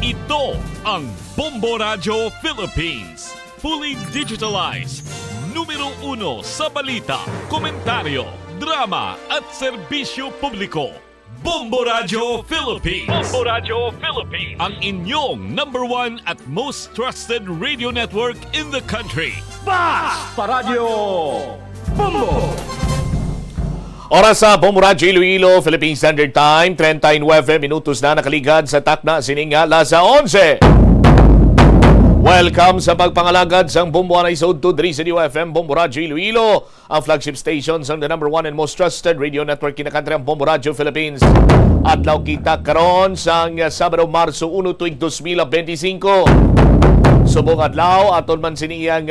Ito ang Bombo Radio Philippines. Fully digitalized. Numero 1 sa balita, komentaryo, drama at serbisyo publiko. Bombo Radio Philippines. Bombo Radio Philippines. Ang inyong number 1 at most trusted radio network in the country. Basta Radio Bombo! Oras sa Bombo Radio Iloilo, Philippine Standard Time, 39 minutos na nakaligad sa takna sininga Lasa 11. Welcome sa pagpangalagad sa Bombo Episode 2 sa FM Bombo Radio Iloilo, ang flagship station sa the number 1 and most trusted radio network kinakantri ang Bombo Radio Philippines. Adlaw kita karon sang Sabado, Marso 1, tuig 2025. Subong adlaw aton man siniyang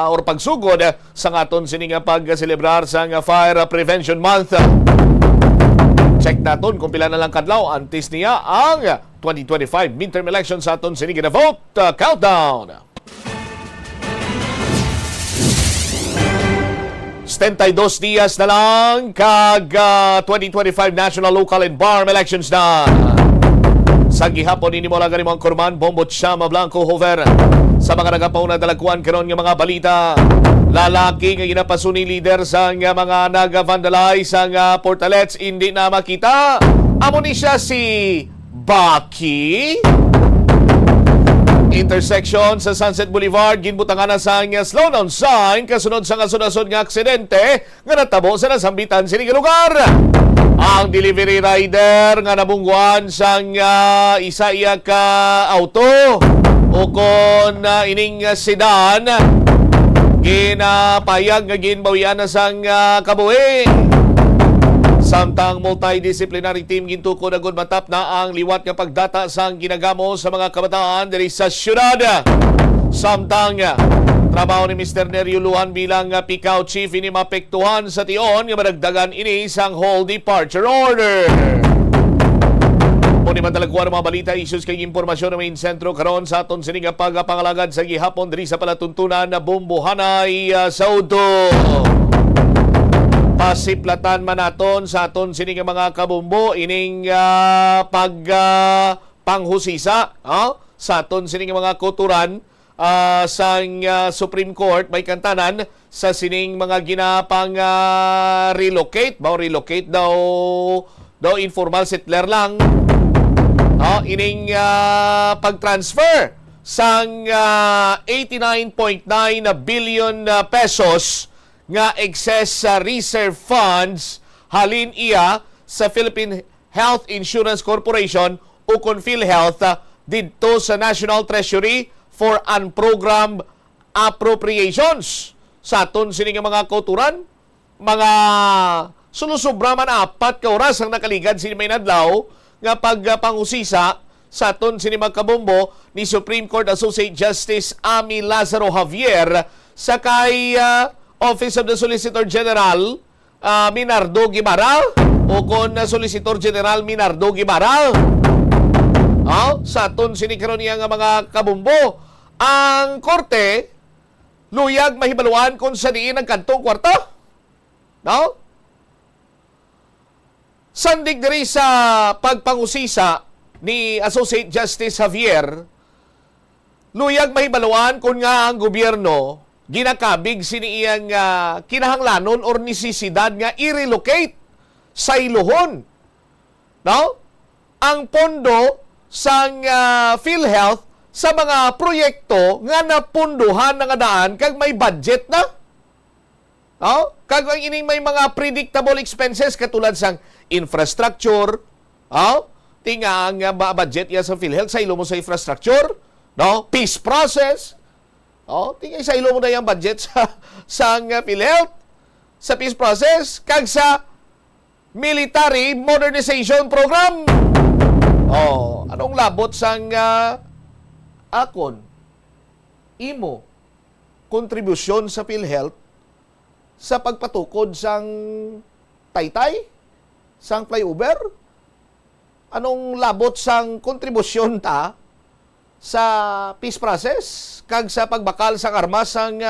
or pagsugod sa aton sininga pag-celebrar sa Fire Prevention Month. Check naton kung pila na lang kadlaw antes niya ang 2025 midterm elections sa aton sininga na vote countdown. 72 dias na lang kag 2025 national, local and barm elections na. Sa gihapon ini mo lang ganimong kurman Bombo Chama Blanco Hover sa mga nagapauna dalakuan karon nga mga balita. Lalaki nga ginapasuni leader sa nga mga naga-vandalize sa nga portalets hindi na makita. Amo ni siya si Baki. Intersection sa Sunset Boulevard ginbutangan na sa nga slow down sign kasunod sa nga sunod nga aksidente nga natabo sa nasambitan sining lugar. Ang delivery rider nga nabungguan sa isa iya ka auto o kon ining sedan ginapayag nga ginbawian na sang kabuhi. Samtang multidisciplinary team gintuko na gud matap na ang liwat nga pagdata sang ginagamo sa mga kabataan diri sa syudad. Samtang trabaho ni Mr. Nerio Luhan bilang Picao Chief ini mapektuhan sa tion nga madagdagan ini sang whole departure order. Muni man talagkuhan ang mga balita, issues kay impormasyon na main sentro karon sa aton sining pagpangalagad sa gihapon diri sa palatuntunan na Bumbuhanay Saudo. Pasiplatan man naton sa aton sining mga kabumbo ining panghusisa sa aton sining mga koturan sa Supreme Court may kantanan sa sining mga ginapang relocate daw informal settler lang ining pagtransfer sang 89.9 billion pesos nga excess reserve funds halin iya sa Philippine Health Insurance Corporation o kon PhilHealth didto sa National Treasury for unprogrammed appropriations. Sa aton sining mga kauturan, mga sulusubra man 4 ka oras ang nakaligad sini may nadlaw nga pagpangusisa sa aton sining mga kabombo ni Supreme Court Associate Justice Amy Lazaro Javier sa kay Office of the Solicitor General Minardo Guimara o kon Solicitor General Minardo Guimara. Sa aton sinikaron niya nga mga kabumbo, ang korte luyag mahibaluan kung sa diin ang kantong kwarta. Sandig diri sa pagpangusisa ni Associate Justice Javier, luyag mahibaluan kung nga ang gobyerno ginakabig sini iyang kinahanglanon or nisisidad nga i-relocate sa iluhon. Ang pondo sang PhilHealth sa mga proyekto nga napunduhan nga daan kag may budget na. Kag ang ining may mga predictable expenses katulad sang infrastructure. Tinga ang budget ya sa PhilHealth sa ilo mo sa infrastructure, peace process. Tinga sa ilo mo na yung budget sa PhilHealth, sa peace process, kag sa military modernization program. Anong labot sang akon imo kontribusyon sa PhilHealth sa pagpatukod sang taytay, sang flyover? Anong labot sang kontribusyon ta sa peace process kag sa pagbakal sang armas sang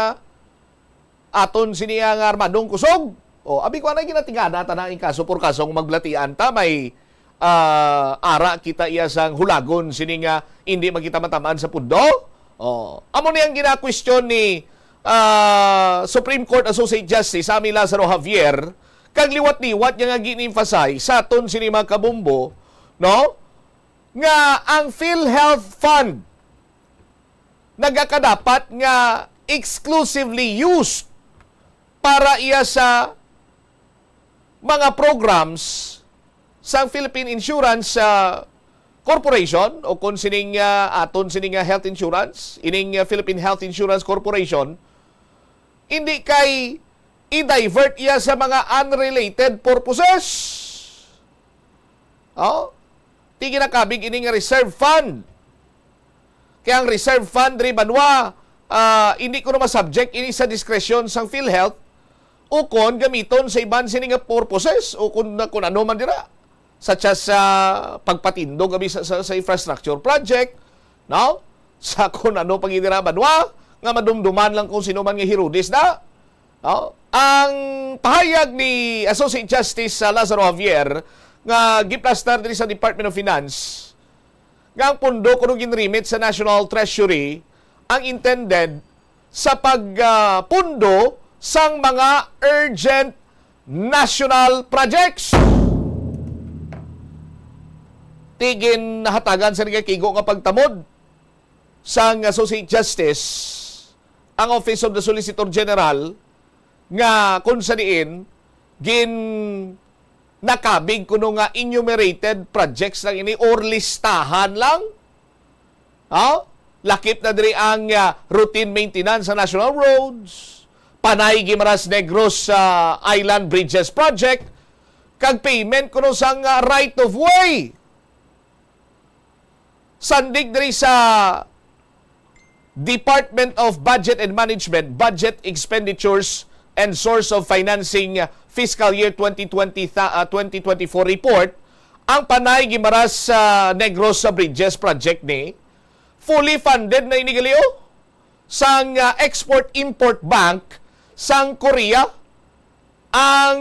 aton siniya nga armadong kusog? Abi ko na ginatingada ta na in kaso por kasong maglatian ta may ara kita iya sang hulagon sini nga hindi magkita matamaan sa pundo. Amo niyang gina-question ni Supreme Court Associate Justice Ami Lazaro Javier kag liwat-liwat nga gin-emphasize sa aton sini mga kabumbo, no? Nga ang PhilHealth Fund nagakadapat nga exclusively used para iya sa mga programs sa Philippine Insurance Corporation o kung sining aton sining health insurance, ining Philippine Health Insurance Corporation, hindi kay i-divert iya sa mga unrelated purposes. Di ginakabig ining reserve fund. Kaya ang reserve fund rin banwa, hindi ko na masubject ini sa discretion sang PhilHealth o kung gamiton sa iban sining purposes o kung ano man dira. Such as pagpatindog sa infrastructure project, no? Sa kung ano pagidira banwa, nga madumduman lang kung sino man nga hirudis na. No? Ang pahayag ni Associate Justice Lazaro Javier nga giplastar diri sa Department of Finance nga ang pundo kuno ginremit sa National Treasury ang intended sa pagpundo sang mga urgent national projects. Tigin hatagan sa kigo nga pagtamod sang Associate Justice ang Office of the Solicitor General nga kung sa diin gin nakabig kuno nga enumerated projects lang ini or listahan lang. Lakip na diri ang routine maintenance sa national roads, Panay Guimaras Negros Island Bridges Project, kag payment kuno sang right of way. Sandig diri sa Department of Budget and Management, Budget Expenditures and Source of Financing Fiscal Year 2024 report, ang Panay Guimaras Negros Bridges Project ni fully funded na inigalio sang Export-Import Bank sang Korea. Ang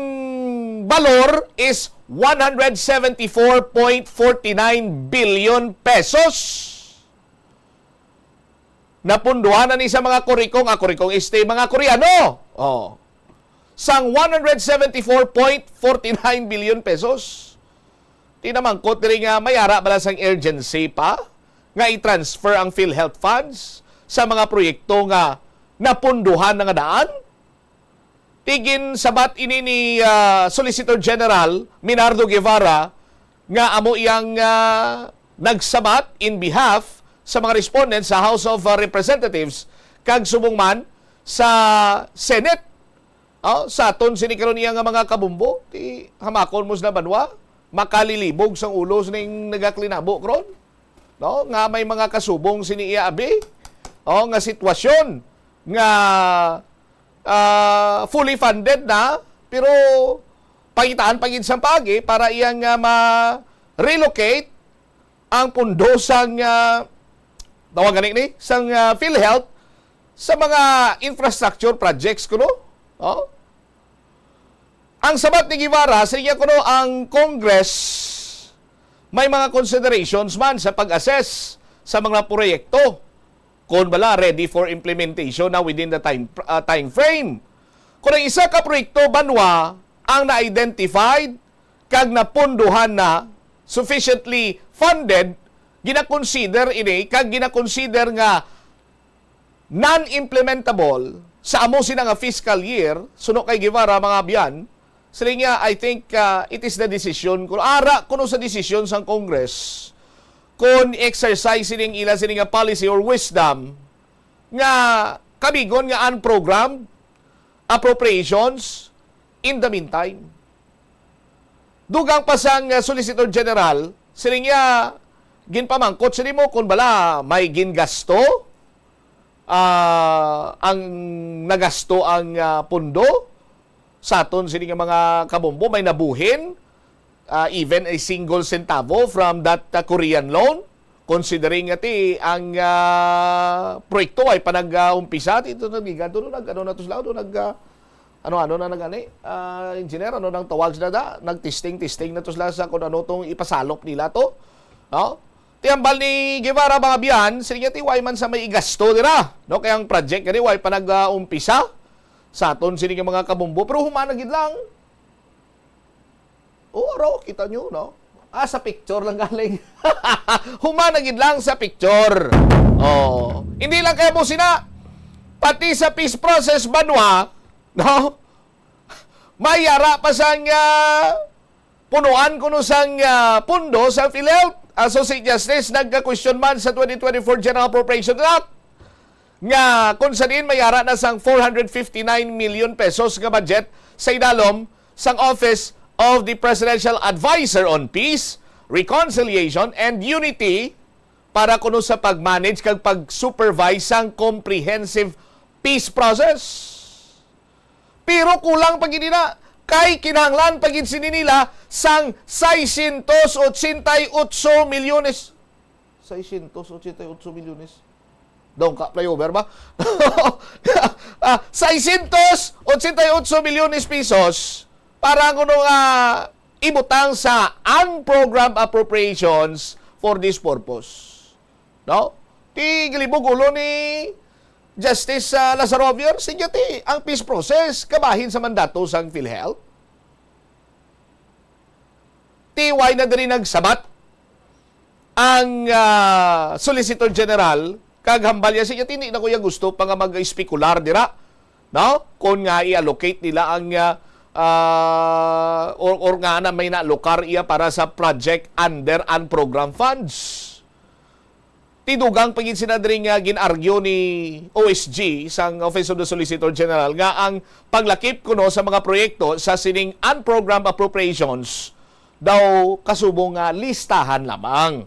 valor is 174.49 billion pesos. Napunduhan na ni sa mga kurikong, kurikong este mga Koreano. Sang 174.49 billion pesos. Tinamangkot diri nga mayara bala sang urgency pa nga i-transfer ang PhilHealth funds sa mga proyekto nga napunduhan na nga daan. Tigin sabat ini ni Solicitor General Minardo Guevara nga amo iyang nagsabat in behalf sa mga respondents sa House of Representatives kag subong man sa Senate. Sa aton sinikaron niya nga mga kabumbo, ti hamakon mo na banwa, makalilibog sang ulo ning nagaklinabo kron. No, nga may mga kasubong sini iya abi. Nga sitwasyon nga fully funded na pero pangitaan pagid sang pagi para iyang ma-relocate ang pundo sang tawagan ni sang PhilHealth sa mga infrastructure projects kuno. Ang sabat ni Guevara sa iya kuno ang Congress may mga considerations man sa pag-assess sa mga proyekto kung bala ready for implementation na within the time frame. Kung ang isa ka proyekto banwa ang na-identified kag napunduhan na sufficiently funded, gina-consider ini kag gina-consider nga non-implementable sa amo sina nga fiscal year, suno kay Guevara mga biyan, sila nga, I think it is the decision, kung ara kuno sa decision sang Congress, kung exercise sining ila sining nga policy or wisdom, nga kabigon nga unprogrammed appropriations in the meantime. Dugang pa sang Solicitor General, sila nga ginpamangkot sila mo kung bala may gingasto, ang nagasto ang pundo sa aton sini nga mga kabombo may nabuhin even a single centavo from that Korean loan, considering nga ti ang proyekto ay panag-umpisa ito nagigan doon ano na to sila doon ano na nagani? Engineer, ano nang tawag na da? Nag-testing na to sila sa kung ano tong ipasalop nila to. No? Tiambal ni Guevara mga biyan, sige ti way man sa may igasto dira. No, kaya ang project kani way pa nag-umpisa sa aton sini nga mga kabumbo, pero humana gid lang. Aro, kita nyo, no? Sa picture lang galing. Humana gid lang sa picture. Oh, hindi lang kaya mo sina pati sa peace process banwa, no? Mayara pa sang punuan kuno sang pundo sa PhilHealth. Associate Justice nagka-question man sa 2024 General Appropriation Act nga kung sa din mayara na sang 459 million pesos nga budget sa idalom sang Office of the Presidential Advisor on Peace, Reconciliation and Unity para kuno sa pag-manage kag pag-supervise sang comprehensive peace process. Pero kulang pag na kay kinahanglan pagin sini nila sang 688 milyones. 688 milyones. Daw ka flyover ba? 688 milyones pesos para kuno ibutang sa unprogrammed appropriations for this purpose. No? Ti gilibog ulo ni Justice Lazaro Javier, sige ti, ang peace process, kabahin sa mandato sang PhilHealth. Tiway na din nagsabat ang Solicitor General, kaghambal niya, sige ti, hindi na kuya gusto pa nga mag-spekular dira, no? Kung nga i-allocate nila ang, or nga na may na-allocate iya para sa project under unprogrammed funds. Tidugang pagin sinadring ginargyo ni OSG sang Office of the Solicitor General nga ang paglakip kuno sa mga proyekto sa sining unprogrammed appropriations daw kasubong listahan lamang.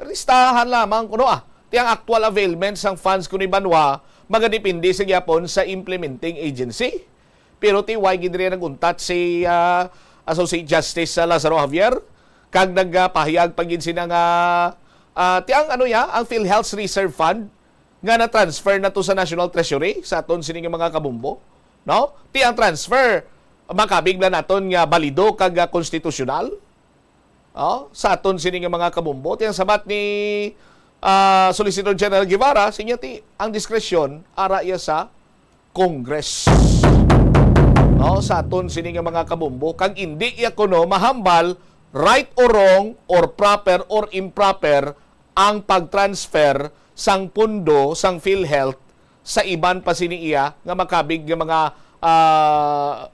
Listahan lamang kuno tiyang actual availment sang funds kuno banwa magadepende sa gyapon sa implementing agency. Pero tiway gid rin naguntat si Associate Justice Lazaro Javier kag nagpahayag pagin sina nga tiang ang PhilHealth's Reserve Fund nga na-transfer na to sa National Treasury sa aton sining mga kabumbo, no? Tiang transfer makabig na naton nga balido kag konstitusyonal, sa aton sining mga kabumbo. Tiang sabat ni Solicitor General Guevara, sinya ti ang diskresyon ara iya sa Congress. No, sa aton sining mga kabumbo kag indi iya kuno mahambal right or wrong or proper or improper ang pagtransfer sang pundo sang PhilHealth sa iban pa siniiya nga makabig nga mga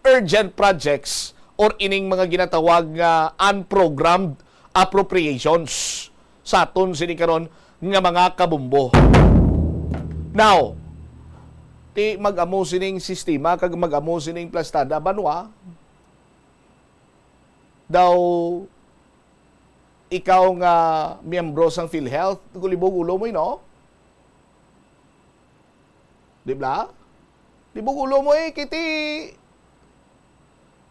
urgent projects or ining mga ginatawag nga unprogrammed appropriations sa aton sini karon nga mga kabumbo. Now, ti mag-amo sining sistema kag mag-amo sining plastada banwa daw ikaw nga miyembro sang PhilHealth, gulibog ulo mo no? Di ba? Libog ulo mo kiti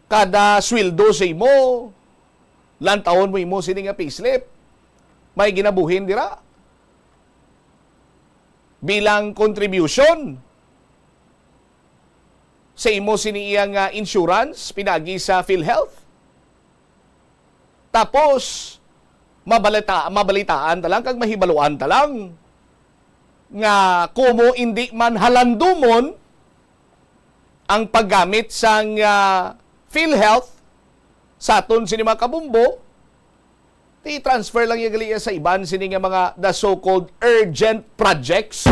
kada sweldo sa imo, lantawon mo imo sini nga payslip, may ginabuhin dira bilang contribution sa imo sini iyang insurance pinagi sa PhilHealth. Tapos mabalitaan talang kag mahibaluan talang nga kumo hindi man halandumon ang paggamit sang PhilHealth sa aton sini mga kabumbo, ti-transfer lang yung sa iban sini nga mga the so-called urgent projects.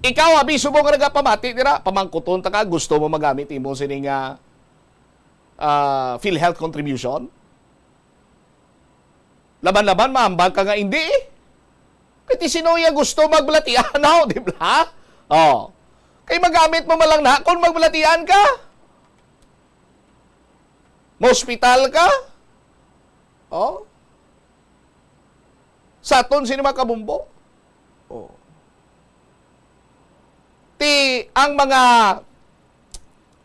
Ikaw abiso mo nga nagapamati dira, pamangkuton ta ka, gusto mo magamit imo sini nga PhilHealth contribution? Laban-laban, maambag ka nga hindi. Kaya sino yung gusto magbalatian na, di ba? Kaya magamit mo malang na kung magbalatian ka. Hospital ka. Sa aton, sino mga kabumbo? Ang mga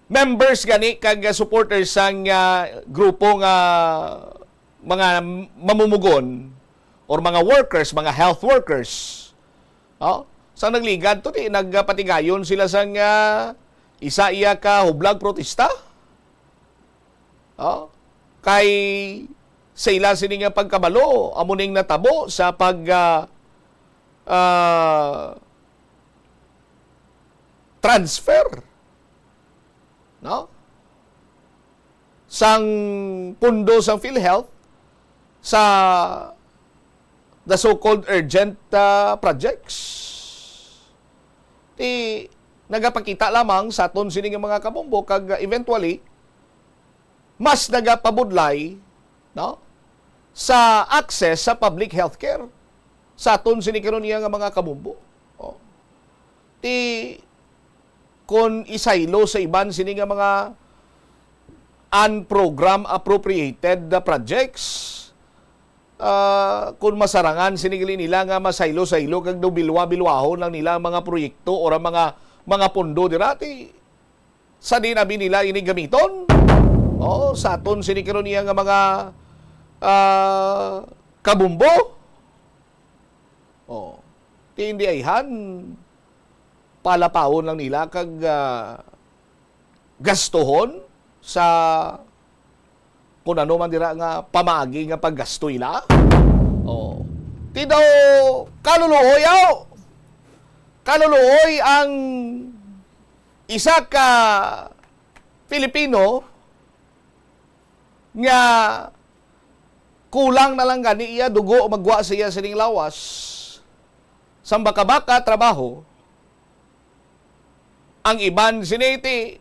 members gani kag supporters sang grupo nga mga mamumugon or mga workers, mga health workers, sa nagligad to di nagpatigayon sila sang isa iya ka hublag protesta. Kay sa ila sini nga pagkabalo amuning natabo sa pag transfer sang pundo sang PhilHealth sa the so-called urgent projects. Nagapakita lamang sa aton sini nga mga kabombo kag eventually mas nagapabudlay sa access sa public healthcare sa aton sini karon nga mga kabombo. Kung isaylo sa iban sini nga mga unprogram appropriated projects, kung masarangan sinigili nila nga masaylo-saylo kag bilwa-bilwahon lang nila mga proyekto o mga pondo dirati sa dinabi nila ini gamiton sa aton sinikaron niya nga mga kabumbo hindi ayhan palapawon lang nila kag gastuhon sa kung ano man dira nga pamaagi nga paggasto ila. Ti daw kaluluoy ang isa ka Pilipino nga kulang na lang gani iya dugo magwa siya sining lawas sambaka-baka trabaho ang iban siniti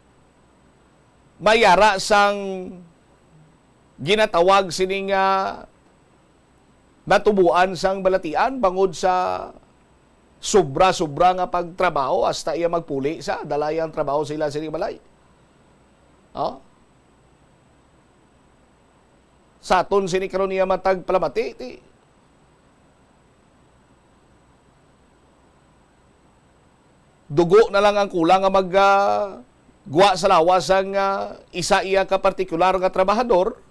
mayara sang ginatawag sining natubuan sang balatian bangod sa sobra-sobra nga pagtrabaho hasta iya magpuli sa dalayang trabaho sila sining balay. Sa aton sini karon niya matag palamati dugo na lang ang kulang nga guwa sa lawas ang isa iya ka partikular nga trabahador.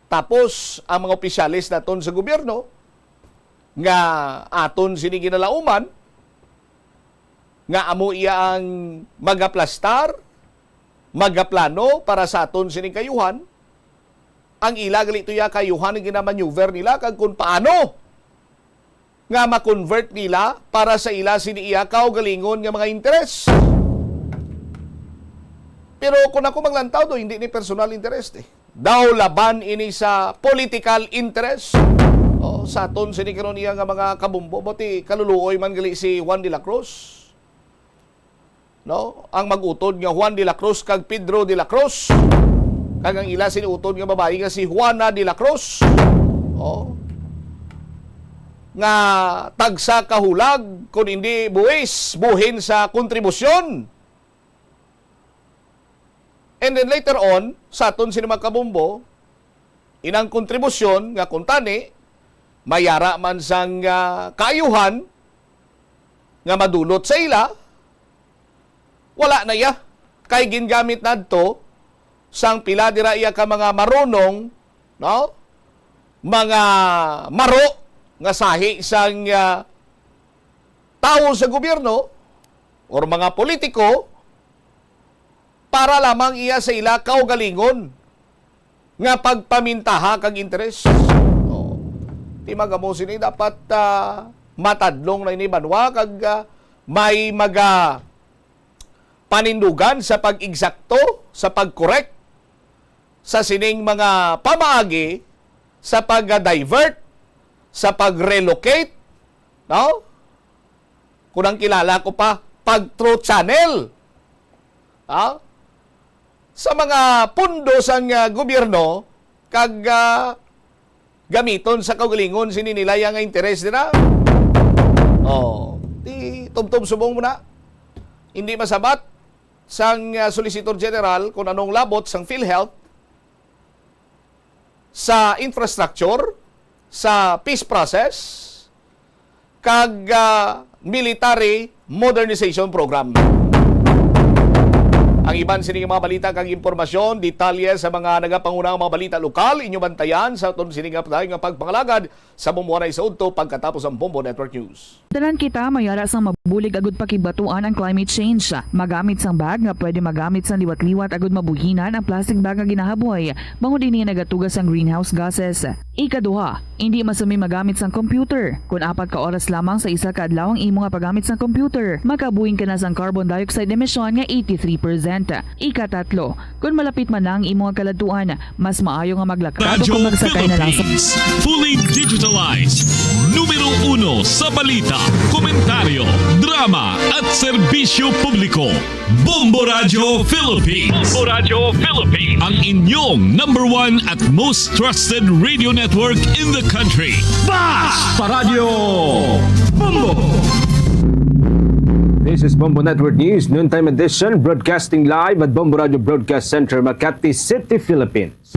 Tapos ang mga opisyalis naton sa gobyerno nga aton sini ginalauman nga amo iya ang magaplastar, magaplano para sa aton sini kayuhan. Ang ila galito ya kayuhan nga ginamaneuver nila kag kung paano nga ma-convert nila para sa ila sini iya kaugalingon nga mga interes. Pero kung ako maglantaw do, hindi ni personal interest Daw laban ini sa political interest. Sa aton sini karon iya nga mga kabumbo, buti kaluluoy man gali si Juan de la Cruz. Ang mag-utod nga Juan de la Cruz kag Pedro de la Cruz. Kag ang ila siniutod nga babae nga si Juana de la Cruz. Nga tagsa kahulag kung hindi buhin sa kontribusyon. And then later on, sa aton sini mga kabumbo, inang kontribusyon nga kuntani, mayara man sang kaayuhan nga madulot sa ila, wala na iya. Kay gingamit nadto sang pila dira iya ka mga marunong, mga maro nga sahi sang tao sa gobyerno or mga politiko para lamang iya sa ila kaugalingon nga pagpamintaha kag interes. Ti magamo sini dapat matadlong na ini banwa kag may panindugan sa pag-eksakto, sa pag-correct sa sining mga pamaagi sa pag-divert, sa pag-relocate, kung ang kilala ko pa, pag-through channel, sa mga pundo sang gobyerno, kag gamiton sa kaugalingon sininilaya nga interes nila. Di tumtum subong mo na. Hindi masabat sang Solicitor General kung anong labot sang PhilHealth sa infrastructure, sa peace process, kag military modernization program. Ang iban sining mga balita kag impormasyon, detalye sa mga nagapangunang mga balita lokal, inyo bantayan sa itong sining nga pagpangalagad sa bumuanay sa udto pagkatapos ang Bombo Network News. Tanan kita mayara sang mabulig agud pakibatuan ang climate change. Magamit sang bag nga pwede magamit sang liwat-liwat agud mabuhinan ang plastic bag nga ginahaboy. Bangod dinhi nagatugas ang greenhouse gases. Ikaduha, hindi masumi magamit sang computer. Kung 4 ka oras lamang sa isa ka adlaw ang imo nga paggamit sang computer, makabuhin ka na sang carbon dioxide emission nga 83%. Ikatatlo, kung malapit man lang imo nga kaladuan, mas maayo nga maglakad o Radyo kung magsakay na lang sa Philippines, fully digitalized. Numero 1 sa balita, komentaryo, drama at serbisyo publiko. Bombo Radio Philippines. Bombo Radio Philippines. Ang inyong number 1 at most trusted radio network in the country. Sa Radyo Bombo. This is Bombo Network News, noontime edition, broadcasting live at Bombo Radio Broadcast Center, Makati City, Philippines.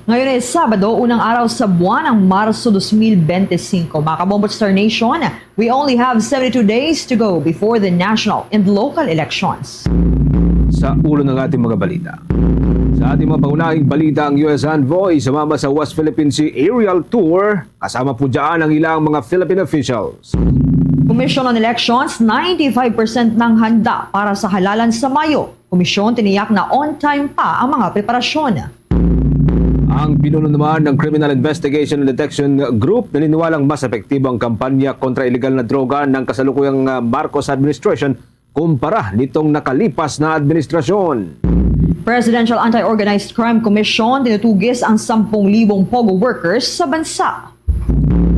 Ngayon ay Sabado, unang araw sa buwan ng Marso 2025. Mga kabombo Star Nation, we only have 72 days to go before the national and local elections. Sa ulo ng ating mga balita. Sa ating mga pangunahing balita, ang US Envoy sumama sa West Philippine Sea Aerial Tour. Kasama po dyan ang ilang mga Philippine officials. Commission on Elections, 95% ng handa para sa halalan sa Mayo. Komisyon tiniyak na on time pa ang mga preparasyon. Ang pinuno naman ng Criminal Investigation and Detection Group naniniwalang mas epektibo ang kampanya kontra illegal na droga ng kasalukuyang Marcos administration kumpara nitong nakalipas na administrasyon. Presidential Anti-Organized Crime Commission tinutugis ang 10,000 POGO workers sa bansa.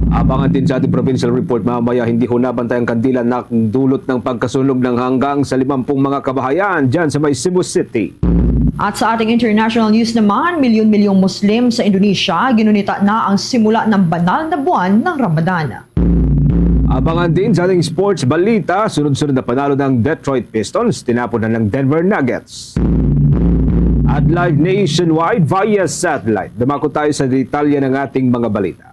Abangan din sa ating provincial report mamaya, hindi ho nabantay ang kandila na dulot ng pagkasunog ng hanggang sa 50 mga kabahayan dyan sa may Cebu City. At sa ating international news naman, milyon-milyong Muslim sa Indonesia ginunita na ang simula ng banal na buwan ng Ramadan. Abangan din sa ating sports balita, sunod-sunod na panalo ng Detroit Pistons, tinapon na ng Denver Nuggets. At live nationwide via satellite, dumako tayo sa detalye ng ating mga balita.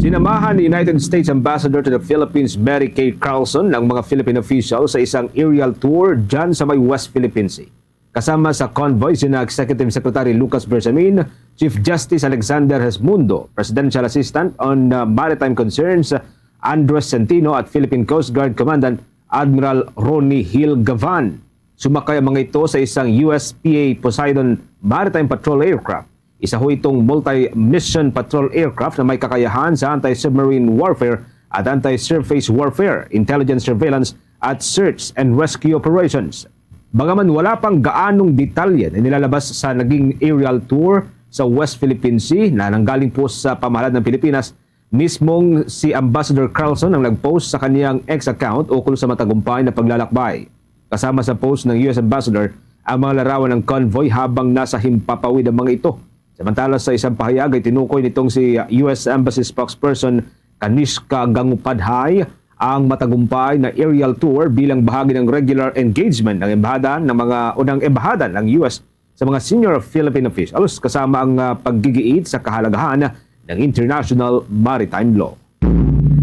Sinamahan ni United States Ambassador to the Philippines Mary Kay Carlson ng mga Philippine officials sa isang aerial tour dyan sa may West Philippine Sea. Kasama sa convoy sina Executive Secretary Lucas Bersamin, Chief Justice Alexander Hesmundo, Presidential Assistant on Maritime Concerns Andres Centino at Philippine Coast Guard Commandant Admiral Ronnie Hill Gavan. Sumakay ang mga ito sa isang USPA Poseidon Maritime Patrol Aircraft. Isa ho itong multi-mission patrol aircraft na may kakayahan sa anti-submarine warfare at anti-surface warfare, intelligence surveillance at search and rescue operations. Bagaman wala pang gaanong detalye na nilalabas sa naging aerial tour sa West Philippine Sea na nanggaling po sa pamahalaan ng Pilipinas, mismong si Ambassador Carlson ang nag-post sa kaniyang X-account ukol sa matagumpay na paglalakbay. Kasama sa post ng US Ambassador ang mga larawan ng convoy habang nasa himpapawid ang mga ito. Samantala sa isang pahayag ay tinukoy nitong si US Embassy spokesperson Kanishka Gangupadhay ang matagumpay na aerial tour bilang bahagi ng regular engagement ng embahada ng US sa mga senior Philippine officials kasama ang paggigiit sa kahalagahan ng international maritime law.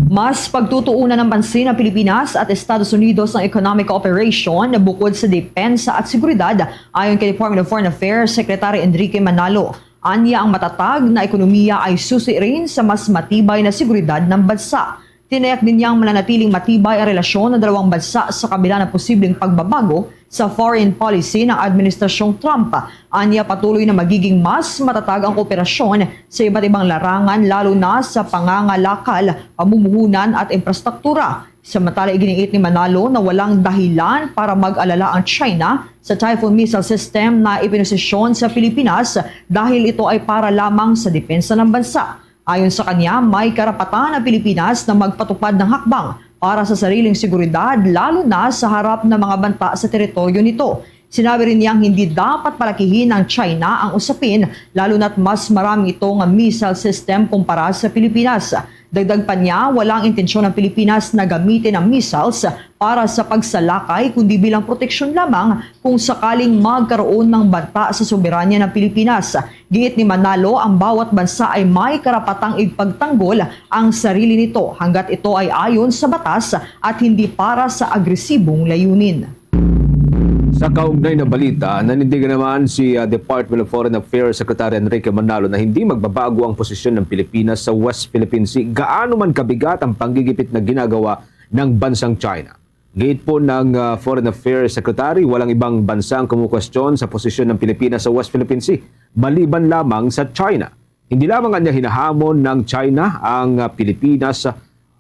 Mas pagtutuunan ng pansin ng Pilipinas at Estados Unidos ng economic cooperation na bukod sa depensa at seguridad ayon kay Department of Foreign Affairs Secretary Enrique Manalo. Anya ang matatag na ekonomiya ay susi rin sa mas matibay na seguridad ng bansa. Tinayak din niyang mananatiling matibay ang relasyon ng dalawang bansa sa kabila ng posibleng pagbabago sa foreign policy ng Administrasyong Trump. Anya patuloy na magiging mas matatag ang kooperasyon sa iba't ibang larangan lalo na sa pangangalakal, pamumuhunan at infrastruktura. Samantala iginiit ni Manalo na walang dahilan para mag-alala ang China sa Typhoon missile system na ipinosisyon sa Pilipinas dahil ito ay para lamang sa depensa ng bansa. Ayon sa kanya, may karapatan ang Pilipinas na magpatupad ng hakbang para sa sariling seguridad lalo na sa harap ng mga banta sa teritoryo nito. Sinabi rin niyang hindi dapat palakihin ng China ang usapin lalo na't mas marami itong missile system kumpara sa Pilipinas. Dagdag pa niya, walang intensyon ng Pilipinas na gamitin ang missiles para sa pagsalakay kundi bilang proteksyon lamang kung sakaling magkaroon ng banta sa soberanya ng Pilipinas. Giit ni Manalo, ang bawat bansa ay may karapatang ipagtanggol ang sarili nito hanggat ito ay ayon sa batas at hindi para sa agresibong layunin. Sa kaugnay na balita, nanindigan naman si Department of Foreign Affairs Secretary Enrique Manalo na hindi magbabago ang posisyon ng Pilipinas sa West Philippine Sea gaano man kabigat ang panggigipit na ginagawa ng bansang China. Gate po ng Foreign Affairs Secretary, walang ibang bansang kumukwestiyon sa posisyon ng Pilipinas sa West Philippine Sea, maliban lamang sa China. Hindi lamang kanya hinahamon ng China ang Pilipinas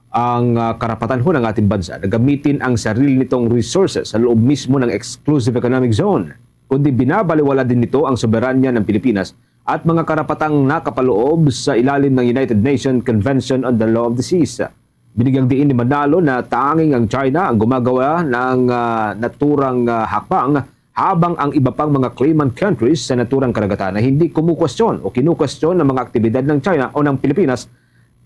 ang karapatan ho ng ating bansa na gamitin ang sarili nitong resources sa loob mismo ng Exclusive Economic Zone, kundi binabaliwala din nito ang soberanya ng Pilipinas at mga karapatang nakapaloob sa ilalim ng United Nations Convention on the Law of the Seas. Binigyang diin ni Manalo na tanging ang China ang gumagawa ng naturang hakbang habang ang iba pang mga claimant countries sa naturang karagatan na hindi kumukwestiyon o kinukwestiyon ng mga aktibidad ng China o ng Pilipinas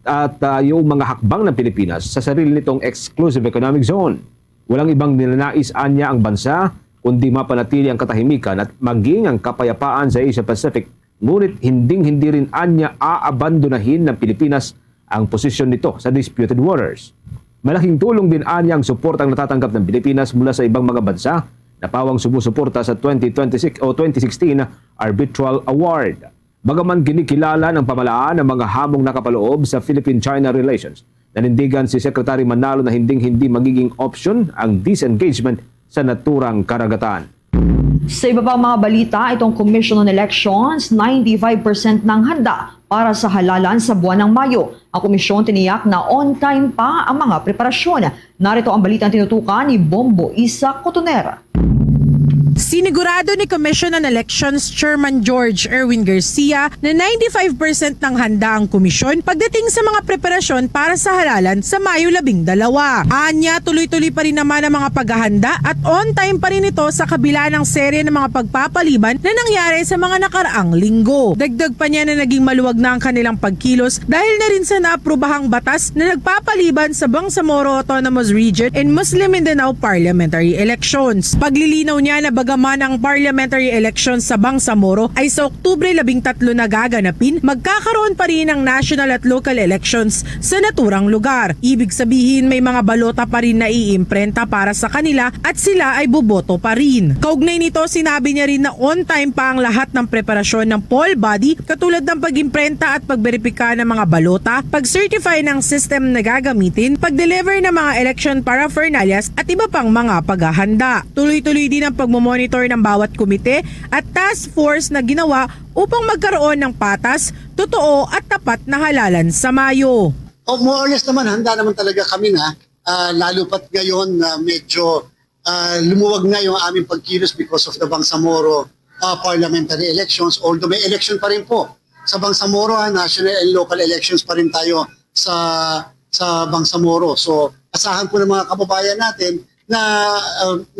at yung mga hakbang ng Pilipinas sa sarili nitong Exclusive Economic Zone. Walang ibang nilanais anya ang bansa kundi mapanatili ang katahimikan at maging ang kapayapaan sa Asia Pacific. Ngunit hindi rin anya aabandonahin ng Pilipinas ang posisyon nito sa disputed waters. Malaking tulong din anya ang suportang natatanggap ng Pilipinas mula sa ibang mga bansa na pawang sumusuporta sa 2026 o 2016 Arbitral Award. Bagaman kinikilala ng pamalaan ng mga hamong nakapaloob sa Philippine-China relations, nanindigan si Secretary Manalo na hindi magiging option ang disengagement sa naturang karagatan. Sa iba pang mga balita, itong Commission on Elections, 95% ng handa para sa halalan sa buwan ng Mayo. Ang komisyon tiniyak na on-time pa ang mga preparasyon. Narito ang balitang tinutukan ni Bombo Isa Cotonera. Sinigurado ni Commission on Elections Chairman George Erwin Garcia na 95% ng handa ang komisyon pagdating sa mga preparasyon para sa halalan sa Mayo 12. Anya, tuloy-tuloy pa rin naman ang mga paghahanda at on-time pa rin ito sa kabila ng serye ng mga pagpapaliban na nangyari sa mga nakaraang linggo. Dagdag pa niya na naging maluwag na ang kanilang pagkilos dahil na rin sa naaprobahang batas na nagpapaliban sa Bangsamoro Autonomous Region and Muslim Mindanao Parliamentary Elections. Paglilinaw niya na bagaman ang parliamentary elections sa Bangsamoro ay sa Oktubre 13 na gaganapin, magkakaroon pa rin ng national at local elections sa naturang lugar. Ibig sabihin may mga balota pa rin na iimprenta para sa kanila at sila ay boboto pa rin. Kaugnay nito, sinabi niya rin na on time pa ang lahat ng preparasyon ng poll body katulad ng pag-imprenta at pagberipika ng mga balota, pag-certify ng system na gagamitin, pag-deliver ng mga election paraphernalias at iba pang mga paghahanda. Tuloy-tuloy din ang pagmomonitor ng bawat komite at task force na ginawa upang magkaroon ng patas, totoo at tapat na halalan sa Mayo. More or less naman, handa naman talaga kami na, lalo pat ngayon na medyo lumuwag na yung aming pagkilos because of the Bangsamoro parliamentary elections. Although may election pa rin po sa Bangsamoro, national and local elections pa rin tayo sa Bangsamoro. So asahan po ng mga kababayan natin na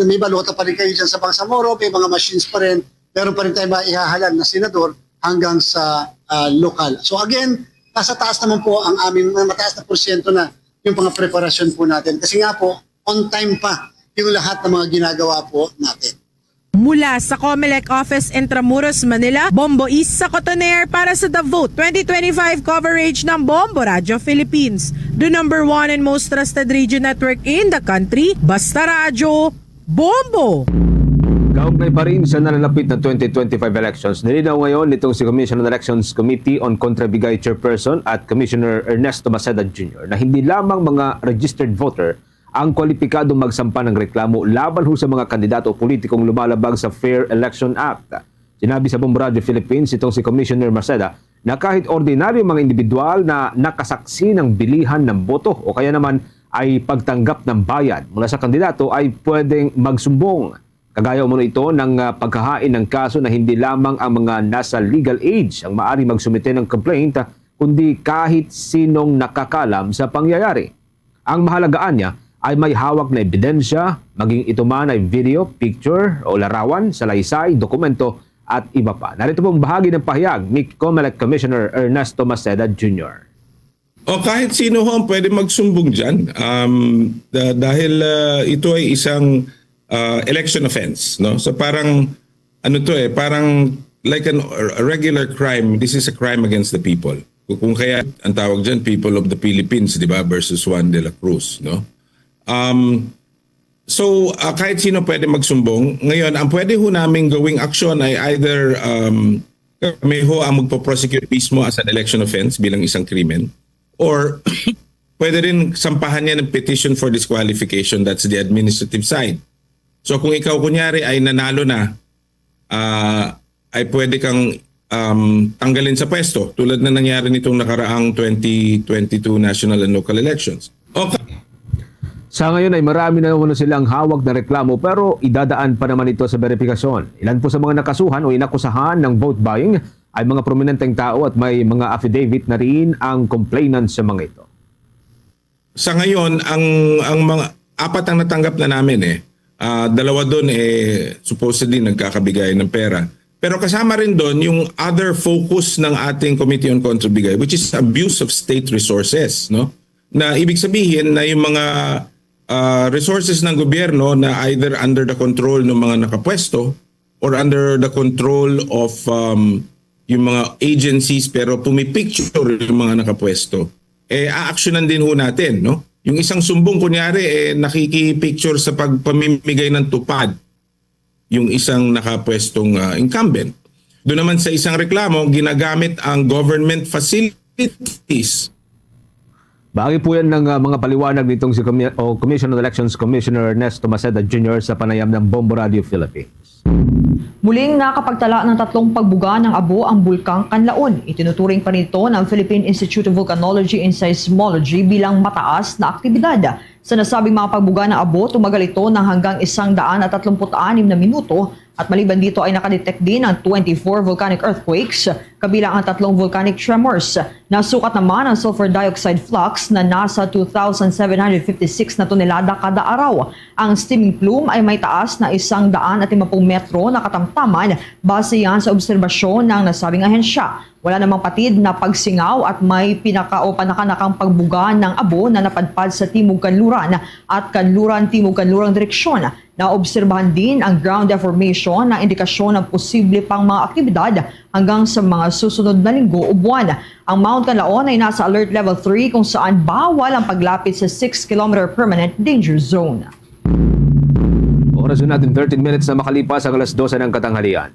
may balota pa rin kayo dyan sa Bangsamoro, may mga machines pa rin, meron pa rin tayo maihahalan na senador hanggang sa lokal. So again, nasa taas naman po ang aming mataas na porsyento na yung mga preparasyon po natin. Kasi nga po, on time pa yung lahat ng mga ginagawa po natin. Mula sa COMELEC Office Intramuros, Manila, Bombo Isa Cotoner para sa The Vote 2025 coverage ng Bombo Radio Philippines, the number 1 and most trusted radio network in the country. Basta Radio, Bombo! Kaugnay pa rin sa nalalapit na 2025 elections, nilinaw ngayon nitong si Commission on Elections Committee on Contrabigay Chairperson at Commissioner Ernesto Maceda Jr. na hindi lamang mga registered voter ang kwalipikadong magsampa ng reklamo laban ho sa mga kandidato o politikong lumalabag sa Fair Election Act. Sinabi sa Bombo Radio Philippines itong si Commissioner Maceda na kahit ordinaryo mga individual na nakasaksi ng bilihan ng boto o kaya naman ay pagtanggap ng bayad mula sa kandidato ay pwedeng magsumbong. Kagaya umano ito ng paghahain ng kaso na hindi lamang ang mga nasa legal age ang maaari magsumite ng complaint kundi kahit sinong nakakalam sa pangyayari. Ang mahalagaan niya ay may hawak na ebidensya, maging ito man ay video, picture o larawan, salaysay, dokumento at iba pa. Narito pong bahagi ng pahayag ni COMELEC Commissioner Ernesto Maceda Jr. O kahit sino ho ang pwede magsumbong dyan dahil ito ay isang election offense. No? So parang parang like a regular crime, this is a crime against the people. Kung kaya ang tawag dyan, People of the Philippines, di ba, versus Juan de la Cruz. No? So, kahit sino pwede magsumbong. Ngayon, ang pwede ho namin gawing aksyon ay either kami ho ang magpo-prosecute mismo as an election offense bilang isang krimen, or pwede rin sampahan niya ng petition for disqualification. That's the administrative side. So, kung ikaw kunyari ay nanalo na, ay pwede kang tanggalin sa pwesto tulad na nangyari nitong nakaraang 2022 national and local elections. Okay. Sa ngayon ay marami na naman silang hawak na reklamo pero idadaan pa naman ito sa verifikasyon. Ilan po sa mga nakasuhan o inakusahan ng vote buying ay mga prominenteng tao at may mga affidavit na rin ang complainant sa mga ito. Sa ngayon, ang mga apat ang natanggap na namin dalawa doon supposedly nagkakabigay ng pera. Pero kasama rin doon yung other focus ng ating Committee on Contrabigay, which is abuse of state resources, no? Na ibig sabihin na yung mga resources ng gobyerno na either under the control ng mga nakapwesto or under the control of yung mga agencies pero pumipicture yung mga nakapwesto, a-actionan din ho natin, no? Yung isang sumbong kunyari nakikipicture sa pagpamimigay ng tupad yung isang nakapwestong incumbent. Doon naman sa isang reklamo, ginagamit ang government facilities. Bahagi po yan ng mga paliwanag nitong si Commission on Elections Commissioner Ernesto Maceda Jr. sa panayam ng Bombo Radio Philippines. Muling nakapagtala ng 3 pagbuga ng abo ang Bulkang Kanlaon. Itinuturing pa nito ng Philippine Institute of Volcanology and Seismology bilang mataas na aktibidad. Sa nasabing mga pagbuga ng abo, tumagal ito ng hanggang 136 na minuto at maliban dito ay nakadetect din ang 24 volcanic earthquakes, kabilang ang 3 volcanic tremors. Nasukat naman ang sulfur dioxide flux na nasa 2,756 na tonelada kada araw. Ang steaming plume ay may taas na 150 metro na katamtaman base yan sa obserbasyon ng nasabing ahensya. Wala namang patid na pagsingaw at may panakanakang pagbuga ng abo na napadpad sa Timog-Kanluran at Kanluran-Timog-Kanluran direksyon. Naobserbahan din ang ground deformation na indikasyon ng posible pang mga aktibidad hanggang sa mga susunod na linggo o buwan. Ang Mount Kanlaon ay nasa Alert Level 3 kung saan bawal ang paglapit sa 6-kilometer permanent danger zone. Oras na natin 13 minutes na makalipas ang alas 12 ng katanghalian.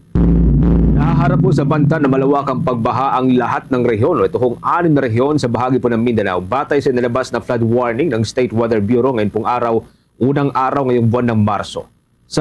Nahaharap po sa banta na malawakang pagbaha ang lahat ng rehiyon. Ito kong 6 na rehiyon sa bahagi po ng Mindanao. Batay sa inilabas na flood warning ng State Weather Bureau ngayon pong unang araw ngayong buwan ng Marso. Sa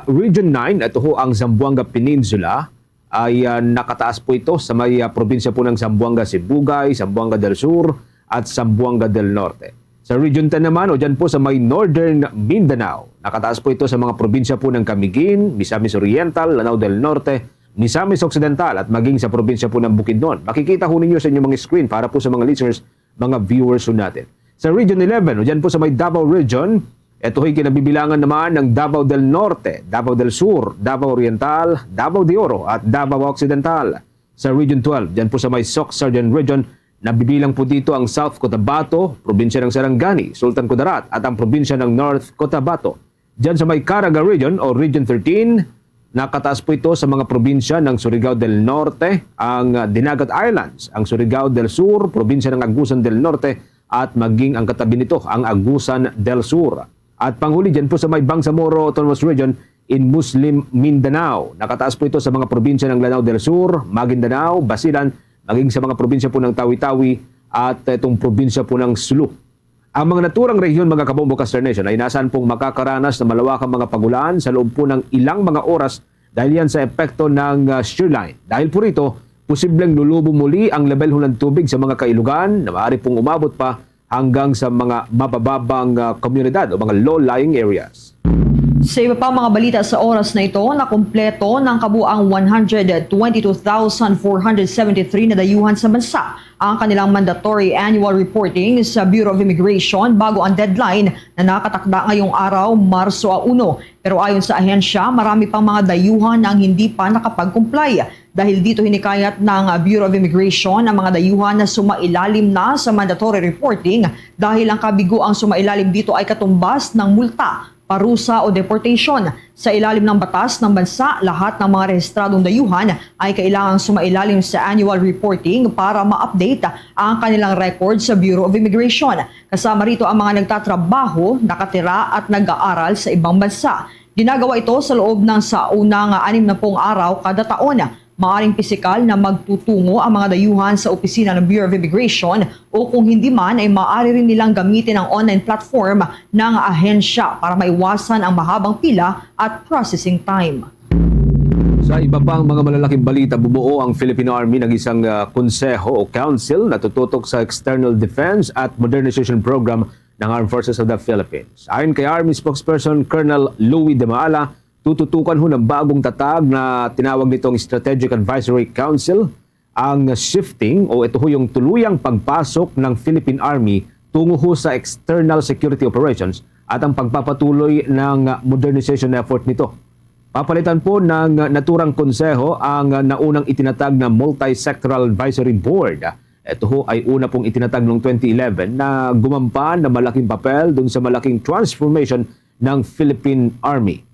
Region 9, ito ho ang Zamboanga Peninsula, ay nakataas po ito sa may probinsya po ng Zamboanga Sibugay, Zamboanga del Sur at Zamboanga del Norte. Sa Region 10 naman, o dyan po sa may Northern Mindanao, nakataas po ito sa mga probinsya po ng Camiguin, Misamis Oriental, Lanao del Norte, Misamis Occidental at maging sa probinsya po ng Bukidnon. Makikita ho ninyo sa inyong mga screen para po sa mga listeners, mga viewers ho natin. Sa Region 11, o dyan po sa may Davao Region, ito ay kinabibilangan naman ng Davao del Norte, Davao del Sur, Davao Oriental, Davao de Oro at Davao Occidental. Sa Region 12, dyan po sa may Soc-Sargen Region, nabibilang po dito ang South Cotabato, probinsya ng Sarangani, Sultan Kudarat at ang probinsya ng North Cotabato. Dyan sa may Caraga Region o Region 13, nakataas po ito sa mga probinsya ng Surigao del Norte, ang Dinagat Islands, ang Surigao del Sur, probinsya ng Agusan del Norte at maging ang katabi nito, ang Agusan del Sur. At panghuli dyan po sa may Bangsamoro Autonomous Region in Muslim Mindanao. Nakataas po ito sa mga probinsya ng Lanao del Sur, Maguindanao, Basilan, maging sa mga probinsya po ng Tawi-Tawi at itong probinsya po ng Sulu. Ang mga naturang rehiyon, mga Kabombo Caster Nation, ay nasaan pong makakaranas ng malawakang mga pagulan sa loob po ng ilang mga oras dahil yan sa epekto ng shear line. Dahil po rito, posibleng lulubo muli ang level ng tubig sa mga kailugan na maaari pong umabot pa hanggang sa mga mabababang komunidad o mga low-lying areas. Sa iba pa mga balita sa oras na ito, nakumpleto ng kabuang 122,473 na dayuhan sa bansa ang kanilang mandatory annual reporting sa Bureau of Immigration bago ang deadline na nakatakda ngayong araw, Marso 1. Pero ayon sa ahensya, marami pang mga dayuhan na hindi pa nakapag-comply. Dahil dito hinikayat ng Bureau of Immigration ang mga dayuhan na sumailalim na sa mandatory reporting dahil ang kabigo ang sumailalim dito ay katumbas ng multa, parusa o deportation. Sa ilalim ng batas ng bansa, lahat ng mga rehistradong dayuhan ay kailangang sumailalim sa annual reporting para ma-update ang kanilang record sa Bureau of Immigration. Kasama rito ang mga nagtatrabaho, nakatira at nag-aaral sa ibang bansa. Ginagawa ito sa loob ng sa unang 60 araw kada taon. Maaring pisikal na magtutungo ang mga dayuhan sa opisina ng Bureau of Immigration o kung hindi man ay maaari rin nilang gamitin ang online platform ng ahensya para maiwasan ang mahabang pila at processing time. Sa iba pang mga malalaking balita, bumuo ang Philippine Army ng isang konseho o council na tututok sa External Defense at Modernization Program ng Armed Forces of the Philippines. Ayon kay Army spokesperson Colonel Louis de Maala, tututukan ho ng bagong tatag na tinawag nitong Strategic Advisory Council ang shifting o ito ho yung tuluyang pagpasok ng Philippine Army tungo ho sa external security operations at ang pagpapatuloy ng modernization effort nito. Papalitan po ng naturang konseho ang naunang itinatag na Multi-Sectoral Advisory Board. Ito ho ay una pong itinatag noong 2011 na gumampan na malaking papel dun sa malaking transformation ng Philippine Army.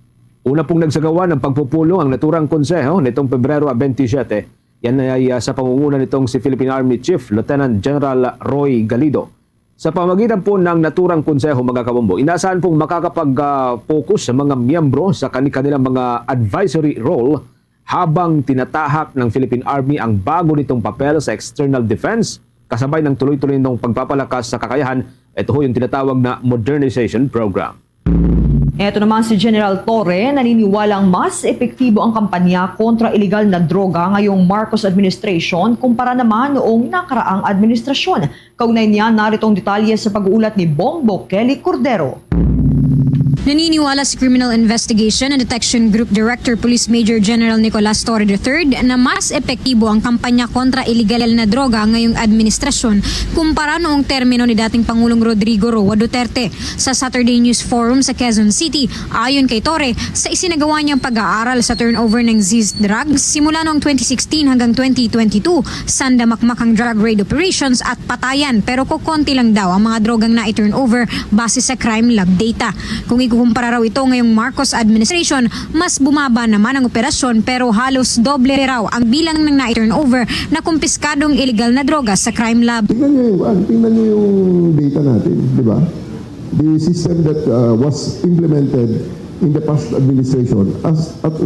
Una pong nagsagawa ng pagpupulong ang naturang konseho nitong Pebrero 27. Yan ay sa pangunguna nitong si Philippine Army Chief Lieutenant General Roy Galido. Sa pamagitan po ng naturang konseho, mga kabombo, inaasahan pong makakapag-focus sa mga miyembro sa kanilang mga advisory role habang tinatahak ng Philippine Army ang bago nitong papel sa external defense kasabay ng tuloy-tuloy ng pagpapalakas sa kakayahan. Ito ho yung tinatawag na modernization program. Ito naman si General Torre, naniniwalang mas epektibo ang kampanya kontra iligal na droga ngayong Marcos administration kumpara naman noong nakaraang administrasyon. Kaugnay niya, narito ang detalye sa pag-uulat ni Bombo Kelly Cordero. Naniniwala si Criminal Investigation and Detection Group Director Police Major General Nicolas Torre III na mas epektibo ang kampanya kontra iligal na droga ngayong administrasyon kumpara noong termino ni dating Pangulong Rodrigo Roa Duterte. Sa Saturday News Forum sa Quezon City, ayon kay Torre, sa isinagawa niyang pag-aaral sa turnover ng seized drugs simula noong 2016 hanggang 2022, sandamakmak ang drug raid operations at patayan pero kukonti lang daw ang mga drogang na i-turnover base sa crime lab data. Kung ikukumpara raw ito ngayong Marcos administration, mas bumaba naman ang operasyon pero halos doble raw ang bilang ng na-turnover na kumpiskadong illegal na droga sa crime lab. Tingnan niyo yung data natin, di ba? The system that was implemented in the past administration at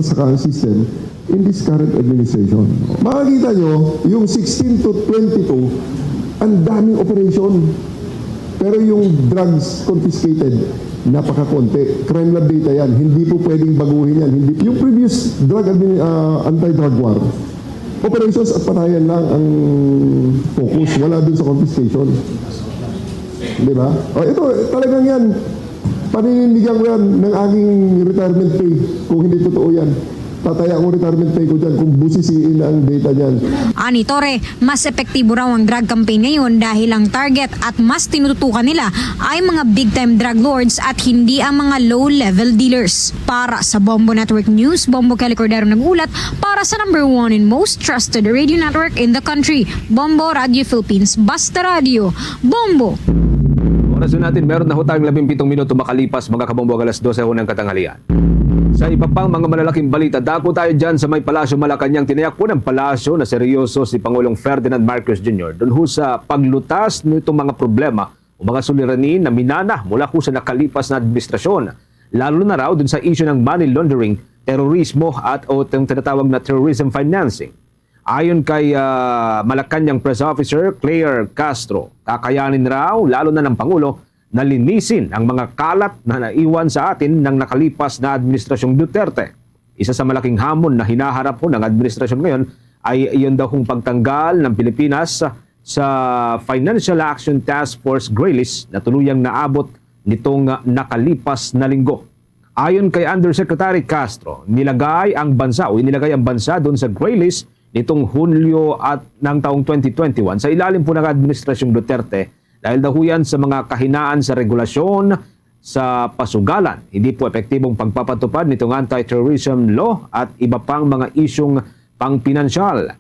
saka ang system in this current administration. Makikita nyo, yung 16 to 22, ang daming operation. Pero yung drugs confiscated, napakakonti. Crime lab data yan. Hindi po pwedeng baguhin yan. Yung previous anti-drug war, operations at patayan lang ang focus. Wala dun sa confiscation. Di ba? Ito, talagang yan. Paninindigan ko yan ng aking retirement pay. Kung hindi totoo yan, tataya akong retirement pay ko dyan kung busisiin na ang data dyan. Ani Torre, mas epektibo raw ang drug campaign ngayon dahil ang target at mas tinututukan nila ay mga big-time drug lords at hindi ang mga low-level dealers. Para sa Bombo Network News, Bombo Kelly Cordero nag-ulat para sa #1 and most trusted radio network in the country, Bombo Radio Philippines. Basta Radio, Bombo! Oras natin, meron na ho tayong 17 minuto makalipas, mga kabombo, alas 12 ho ng katanghalian. Sa iba pang mga malalaking balita, dako tayo dyan sa may Palasyo Malacanang. Tinayak po ng palasyo na seryoso si Pangulong Ferdinand Marcos Jr. doon ho sa paglutas nitong mga problema o mga suliranin na minana mula ho sa nakalipas na administrasyon. Lalo na raw doon sa issue ng money laundering, terorismo at o itong tinatawag na terrorism financing. Ayon kay Malacanang Press Officer Claire Castro, kakayanin raw lalo na ng Pangulo na linisin ang mga kalat na naiwan sa atin ng nakalipas na administrasyong Duterte. Isa sa malaking hamon na hinaharap po ng administrasyon ngayon ay iyon daw kung pagtanggal ng Pilipinas sa Financial Action Task Force Grey List na tuluyang naabot nitong nakalipas na linggo. Ayon kay Undersecretary Castro, inilagay ang bansa doon sa Grey List nitong Hulyo at ng taong 2021 sa ilalim po ng administrasyong Duterte dahil daw yan sa mga kahinaan sa regulasyon sa pasugalan, hindi po epektibong pagpapatupad nitong anti-terrorism law at iba pang mga isyong pang-pinansyal.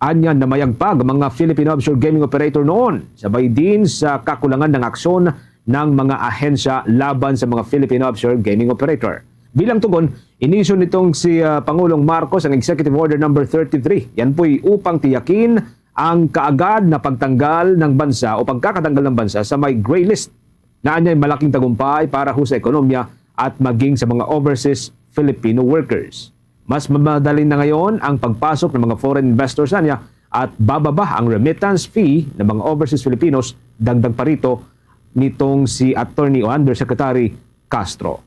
Anya na mayagpag mga Philippine offshore gaming operator noon, sabay din sa kakulangan ng aksyon ng mga ahensya laban sa mga Philippine offshore gaming operator. Bilang tugon, inisyu nitong si Pangulong Marcos ang Executive Order number 33. Yan po'y upang tiyakin ang kaagad na pagtanggal ng bansa o pagkakatanggal ng bansa sa may gray list na anya'y malaking tagumpay para ho sa ekonomiya at maging sa mga overseas Filipino workers. Mas mamadali na ngayon ang pagpasok ng mga foreign investors na niya at bababa ang remittance fee ng mga overseas Filipinos, dagdag pa rito nitong si Attorney o Undersecretary Castro.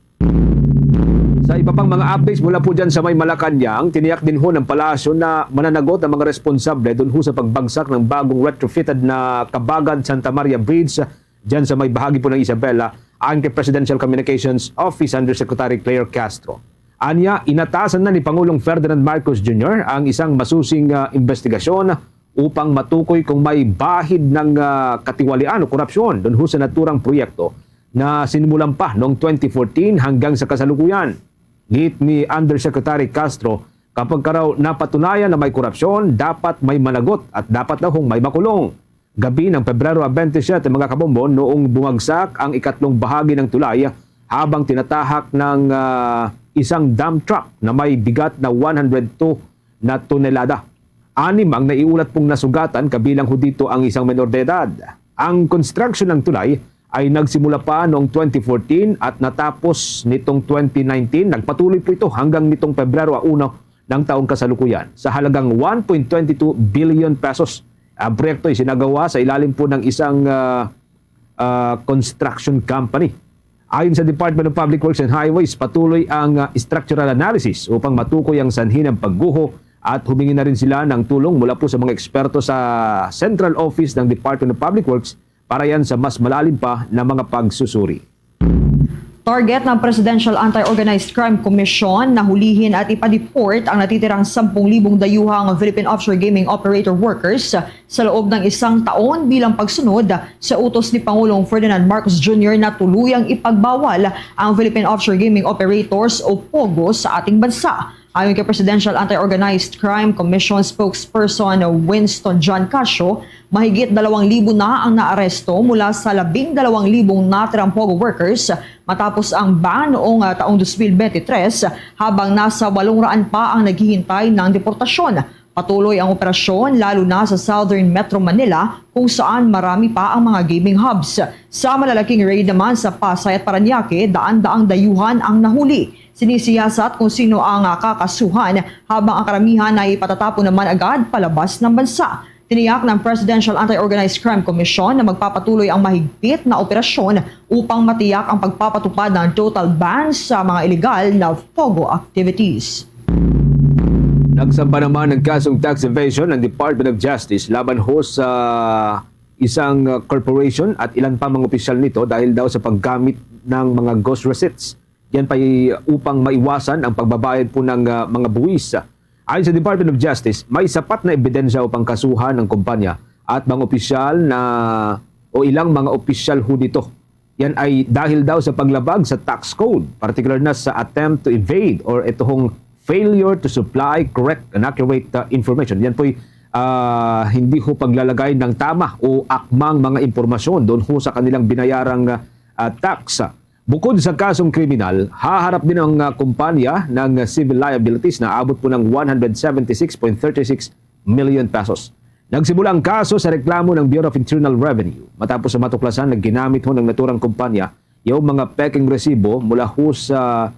Sa iba pang mga updates mula po dyan sa may Malacanang, tiniyak din ho ng palasyo na mananagot ang mga responsable doon ho sa pagbagsak ng bagong retrofitted na Kabagan Santa Maria Bridge dyan sa may bahagi po ng Isabela, ayon kay Presidential Communications Office Undersecretary Claire Castro. Anya, inatasan na ni Pangulong Ferdinand Marcos Jr. ang isang masusing investigasyon upang matukoy kung may bahid ng katiwalian o korupsyon doon ho sa naturang proyekto na sinimulan pa noong 2014 hanggang sa kasalukuyan. Git ni Undersecretary Castro, kapag raw napatunayan na may korupsyon, dapat may managot at dapat na hong may makulong. Gabi ng Pebrero 27 mga kabombo, noong bumagsak ang ikatlong bahagi ng tulay habang tinatahak ng isang dump truck na may bigat na 102 na tonelada. 6 ang naiulat pong nasugatan, kabilang ho dito ang isang menor de edad. Ang construction ng tulay ay nagsimula pa noong 2014 at natapos nitong 2019. Nagpatuloy po ito hanggang nitong Pebrero 1 ng taong kasalukuyan sa halagang 1.22 billion pesos. Ang proyekto ay sinagawa sa ilalim po ng isang construction company. Ayon sa Department of Public Works and Highways, patuloy ang structural analysis upang matukoy ang sanhi ng pagguho at humingi na rin sila ng tulong mula po sa mga eksperto sa Central Office ng Department of Public Works para yan sa mas malalim pa na mga pagsusuri. Target ng Presidential Anti-Organized Crime Commission na hulihin at ipa-deport ang natitirang 10,000 dayuhang Philippine offshore gaming operator workers sa loob ng 1 taon bilang pagsunod sa utos ni Pangulong Ferdinand Marcos Jr. na tuluyang ipagbawal ang Philippine offshore gaming operators o POGO sa ating bansa. Ayon kay Presidential Anti-Organized Crime Commission spokesperson Winston John Casio, mahigit 2,000 na ang naaresto mula sa 12,000 natirang POGO workers matapos ang ban noong taong 2023 habang nasa 800 pa ang naghihintay ng deportasyon. Patuloy ang operasyon lalo na sa Southern Metro Manila kung saan marami pa ang mga gaming hubs. Sa malalaking raid naman sa Pasay at Parañaque, daan-daang dayuhan ang nahuli. Sinisiyasat kung sino ang kakasuhan habang ang karamihan ay patatapon naman agad palabas ng bansa. Tiniyak ng Presidential Anti-Organized Crime Commission na magpapatuloy ang mahigpit na operasyon upang matiyak ang pagpapatupad ng total ban sa mga illegal na POGO activities. Nagsamba naman ng kasong tax evasion ng Department of Justice laban ho sa isang corporation at ilan pa mga opisyal nito dahil daw sa paggamit ng mga ghost receipts. Yan pa upang maiwasan ang pagbabayad po ng mga buwis. Ayon sa Department of Justice, may sapat na ebidensya upang kasuhan ng kumpanya at mga opisyal o ilang mga opisyal ho dito. Yan ay dahil daw sa paglabag sa tax code, particular na sa attempt to evade or itong failure to supply correct and accurate information. Yan po'y hindi ho paglalagay ng tama o akmang mga impormasyon doon ho sa kanilang binayarang tax. Bukod sa kasong kriminal, haharap din ang kumpanya ng civil liabilities na abot po ng 176.36 million pesos. Nagsimula ang kaso sa reklamo ng Bureau of Internal Revenue matapos sa matuklasan na ginamit ho ng naturang kumpanya yung mga peking resibo mula ho sa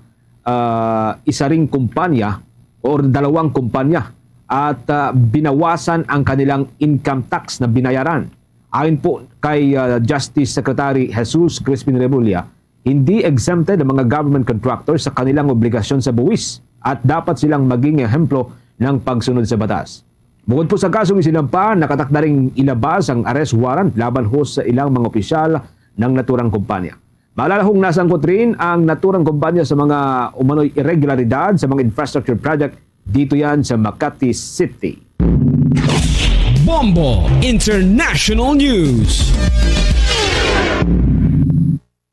isa ring kumpanya o 2 kumpanya at binawasan ang kanilang income tax na binayaran. Ayon po kay Justice Secretary Jesus Crispin Remulla, hindi exempted ang mga government contractors sa kanilang obligasyon sa buwis at dapat silang maging ehemplo ng pagsunod sa batas. Bukod po sa kasong isinampa, nakatakda ring ilabas ang arrest warrant laban ho sa ilang mga opisyal ng naturang kumpanya. Maalala hong nasangkot rin ang naturang kumpanya sa mga umano'y irregularidad sa mga infrastructure project dito yan sa Makati City. Bombo International News.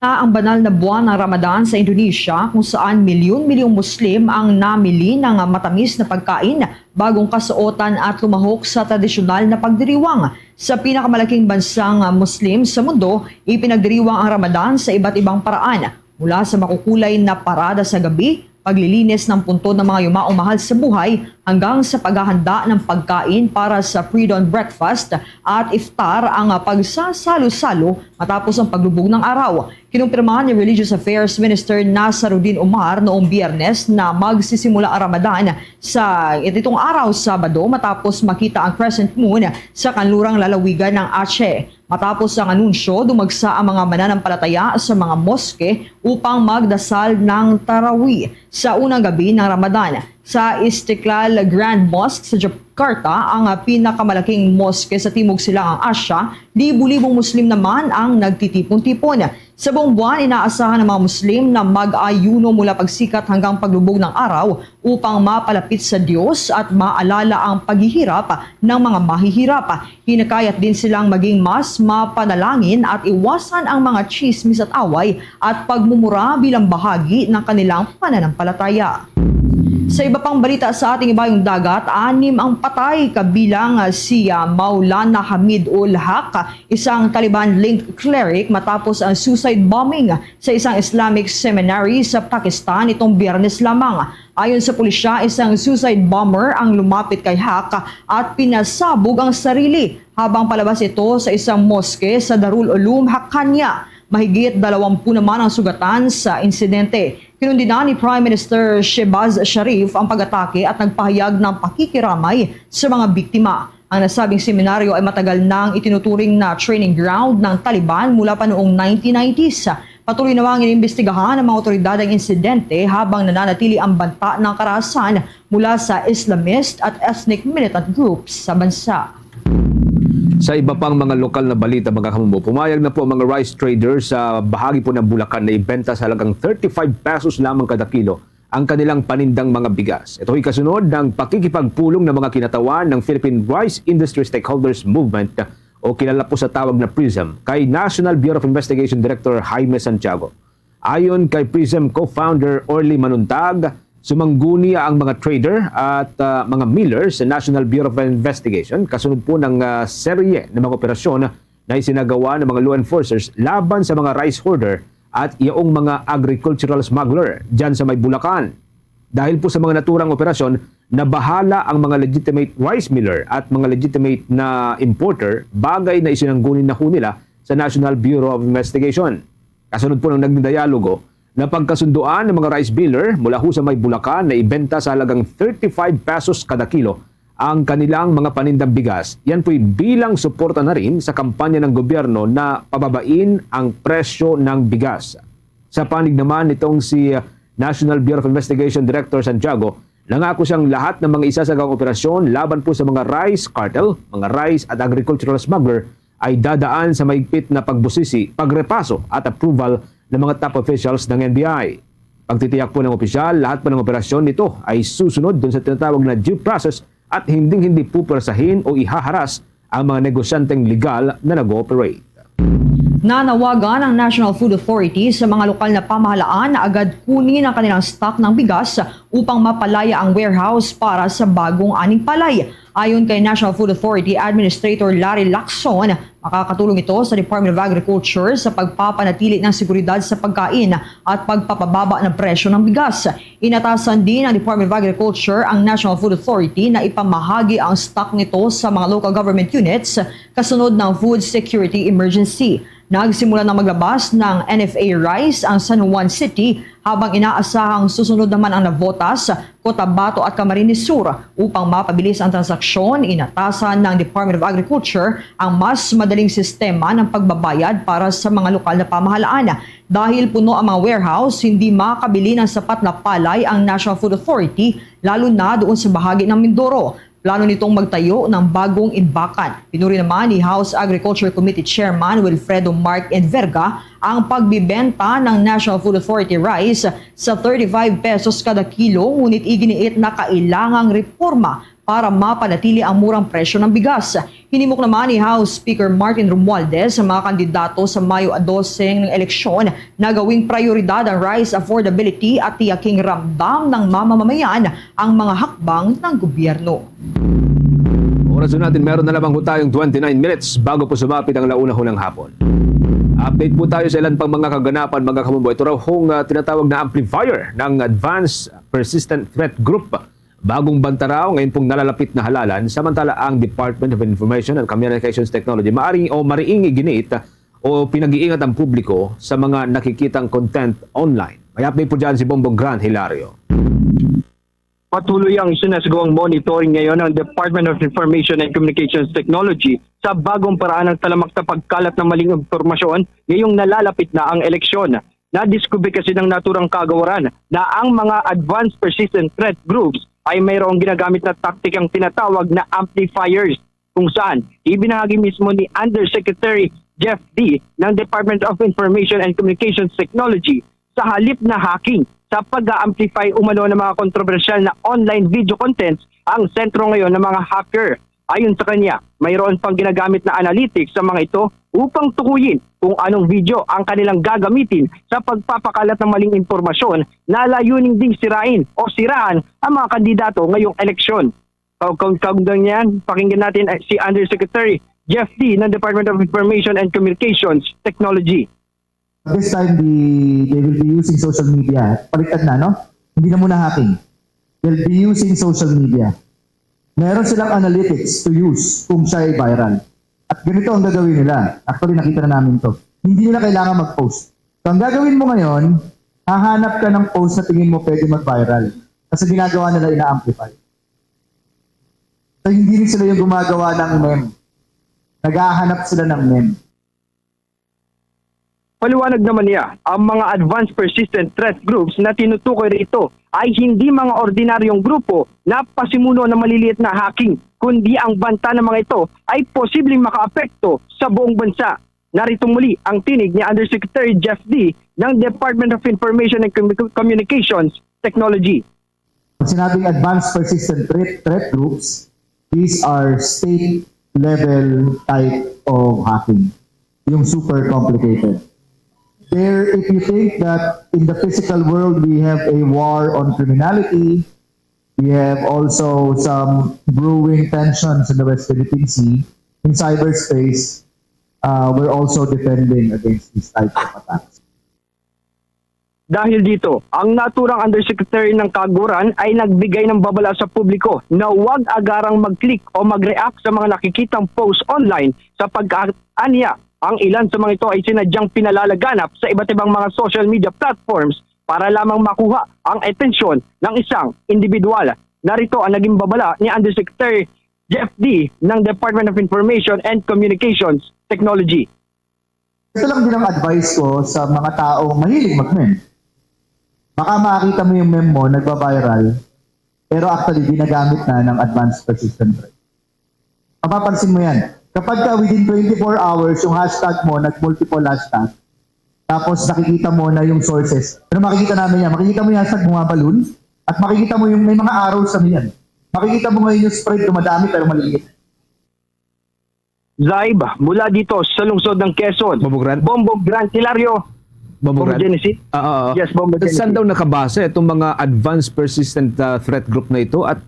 ang banal na buwan ng Ramadan sa Indonesia kung saan milyon-milyong Muslim ang namili ng matamis na pagkain, bagong kasuotan at lumahok sa tradisyonal na pagdiriwang. Sa pinakamalaking bansang Muslim sa mundo, ipinagdiriwang ang Ramadan sa iba't ibang paraan, mula sa makukulay na parada sa gabi, paglilinis ng puntod ng mga yumaong mahal sa buhay, hanggang sa paghahanda ng pagkain para sa pre-dawn breakfast at iftar, ang pagsasalo-salo matapos ang paglubog ng araw. Kinumpirma ni Religious Affairs Minister Nasaruddin Umar noong Biyernes na magsisimula ang Ramadan sa itong araw Sabado matapos makita ang crescent moon sa kanlurang lalawigan ng Aceh. Matapos ang anunsyo, dumagsa ang mga mananampalataya sa mga moske upang magdasal ng Tarawih sa unang gabi ng Ramadan. Sa Istiklal Grand Mosque sa Jakarta, ang pinakamalaking moske sa Timog Silangang Asya, libu-libong Muslim naman ang nagtitipon-tipon. Sa buong buwan, inaasahan ng mga Muslim na mag-ayuno mula pagsikat hanggang paglubog ng araw upang mapalapit sa Diyos at maalala ang paghihirap ng mga mahihirap. Hinakayat din silang maging mas mapanalangin at iwasan ang mga chismis at away at pagmumura bilang bahagi ng kanilang pananampalataya. Sa iba pang balita sa ating ibayong dagat, 6 ang patay kabilang si Maulana Hamid ul Haq, isang Taliban-linked cleric matapos ang suicide bombing sa isang Islamic seminary sa Pakistan itong Biyernes lamang. Ayon sa pulisya, isang suicide bomber ang lumapit kay Haq at pinasabog ang sarili habang palabas ito sa isang moske sa Darul Uloom, Haqqaniya. Mahigit 20 naman ang sugatan sa insidente. Kinundina ni Prime Minister Shehbaz Sharif ang pag-atake at nagpahayag ng pakikiramay sa mga biktima. Ang nasabing seminaryo ay matagal nang itinuturing na training ground ng Taliban mula pa noong 1990s. Patuloy namang inimbestigahan ng mga otoridad ang insidente habang nananatili ang banta ng karahasan mula sa Islamist at ethnic militant groups sa bansa. Sa iba pang mga lokal na balita, mga kamumbo, pumayag na po ang mga rice traders sa bahagi po ng Bulacan na ibenta sa halagang 35 pesos lamang kada kilo ang kanilang panindang mga bigas. Ito ay kasunod ng pakikipagpulong ng mga kinatawan ng Philippine Rice Industry Stakeholders Movement o kilala po sa tawag na PRISM kay National Bureau of Investigation Director Jaime Santiago. Ayon kay PRISM co-founder Orly Manuntag, sumangguni ang mga trader at mga millers sa National Bureau of Investigation kasunod po ng serye ng mga operasyon na isinagawa ng mga law enforcers laban sa mga rice hoarder at iyaong mga agricultural smuggler dyan sa may Bulacan. Dahil po sa mga naturang operasyon, nabahala ang mga legitimate rice miller at mga legitimate na importer, bagay na isinangguni na ho nila sa National Bureau of Investigation. Kasunod po ng naging dialogo, na pagkasunduan ng mga rice miller mula ho sa may Bulacan na ibenta sa halagang 35 pesos kada kilo ang kanilang mga panindang bigas. Yan po'y bilang suporta na rin sa kampanya ng gobyerno na pababain ang presyo ng bigas. Sa panig naman nitong si National Bureau of Investigation Director Santiago, nangako siyang lahat ng mga isasagang operasyon laban po sa mga rice cartel, mga rice at agricultural smuggler ay dadaan sa mahigpit na pagbusisi, pagrepaso at approval ng mga top officials ng NBI. Pagtitiyak po ng opisyal, lahat po ng operasyon nito ay susunod dun sa tinatawag na due process at hindi pupersahin o ihaharas ang mga negosyanteng legal na nag-ooperate. Nanawagan ang National Food Authority sa mga lokal na pamahalaan na agad kunin ang kanilang stock ng bigas upang mapalaya ang warehouse para sa bagong aning palay. Ayon kay National Food Authority Administrator Larry Lacson, makakatulong ito sa Department of Agriculture sa pagpapanatili ng seguridad sa pagkain at pagpapababa ng presyo ng bigas. Inatasan din ng Department of Agriculture ang National Food Authority na ipamahagi ang stock nito sa mga local government units kasunod ng food security emergency. Nagsimula na maglabas ng NFA rice ang San Juan City habang inaasahang susunod naman ang Navotas, Cotabato at Camarines Sur. Upang mapabilis ang transaksyon, inatasan ng Department of Agriculture ang mas madaling sistema ng pagbabayad para sa mga lokal na pamahalaan. Dahil puno ang mga warehouse, hindi makabili ng sapat na palay ang National Food Authority, lalo na doon sa bahagi ng Mindoro. Plano nitong magtayo ng bagong imbakan. Pinuri naman ni House Agriculture Committee Chairman Wilfredo Mark Enverga ang pagbibenta ng National Food Authority rice sa 35 pesos kada kilo, ngunit iginiit na kailangang reforma para mapanatili ang murang presyo ng bigas. Hinimok naman ni House Speaker Martin Romualdez sa mga kandidato sa Mayo 12 ng eleksyon na gawing prioridad ang rice affordability at tiyaking ramdam ng mamamayan ang mga hakbang ng gobyerno. Oras natin, meron na lamang po tayong 29 minutes bago po sumapit ang launa ng hapon. Update po tayo sa ilan pang mga kaganapan, mga kabombo. Ito raw hong tinatawag na amplifier ng Advanced Persistent Threat Group. Bagong banta raw, ngayon pong nalalapit na halalan, samantala ang Department of Information and Communications Technology mariing iginit o pinag-iingat ang publiko sa mga nakikitang content online. May update po dyan si Bongbong Grant Hilario. Patuloy ang sinasagawang monitoring ngayon ng Department of Information and Communications Technology sa bagong paraan ng talamak na pagkalat ng maling impormasyon ngayong nalalapit na ang eleksyon. Nadiskubre kasi ng naturang kagawaran na ang mga Advanced Persistent Threat Groups ay mayroong ginagamit na taktikang tinatawag na amplifiers, kung saan ibinahagi mismo ni Undersecretary Jeff D. ng Department of Information and Communications Technology sa halip na hacking sa pag-amplify umano ng mga kontrobersyal na online video contents ang sentro ngayon ng mga hacker. Ayon sa kanya, mayroon pang ginagamit na analytics sa mga ito upang tukuyin kung anong video ang kanilang gagamitin sa pagpapakalat ng maling impormasyon na layuning ding sirain o siraan ang mga kandidato ngayong eleksyon. Kaugtang niyan, pakinggan natin si Undersecretary Jeff D. ng Department of Information and Communications Technology. This time, they will be using social media. Paliktad na, no? Hindi na muna hacking. They'll be using social media. Meron silang analytics to use kung siya ay viral. At ganito ang gagawin nila. Actually, nakita na namin to. Hindi nila kailangan mag-post. So, ang gagawin mo ngayon, hahanap ka ng post na tingin mo pwede mag-viral. Kasi ginagawa nila ina-amplify. So, hindi rin sila yung gumagawa ng meme. Naghahanap sila ng meme. Paliwanag naman niya, ang mga Advanced Persistent Threat Groups na tinutukoy rito ay hindi mga ordinaryong grupo na pasimuno ng maliliit na hacking, kundi ang banta ng mga ito ay posibleng makaapekto sa buong bansa. Narito muli ang tinig ni Undersecretary Jeff D. ng Department of Information and Communications Technology. Pag sinabing Advanced Persistent Threat Groups, these are state-level type of hacking. Yung super complicated. There, if you think that in the physical world we have a war on criminality, we have also some brewing tensions in the West Philippine Sea, in cyberspace, we're also defending against these types of attacks. Dahil dito, ang naturang Undersecretary ng Kaguran ay nagbigay ng babala sa publiko na huwag agarang mag-click o mag-react sa mga nakikitang post online sa pag-anya. Ang ilan sa mga ito ay sinadyang pinalalaganap sa iba't ibang mga social media platforms para lamang makuha ang atensyon ng isang individual. Narito ang naging babala ni Undersecretary Jeff D. ng Department of Information and Communications Technology. Ito lang din ang advice ko sa mga taong mahilig mag-meme. Baka makakita mo yung meme mo, nagba-viral, pero actually ginagamit na ng Advanced Persistent Threat. Mapapansin mo yan. Kapag within 24 hours, yung hashtag mo, nag-multiple hashtag, tapos nakikita mo na yung sources. Pero makikita namin yan. Makikita mo yung hashtag bumabalun, at makikita mo yung may mga arrows sa yan. Makikita mo ngayon yung spread, dumadami pero maliit. Zaib, mula dito sa lungsod ng Quezon. Bongbong Grant Hilario. Bongbong Genesis. Yes, Bongbong Genesis. Saan daw nakabase itong mga Advanced Persistent Threat Group na ito? At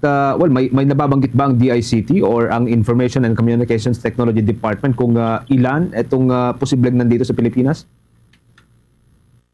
may nababanggit ba ang DICT or ang Information and Communications Technology Department kung ilan itong posibleng nandito sa Pilipinas?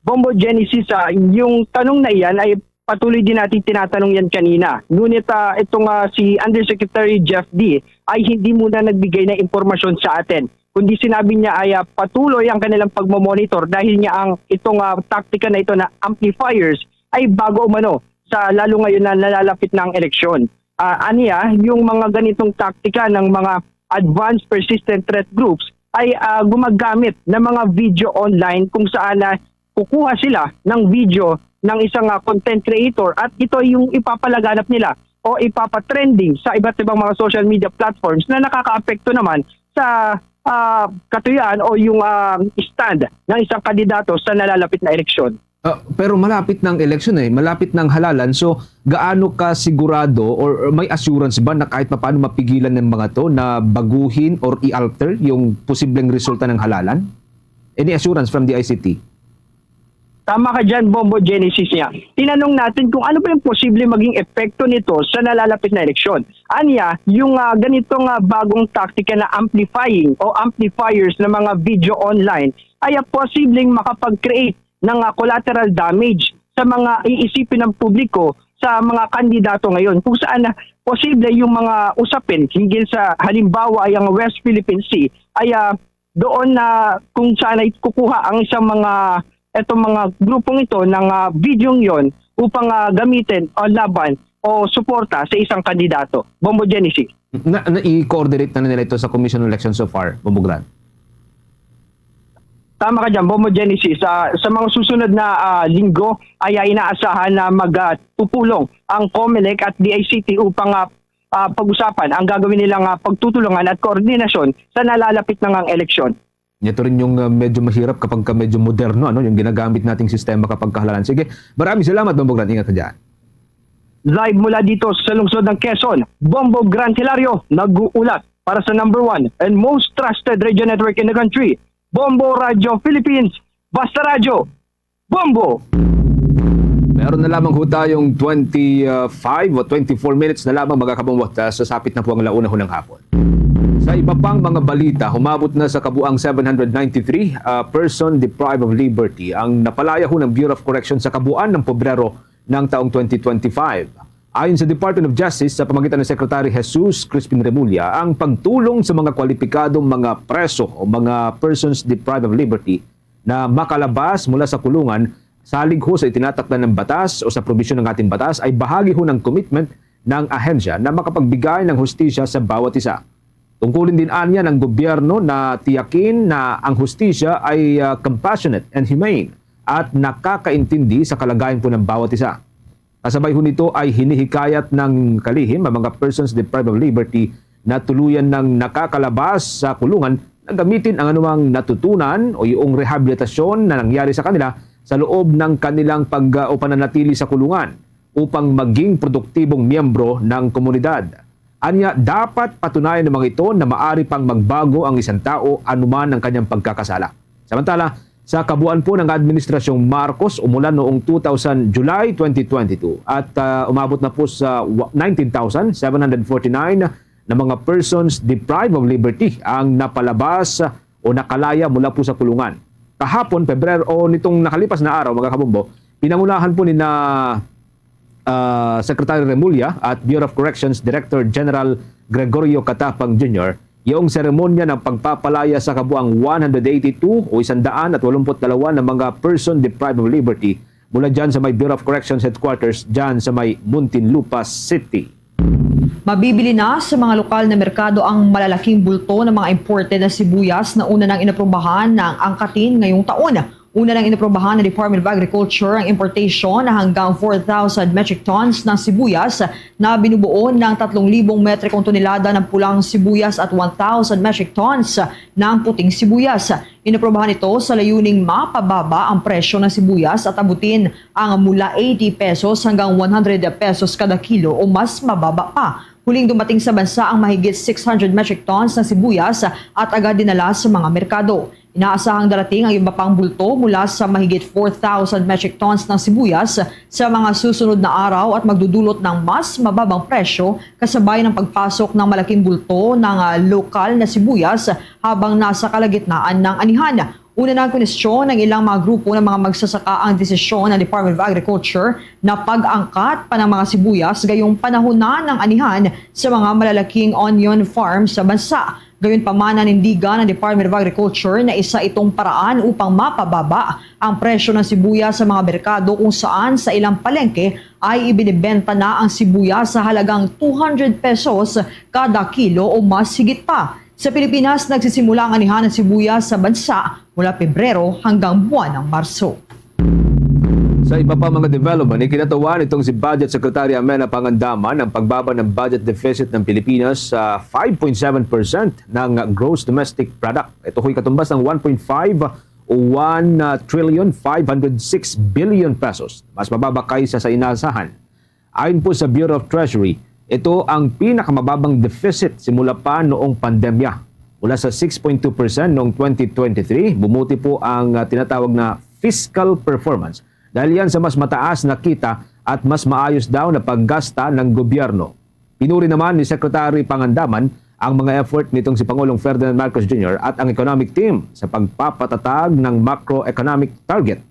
Bombo Genesis, yung tanong na iyan ay patuloy din natin tinatanong yan kanina. Ngunit itong si Undersecretary Jeff D. ay hindi muna nagbigay ng impormasyon sa atin. Kundi sinabi niya ay patuloy ang kanilang pagmamonitor dahil niya ang itong taktika na ito na amplifiers ay bago umano sa lalo ngayon na nalalapit na ang eleksyon. Aniya, yung mga ganitong taktika ng mga Advanced Persistent Threat Groups ay gumagamit ng mga video online kung saan kukuha sila ng video ng isang content creator at ito yung ipapalaganap nila o ipapatrending sa iba't ibang mga social media platforms na nakakaapekto naman sa katuyuan o yung stand ng isang kandidato sa nalalapit na eleksyon. Pero malapit ng election malapit ng halalan. So, gaano ka sigurado or may assurance ba na kahit paano mapigilan ng mga to na baguhin or i-alter yung posibleng resulta ng halalan? Any assurance from the ICT? Tama ka dyan, Bombo Genesis niya. Tinanong natin kung ano ba yung posible maging epekto nito sa nalalapit na eleksyon. Anya, yung ganitong bagong taktika na amplifying o amplifiers ng mga video online ay posibleng makapag-create ng collateral damage sa mga iisipin ng publiko sa mga kandidato ngayon. Kung saan posible yung mga usapin hinggil sa halimbawa ay ang West Philippine Sea ay doon na kung saan ay kukuha ang isang mga grupong ito ng videong yon upang gamitin o laban o suporta sa isang kandidato. Bombo Genesis. I-coordinate na nila ito sa Commission on Elections so far, Bombo Gran? Tama ka dyan, Bombo Genesis. Sa mga susunod na linggo ay inaasahan na magpupulong ang COMELEC at DICT upang pag-usapan ang gagawin nilang pagtutulungan at koordinasyon sa nalalapit ng eleksyon. Ito rin yung medyo mahirap kapag medyo moderno, yung ginagamit nating sistema kapag kahalalan. Sige, maraming salamat, Bombo Gran. Ingat ka dyan. Live mula dito sa lungsod ng Quezon, Bombo Gran Hilario, nag-uulat para sa #1 and most trusted radio network in the country, Bombo Radio Philippines, Basta Radio, Bombo! Meron na lamang ho tayong 25 o 24 minutes na lamang magkakabumot sa sapit na po ang launa ho ng hapon. Sa iba pang mga balita, humabot na sa kabuang 793 person deprived of liberty ang napalaya ho ng Bureau of Corrections sa kabuuan ng Pebrero ng taong 2025. Ayon sa Department of Justice, sa pamagitan ng Secretary Jesus Crispin Remulla, ang pagtulong sa mga kwalipikadong mga preso o mga persons deprived of liberty na makalabas mula sa kulungan salig ho sa itinatakda ng batas o sa probisyon ng ating batas ay bahagi ho ng commitment ng ahensya na makapagbigay ng hustisya sa bawat isa. Tungkulin din anya ng gobyerno na tiyakin na ang hustisya ay compassionate and humane at nakakaintindi sa kalagayan po ng bawat isa. Kasabay ho nito ay hinihikayat ng kalihim ang mga persons deprived of liberty na tuluyan ng nakakalabas sa kulungan na gamitin ang anumang natutunan o yung rehabilitasyon na nangyari sa kanila sa loob ng kanilang o pananatili sa kulungan upang maging produktibong miyembro ng komunidad. Anya, dapat patunayan ng mga ito na maari pang magbago ang isang tao anuman ang kanyang pagkakasala. Samantala, sa kabuuan po ng Administrasyong Marcos, umulan noong July 2022 at umabot na po sa 19,749 na mga persons deprived of liberty ang napalabas o nakalaya mula po sa kulungan. Kahapon, Pebrero o nitong nakalipas na araw, mga kabombo, pinangunahan po ni Secretary Remulla at Bureau of Corrections Director General Gregorio Catapang Jr. yung seremonya ng pagpapalaya sa kabuang 182 o 182 na mga person deprived of liberty mula dyan sa may Bureau of Corrections Headquarters dyan sa may Muntinlupa City. Mabibili na sa mga lokal na merkado ang malalaking bulto ng mga imported na sibuyas na una nang inaprubahan ng angkatin ngayong taon. Una nang inaprubahan ng Department of Agriculture ang importation na hanggang 4,000 metric tons ng sibuyas na binubuo ng 3,000 metrikong tonelada ng pulang sibuyas at 1,000 metric tons ng puting sibuyas. Inaprubahan ito sa layuning mapababa ang presyo ng sibuyas at abutin ang mula 80 pesos hanggang 100 pesos kada kilo o mas mababa pa. Huling dumating sa bansa ang mahigit 600 metric tons ng sibuyas at agad dinala sa mga merkado. Inaasahang darating ang iba pang bulto mula sa mahigit 4,000 metric tons ng sibuyas sa mga susunod na araw at magdudulot ng mas mababang presyo kasabay ng pagpasok ng malaking bulto ng lokal na sibuyas habang nasa kalagitnaan ng anihan. Una na ang kwestiyon ng ilang mga grupo ng mga magsasaka ang desisyon ng Department of Agriculture na pag-angkat pa ng mga sibuyas gayong panahon na ng anihan sa mga malalaking onion farms sa bansa. Gayon pa man nanindigan ng Department of Agriculture na isa itong paraan upang mapababa ang presyo ng sibuyas sa mga merkado kung saan sa ilang palengke ay ibinibenta na ang sibuyas sa halagang 200 pesos kada kilo o mas higit pa. Sa Pilipinas, nagsisimula ang anihan ng sibuyas sa bansa mula Pebrero hanggang buwan ng Marso. Sa iba pa mga development, ikinatawan itong si Budget Secretary Amena Pangandaman ang pagbaba ng budget deficit ng Pilipinas sa 5.7% ng gross domestic product. Ito ho'y katumbas ng 1.5 o 1,506 billion pesos. Mas mababa kaysa sa inaasahan. Ayon po sa Bureau of Treasury, ito ang pinakamababang deficit simula pa noong pandemya. Mula sa 6.2% noong 2023, bumuti po ang tinatawag na fiscal performance dahil yan sa mas mataas na kita at mas maayos daw na paggasta ng gobyerno. Pinuri naman ni Secretary Pangandaman ang mga effort nitong si Pangulong Ferdinand Marcos Jr. at ang economic team sa pagpapatatag ng macroeconomic target.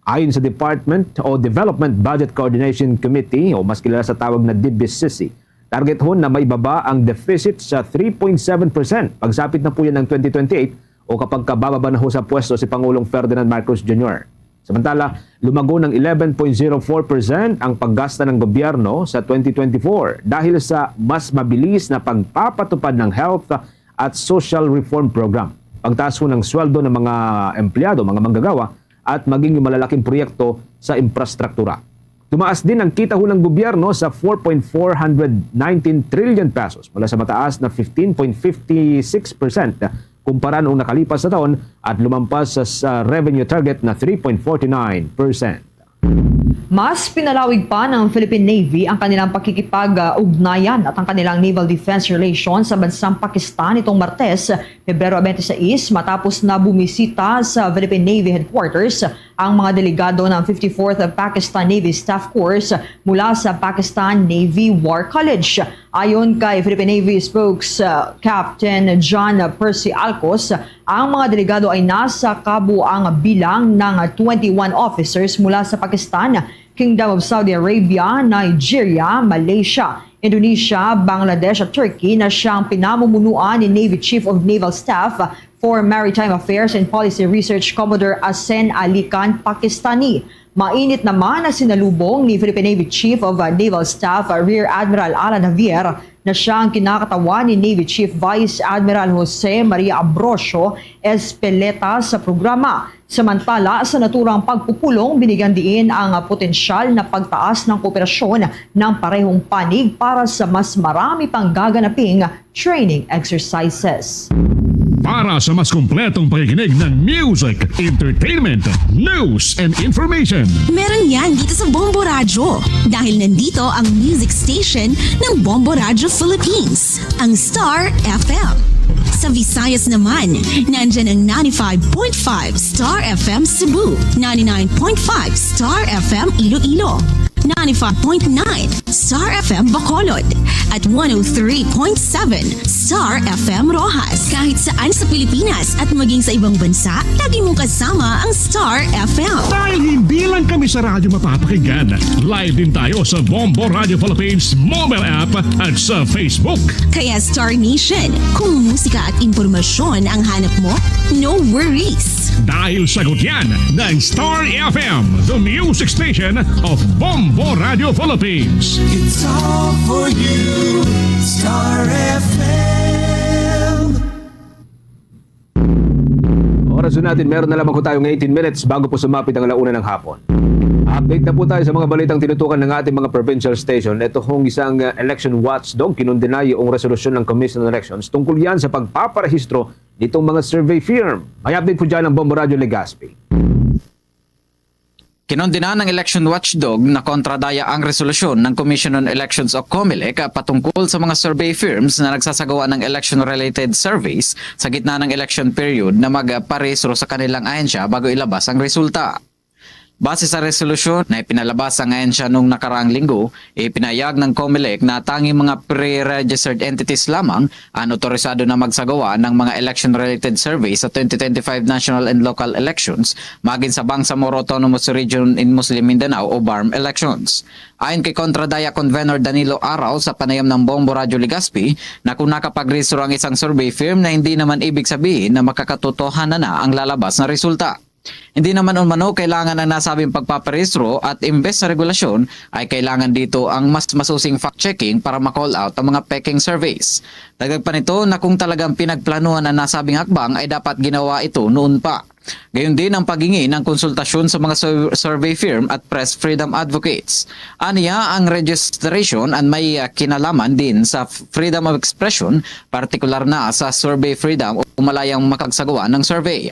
Ayon sa Department o Development Budget Coordination Committee o mas kilala sa tawag na DBCC, target ho na maibaba ang deficit sa 3.7% pagsapit na po yan ng 2028 o kapag kabababa na ho sa pwesto si Pangulong Ferdinand Marcos Jr. Samantala, lumago ng 11.04% ang paggasta ng gobyerno sa 2024 dahil sa mas mabilis na pagpapatupad ng health at social reform program. Pagtaas ho ng sweldo ng mga empleyado, mga manggagawa at maging yung malalaking proyekto sa infrastruktura. Tumaas din ang kita ho ng gobyerno sa 4.419 trillion pesos mula sa mataas na 15.56% kumpara noong nakalipas na taon at lumampas sa revenue target na 3.49%. Mas pinalawig pa ng Philippine Navy ang kanilang pakikipag-ugnayan at ang kanilang naval defense relations sa bansang Pakistan itong Martes, Pebrero 26, matapos na bumisita sa Philippine Navy Headquarters ang mga delegado ng 54th Pakistan Navy Staff Corps mula sa Pakistan Navy War College. Ayon kay Philippine Navy spokes Captain John Percy Alcos, ang mga delegado ay nasa kabuang bilang ng 21 officers mula sa Pakistan, Kingdom of Saudi Arabia, Nigeria, Malaysia, Indonesia, Bangladesh at Turkey na siyang pinamumunuan ni Navy Chief of Naval Staff for Maritime Affairs and Policy Research Commodore Asen Ali Khan Pakistani. Mainit naman na sinalubong ni Philippine Navy Chief of Naval Staff Rear Admiral Alan Javier na siyang kinakatawan ni Navy Chief Vice Admiral Jose Maria Abrosio Espeleta sa programa. Samantala, sa naturang pagpupulong, binigyan diin ang potensyal na pagtaas ng kooperasyon ng parehong panig para sa mas marami pang gaganaping training exercises. Para sa mas kumpletong pakikinig ng music, entertainment, news, and information. Meron yan dito sa Bombo Radyo dahil nandito ang music station ng Bombo Radyo Philippines, ang Star FM. Sa Visayas naman, nandyan ang 95.5 Star FM Cebu, 99.5 Star FM Iloilo, 95.9 Star FM Bacolod at 103.7 Star FM Rojas. Kahit saan sa Pilipinas at maging sa ibang bansa, lagi mong kasama ang Star FM. Dahil hindi lang kami sa radyo mapapakinggan, live din tayo sa Bombo Radio Philippines mobile app at sa Facebook. Kaya Star Nation, kung musika at impormasyon ang hanap mo, no worries. Dahil sagot yan ng Star FM, the music station of Bombo Radio Philippines. It's all for you, Star FM. Oras natin, meron na lamang ko tayong 18 minutes bago po sumapit ang alauna ng hapon. Update na po tayo sa mga balitang tinutukan ng ating mga provincial station. Ito hong isang election watchdog, kinundena yung resolusyon ng Commission on Elections tungkol yan sa pagpaparehistro nitong mga survey firm. May update po dyan ng Bombo Radio Legazpi. Kinondena ng election watchdog na kontradaya ang resolusyon ng Commission on Elections o COMELEC patungkol sa mga survey firms na nagsasagawa ng election-related surveys sa gitna ng election period na magparehistro sa kanilang ahensya bago ilabas ang resulta. Base sa resolusyon na ipinalabas ang ahensya noong nakaraang linggo, ipinayag ng COMELEC na tanging mga pre-registered entities lamang ang otorisado na magsagawa ng mga election-related surveys sa 2025 national and local elections, maging sa Bangsamoro Autonomous Region in Muslim Mindanao o BARM elections. Ayon kay Kontradaya Convenor Danilo Araw sa panayam ng Bombo Radio Legazpi na kung nakapag-rehistro ang isang survey firm na hindi naman ibig sabihin na makakatotohanan na ang lalabas na resulta. Hindi naman umano kailangan ang nasabing pagpaparehistro at imbes sa regulasyon ay kailangan dito ang mas masusing fact-checking para ma-call out ang mga peking surveys. Dagdag pa nito na kung talagang pinagplanuhan ang nasabing hakbang ay dapat ginawa ito noon pa. Gayon din ang paghingi ng konsultasyon sa mga survey firm at press freedom advocates. Aniya ang registration ay may kinalaman din sa freedom of expression, partikular na sa survey freedom o malayang makagsagawa ng survey.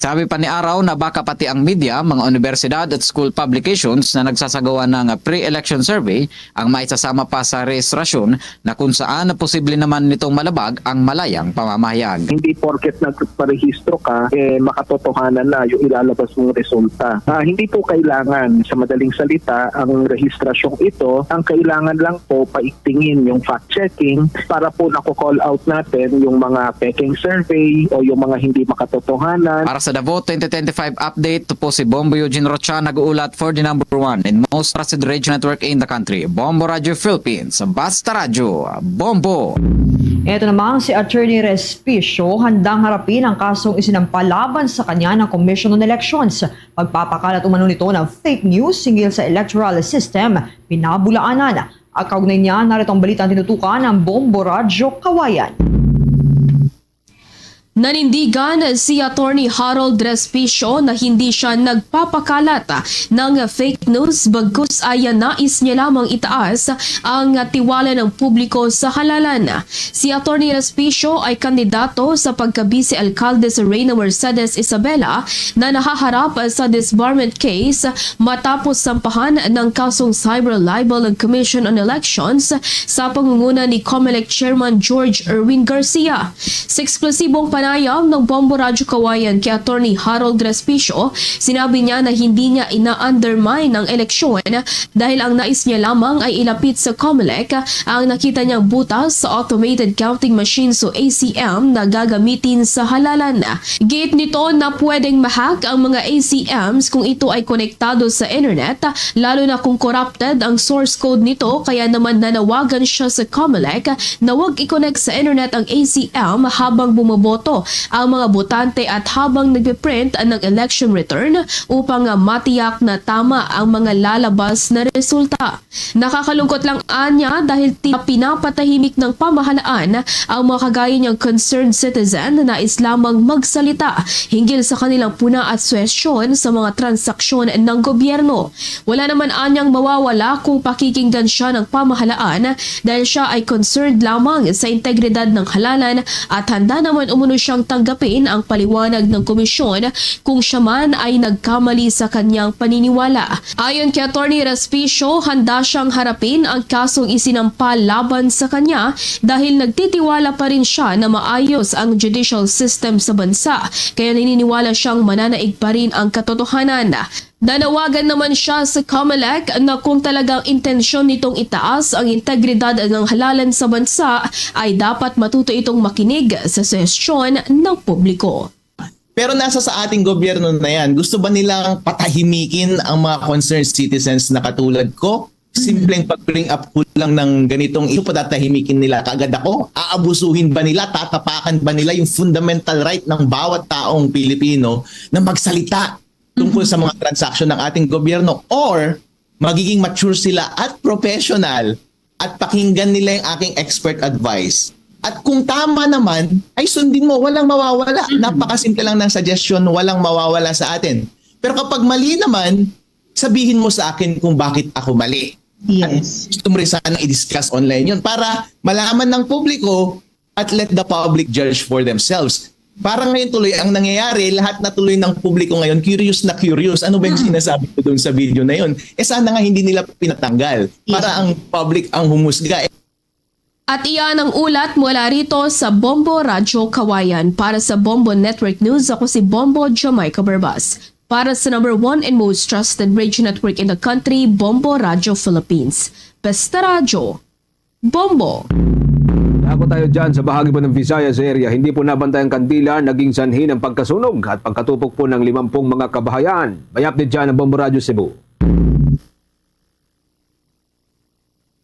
Sabi pa ni Araw na baka pati ang media, mga universidad at school publications na nagsasagawa ng pre-election survey ang maisasama pa sa rehistrasyon na kung saan posible naman nitong malabag ang malayang pamamahayag. Hindi porket nagparehistro ka, makatotohanan na yung ilalabas mong resulta. Hindi po kailangan, sa madaling salita, ang rehistrasyong ito, ang kailangan lang po paigtingin yung fact-checking para po nako-call out natin yung mga peking survey o yung mga hindi makatotohanan. Para sa Davao 2025 update, ito po si Bombo Eugene Rocha nag-uulat for the number 1 and most trusted radio network in the country, Bombo Radio Philippines. Basta Radio, Bombo! Ito namang si Attorney Respicio handang harapin ang kasong isinampa laban sa kanya ng Commission on Elections. Pagpapakalat umano nito ng fake news hinggil sa electoral system, pinabulaanan. At kaugnay niya, narito ang balitang tinutukan ng Bombo Radyo Kawayan. Nanindigan si Attorney Harold Respicio na hindi siya nagpapakalat ng fake news bagkus ay nais niya lamang itaas ang tiwala ng publiko sa halalan. Si Attorney Respicio ay kandidato sa pagka-vice alcalde sa Reyna Mercedes Isabela na nahaharap sa disbarment case matapos sampahan ng kasong cyber libel ng Commission on Elections sa pangunguna ni COMELEC Chairman George Erwin Garcia. Sa eksplosibong panayam ng Bombo Radyo Kawayan kay Attorney Harold Respicio, sinabi niya na hindi niya ina-undermine ang eleksyon dahil ang nais niya lamang ay ilapit sa COMELEC ang nakita niyang butas sa automated counting machines o ACM na gagamitin sa halalan. Gate nito na pwedeng mahack ang mga ACMs kung ito ay konektado sa internet, lalo na kung corrupted ang source code nito, kaya naman nanawagan siya sa COMELEC na huwag i-connect sa internet ang ACM habang bumoboto ang mga botante at habang nagpiprint ng election return upang matiyak na tama ang mga lalabas na resulta. Nakakalungkot lang anya dahil pinapatahimik ng pamahalaan ang mga kagaya niyang concerned citizen na nais lamang magsalita hinggil sa kanilang puna at suwesyon sa mga transaksyon ng gobyerno. Wala naman anyang mawawala kung pakikinggan siya ng pamahalaan dahil siya ay concerned lamang sa integridad ng halalan at handa naman umuno siyang tanggapin ang paliwanag ng komisyon kung siya man ay nagkamali sa kanyang paniniwala. Ayon kay Attorney Respicio, handa siyang harapin ang kasong isinampa laban sa kanya dahil nagtitiwala pa rin siya na maayos ang judicial system sa bansa, kaya naniniwala siyang mananaig pa rin ang katotohanan. Nanawagan naman siya sa COMELEC na kung talagang intensyon nitong itaas ang integridad ng halalan sa bansa ay dapat matuto itong makinig sa suhestyon ng publiko. Pero nasa sa ating gobyerno na yan, gusto ba nilang patahimikin ang mga concerned citizens na katulad ko? Simpleng pag-bring up ko lang ng ganitong ito, patatahimikin nila kagad ako? Aabusuhin ba nila? Tatapakan ba nila yung fundamental right ng bawat taong Pilipino na magsalita tungkol sa mga transaksyon ng ating gobyerno, or magiging mature sila at professional at pakinggan nila yung aking expert advice. At kung tama naman, ay sundin mo, walang mawawala. Napakasimple lang ng suggestion, walang mawawala sa atin. Pero kapag mali naman, sabihin mo sa akin kung bakit ako mali. Yes. At gusto mo rin sana i-discuss online yun para malaman ng publiko at let the public judge for themselves. Parang ngayon tuloy ang nangyayari, lahat na tuloy ng publiko ngayon curious na curious. Ano ba yung sinasabi ko doon sa video na yun? Sana nga hindi nila pinatanggal para ang public ang humusga. At iyan ang ulat mula rito sa Bombo Radyo Kawayan. Para sa Bombo Network News, ako si Bombo Jamaica Barbas. Para sa number 1 and most trusted radio network in the country, Bombo Radyo Philippines. Basta Radyo, Bombo! Ako tayo dyan sa bahagi po ng Visayas area, hindi po nabantay ang kandila, naging sanhi ng pagkasunog at pagkatupok po ng 50 mga kabahayan. May update dyan ng Bombo Radyo Cebu.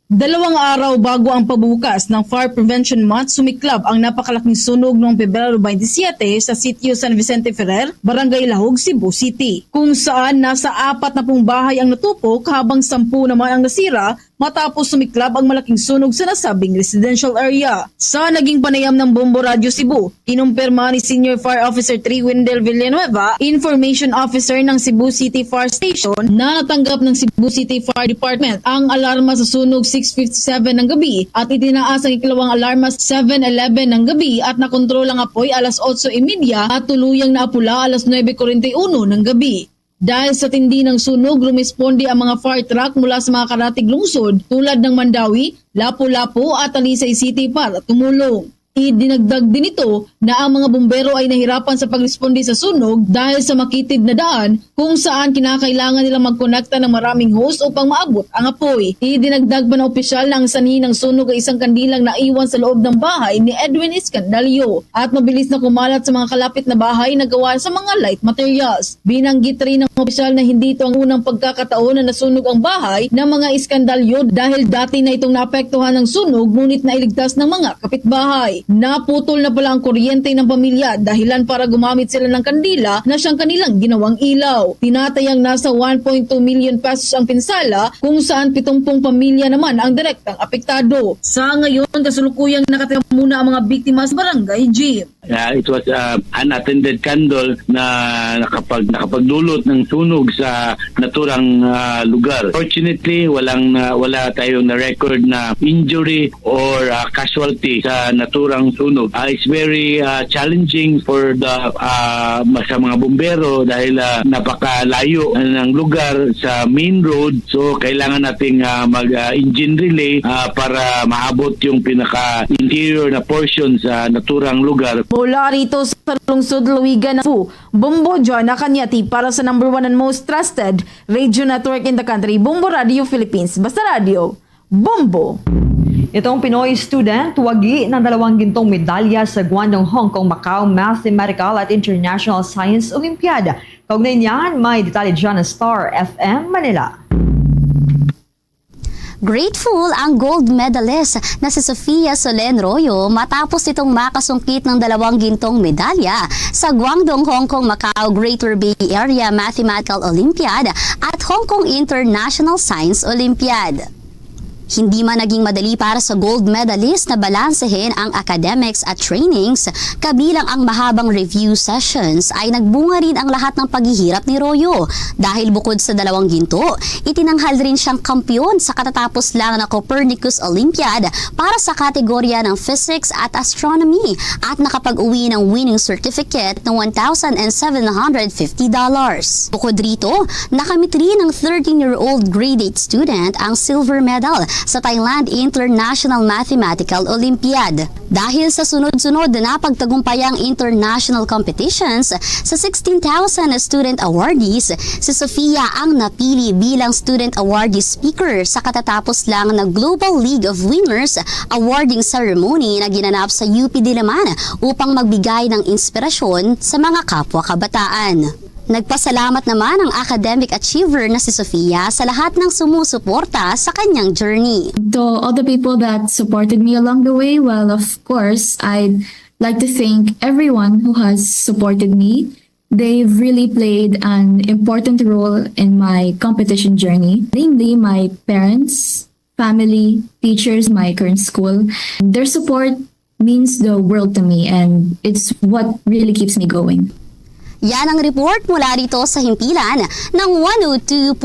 2 araw bago ang pabukas ng Fire Prevention Month, sumiklab ang napakalaking sunog noong Pebrero 27 sa sitio San Vicente Ferrer, Barangay Lahog, Cebu City, kung saan nasa 40 bahay ang natupok habang 10 naman ang nasira matapos sumiklab ang malaking sunog sa nasabing residential area. Sa naging panayam ng Bombo Radio Cebu, kinumpirma ni Senior Fire Officer 3 Wendell Villanueva, Information Officer ng Cebu City Fire Station, na natanggap ng Cebu City Fire Department ang alarma sa sunog 6:57 ng gabi at itinaas ang ikalawang alarma 7:11 ng gabi at nakontrol ang apoy alas 8:30 at tuluyang naapula alas 9:41 ng gabi. Dahil sa tindi ng sunog, rumisponde ang mga fire truck mula sa mga karatig lungsod tulad ng Mandawi, Lapu-Lapu at Talisay City para tumulong. Idinagdag din ito na ang mga bumbero ay nahirapan sa pagresponde sa sunog dahil sa makitid na daan kung saan kinakailangan nilang magkonekta ng maraming hose upang maabot ang apoy. Idinagdag pa ng opisyal na ang sanhi ng sunog ay isang kandilang naiwan sa loob ng bahay ni Edwin Escandalio at mabilis na kumalat sa mga kalapit na bahay na gawa sa mga light materials. Binanggit rin ng opisyal na hindi ito ang unang pagkakataon na nasunog ang bahay ng mga Escandalio dahil dati na itong naapektuhan ng sunog ngunit nailigtas ng mga kapitbahay. Naputol na pala ang kuryente ng pamilya dahilan para gumamit sila ng kandila na siyang kanilang ginawang ilaw. Tinatayang nasa 1.2 million pesos ang pinsala kung saan 70 pamilya naman ang direktang apektado. Sa ngayon, kasulukuyang nakatira muna ang mga biktima sa barangay Gym. It was unattended candle na nakapagdulot ng sunog sa naturang lugar. Fortunately, wala tayong na-record na injury or casualty sa naturang sunog. It's very challenging for sa mga bumbero dahil napakalayo ng lugar sa main road. So kailangan nating mag-engine relay para maabot yung pinaka-interior na portion sa naturang lugar. Mula rito sa lungsod Luigan ng Cebu, Bombo John Nakanyati para sa number 1 and most trusted radio network in the country, Bombo Radio Philippines. Basta Radio, Bombo! Itong Pinoy student, tuwagi ng 2 gintong medalya sa Guangdong, Hong Kong, Macau Mathematical at International Science Olympiad. Kaugnay niyan, may detalye dyan ng Star FM Manila. Grateful ang gold medalist na si Sofia Solen Royo matapos itong makasungkit ng 2 gintong medalya sa Guangdong, Hong Kong, Macau Greater Bay Area Mathematical Olympiad at Hong Kong International Science Olympiad. Hindi man naging madali para sa gold medalist na balansehin ang academics at trainings, kabilang ang mahabang review sessions ay nagbunga rin ang lahat ng paghihirap ni Royo. Dahil bukod sa 2 ginto, itinanghal rin siyang kampiyon sa katatapos lang na Copernicus Olympiad para sa kategorya ng Physics at Astronomy at nakapag-uwi ng winning certificate ng $1,750. Bukod rito, nakamit rin ng 13-year-old grade 8 student ang silver medal sa Thailand International Mathematical Olympiad. Dahil sa sunod-sunod na napagtagumpayang international competitions sa 16,000 student awardees, si Sofia ang napili bilang student awardee speaker sa katatapos lang na Global League of Winners awarding ceremony na ginanap sa UP Diliman upang magbigay ng inspirasyon sa mga kapwa kabataan. Nagpasalamat naman ang academic achiever na si Sofia sa lahat ng sumusuporta sa kanyang journey. To all the people that supported me along the way, well, of course, I'd like to thank everyone who has supported me. They've really played an important role in my competition journey, namely my parents, family, teachers, my current school. Their support means the world to me and it's what really keeps me going. Yan ang report mula rito sa himpilan ng 102.7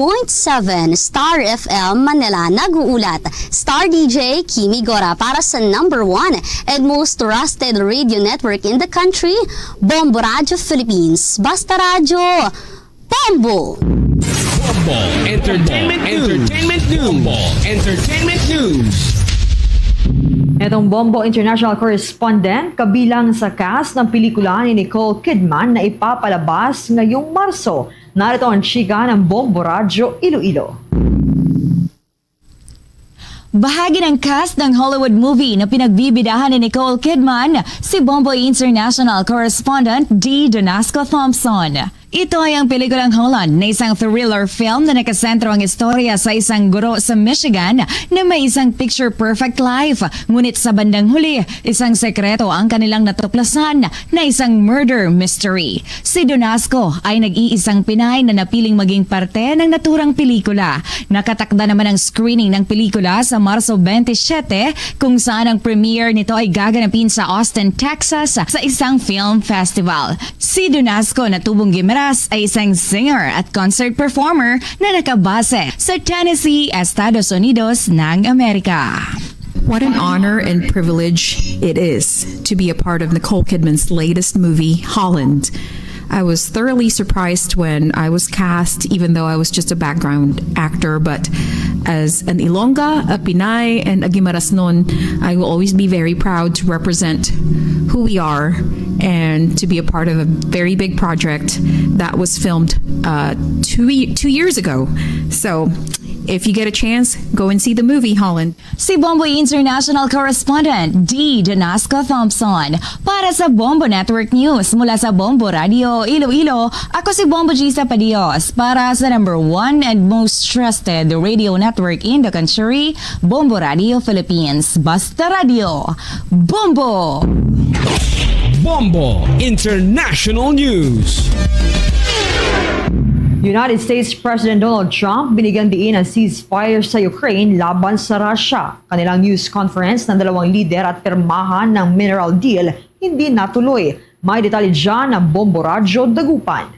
Star FM Manila. Nag-uulat, Star DJ Kimi Gora para sa number 1 and most trusted radio network in the country, Bombo Radio Philippines. Basta Radio, Bombo! Bombo Entertainment News. Itong Bombo International Correspondent, kabilang sa cast ng pelikula ni Nicole Kidman na ipapalabas ngayong Marso. Narito ang chika ng Bombo Radyo Iloilo. Bahagi ng cast ng Hollywood movie na pinagbibidahan ni Nicole Kidman, si Bombo International Correspondent D. Donasco Thompson. Ito ay ang pelikulang Holland na isang thriller film na nakasentro ang istorya sa isang guro sa Michigan na may isang picture-perfect life. Ngunit sa bandang huli, isang sekreto ang kanilang natuklasan na isang murder mystery. Si Donasco ay nag-iisang Pinay na napiling maging parte ng naturang pelikula. Nakatakda naman ang screening ng pelikula sa Marso 27 kung saan ang premiere nito ay gaganapin sa Austin, Texas sa isang film festival. Si Donasco na tubong Gimeras ay isang singer at concert performer na nakabase sa Tennessee, Estados Unidos ng Amerika. What an honor and privilege it is to be a part of Nicole Kidman's latest movie, Holland. I was thoroughly surprised when I was cast, even though I was just a background actor. But as an Ilongga, a Pinay, and a Guimarães-non, I will always be very proud to represent who we are and to be a part of a very big project that was filmed 2 years ago. So if you get a chance, go and see the movie, Holland. Si Bombo International Correspondent D. Donasco Thompson para sa Bombo Network News mula sa Bombo Radio Iloilo. Ako si Bombo Gisa Padios para sa #1 and most trusted radio network in the country, Bombo Radio Philippines. Basta Radio, Bombo! Bombo International News. United States President Donald Trump binigyan diin ang ceasefire sa Ukraine laban sa Russia. Kanilang news conference ng dalawang lider at pirmahan ng mineral deal hindi natuloy. May detalye dyan ng Bombo Radyo Dagupan.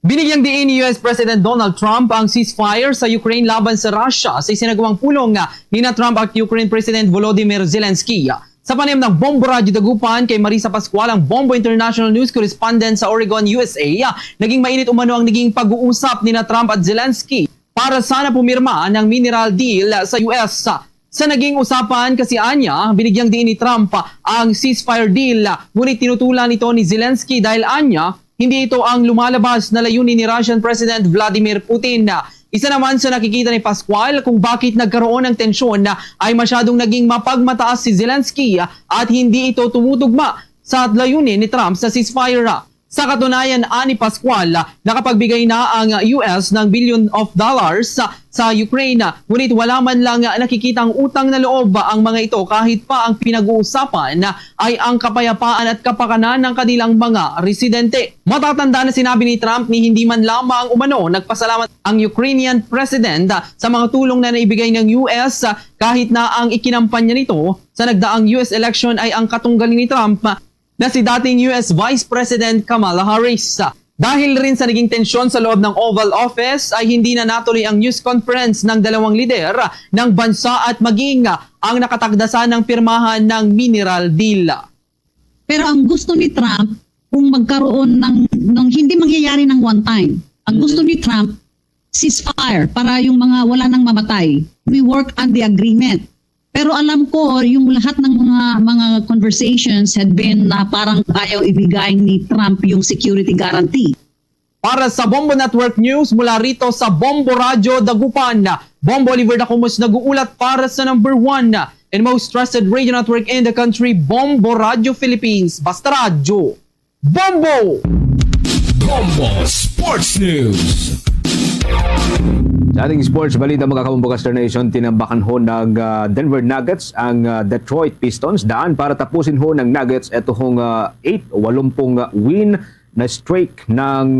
Binigyang diin ni US President Donald Trump ang ceasefire sa Ukraine laban sa Russia sa isinagawang pulong ni Trump at Ukraine President Volodymyr Zelensky. Sa panayam ng Bombo Radyo Dagupan kay Marisa Pascual, ang Bombo International News Correspondent sa Oregon, USA, naging mainit umano ang naging pag-uusap ni Trump at Zelensky para sana pumirma ng mineral deal sa US. Sa naging usapan kasi anya, binigyang diin ni Trump ang ceasefire deal, ngunit tinutulan ito ni Zelensky dahil anya, hindi ito ang lumalabas na layunin ni Russian President Vladimir Putin. Isa naman sa nakikita ni Pascual kung bakit nagkaroon ng tensyon ay masyadong naging mapagmataas si Zelensky at hindi ito tumutugma sa layunin ni Trump sa ceasefire. Sa katunayan, ani Pascual, nakapagbigay na ang US ng billion of dollars sa Ukraine. Ngunit wala man lang nakikitang utang na loob ang mga ito kahit pa ang pinag-uusapan ay ang kapayapaan at kapakanan ng kanilang mga residente. Matatanda na sinabi ni Trump ni hindi man lamang umano nagpasalamat ang Ukrainian President sa mga tulong na naibigay ng US kahit na ang ikinampanya nito sa nagdaang US election ay ang katunggali ni Trump na si dating US Vice President Kamala Harris. Dahil rin sa naging tensyon sa loob ng Oval Office ay hindi na natuloy ang news conference ng dalawang lider ng bansa at maging ang nakatagdasan ng pirmahan ng mineral deal. Pero ang gusto ni Trump kung magkaroon ng hindi mangyayari ng one time. Ang gusto ni Trump, ceasefire para yung mga wala nang mamatay. We work on the agreement. Pero alam ko, yung lahat ng mga conversations had been parang ayaw ibigay ni Trump yung security guarantee. Para sa Bombo Network News, mula rito sa Bombo Radyo Dagupan, Bombo Oliver Dacumus nag-uulat para sa #1 and most trusted radio network in the country, Bombo Radio Philippines. Basta Radyo, Bombo! Bombo Sports News. Sa ating sports balita mga Kabombo-Caster Nation, tinambakan ho ng Denver Nuggets ang Detroit Pistons. Daan para tapusin ho ng Nuggets ito hong 80 win na streak ng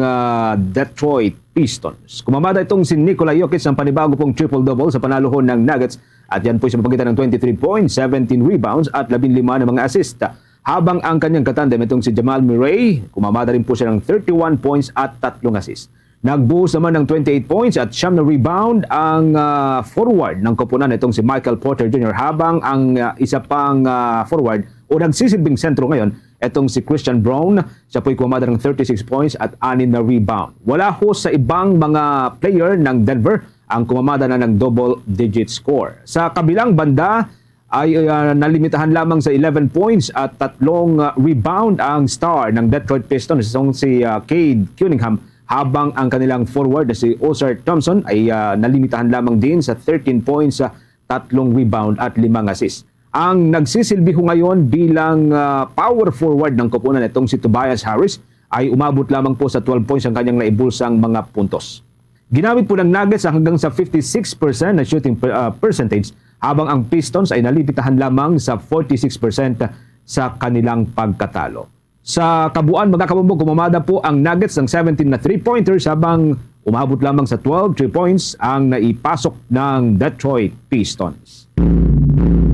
Detroit Pistons. Kumamada itong si Nikola Jokic ng panibago pong triple-double sa panalo ho ng Nuggets at yan po sa mapagitan ng 23 points, 17 rebounds at 15 na mga assist. Habang ang kanyang katandem itong si Jamal Murray, kumamada rin po siya ng 31 points at 3 assist. Nagbuhos naman ng 28 points at 9 na rebound ang forward ng koponan itong si Michael Porter Jr. habang ang isa pang forward o nagsisilbing sentro ngayon itong si Christian Braun. Siya po'y kumamada ng 36 points at 6 na rebound. Wala ho sa ibang mga player ng Denver ang kumamada na ng double-digit score. Sa kabilang banda ay nalimitahan lamang sa 11 points at 3 rebound ang star ng Detroit Pistons itong si Cade Cunningham, habang ang kanilang forward na si Oscar Thompson ay nalimitahan lamang din sa 13 points, 3 rebound at 5 assist. Ang nagsisilbi ho ngayon bilang power forward ng koponan itong si Tobias Harris ay umabot lamang po sa 12 points ang kanyang naibulsang mga puntos. Ginamit po ng Nuggets hanggang sa 56% na shooting percentage, habang ang Pistons ay nalipitahan lamang sa 46% sa kanilang pagkatalo. Sa kabuuan, magkakabumbog, kumamada po ang Nuggets ng 17 na 3-pointers habang umabot lamang sa 12 3 points ang naipasok ng Detroit Pistons.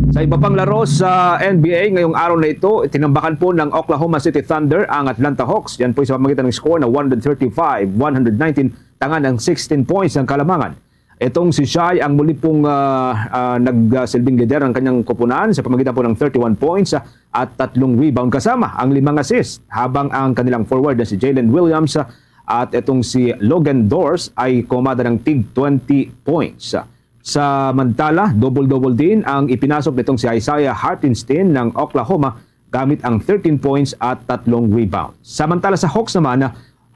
Sa iba pang laro sa NBA ngayong araw na ito, tinambakan po ng Oklahoma City Thunder ang Atlanta Hawks. Yan po sa pamamagitan ng score na 135-119, tangan ng 16 points ng kalamangan. Itong si Shai ang muli pong nagsilbing lider ng kanyang koponan sa pamamagitan po ng 31 points at 3 rebound kasama ang 5 assist, habang ang kanilang forward na si Jalen Williams at itong si Logan Dors ay kumada ng tig 20 points. Samantala, double-double din ang ipinasok nitong si Isaiah Hartenstein ng Oklahoma gamit ang 13 points at 3 rebounds. Samantala sa Hawks naman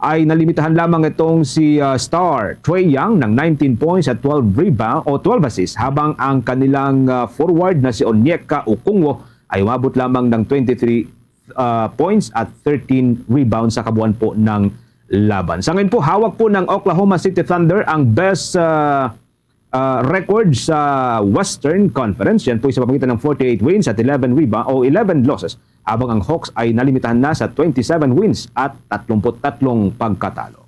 ay nalimitahan lamang itong si star Trae Young ng 19 points at 12 rebound o 12 assists, habang ang kanilang forward na si Onyeka Okongwu ay umabot lamang ng 23 points at 13 rebounds sa kabuuan po ng laban. Sa ngayon po, hawak po ng Oklahoma City Thunder ang best record sa Western Conference. Yan po sa pamamagitan ng 48 wins at 11 losses, habang ang Hawks ay nalimitahan na sa 27 wins at 33 pagkatalo.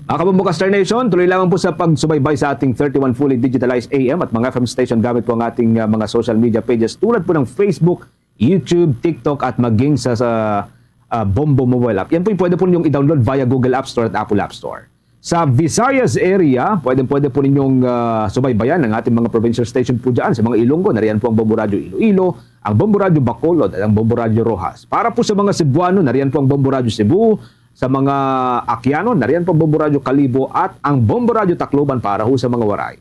Mga kabumbukas Star Nation, tuloy lamang po sa pagsubaybay sa ating 31 fully digitalized AM at mga FM station gamit po ang ating mga social media pages tulad po ng Facebook, YouTube, TikTok at maging sa Bombo mobile app. Yan po pwede po ninyong i-download via Google App Store at Apple App Store. Sa Visayas area, pwede po ninyong subaybayan ng ating mga provincial station po dyan. Sa mga Ilonggo, nariyan po ang Bombo Radio Iloilo, ang Bombo Radio Bacolod at ang Bombo Radio Rojas. Para po sa mga Cebuano, nariyan po ang Bombo Radio Cebu. Sa mga Aquiano, nariyan po ang Bombo Radio Calibo at ang Bombo Radio Tacloban para ho sa mga Waray.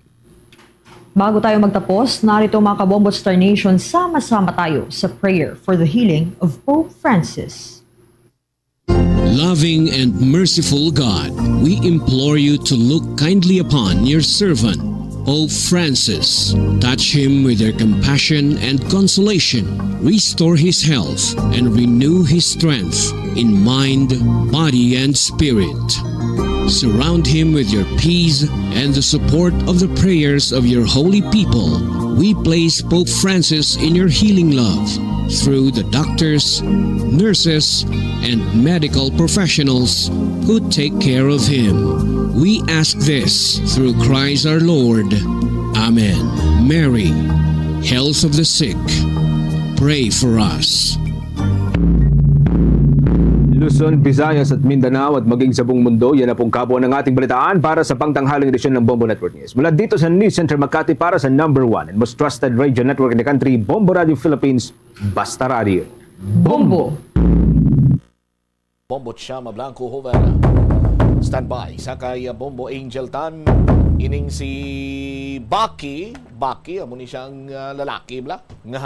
Bago tayo magtapos, narito mga Kabombo Star Nation, sama-sama tayo sa prayer for the healing of Pope Francis. Loving and merciful God, we implore you to look kindly upon your servant, Pope Francis. Touch him with your compassion and consolation. Restore his health and renew his strength in mind, body, and spirit. Surround him with your peace and the support of the prayers of your holy people. We place Pope Francis in your healing love through the doctors, nurses, and medical professionals who take care of him. We ask this through Christ our Lord. Amen. Mary, health of the sick, pray for us. Luzon, Visayas at Mindanao at maging sa buong mundo, yan na pong kabuuan ng ating balitaan para sa pangtanghaling edisyon ng Bombo Network News. Mula dito sa News Center Makati para sa number 1 and most trusted radio network in the country, Bombo Radio Philippines, Basta Radio. Bombo! Bombo Chama Blanco Hover. Standby sa kay Bombo Angel Tan. Ining si Baki. Baki, amo ni siyang lalaki bla. Nga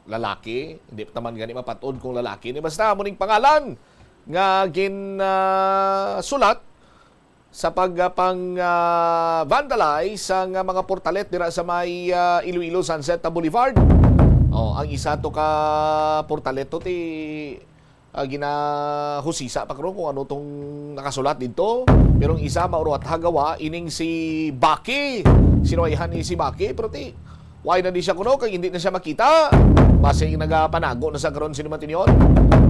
lalaki, hindi pa naman gani mapatod kung lalaki ni basta mo ning pangalan nga sulat sa pagpang vandalize ang mga portalet dira sa may Iloilo Sunset Boulevard. Ang isa to ka portalet to ti ginahusisa pa karon kung ano tong nakasulat dito, pero ang isa mauro at hagawa ining si Baki. Sinuwayhan ni si Baki pero ti why na di siya kuno kay hindi na siya makita. Base nagapanago na sa karon sino man tinyon.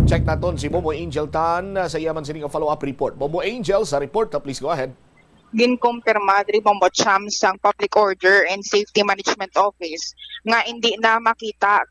Check naton si Momo Angel Tan sa yaman sining follow-up report. Momo Angel sa report, please go ahead. Ginkumpirma diri Bombo Cham sang Public Order and Safety Management Office nga hindi na makita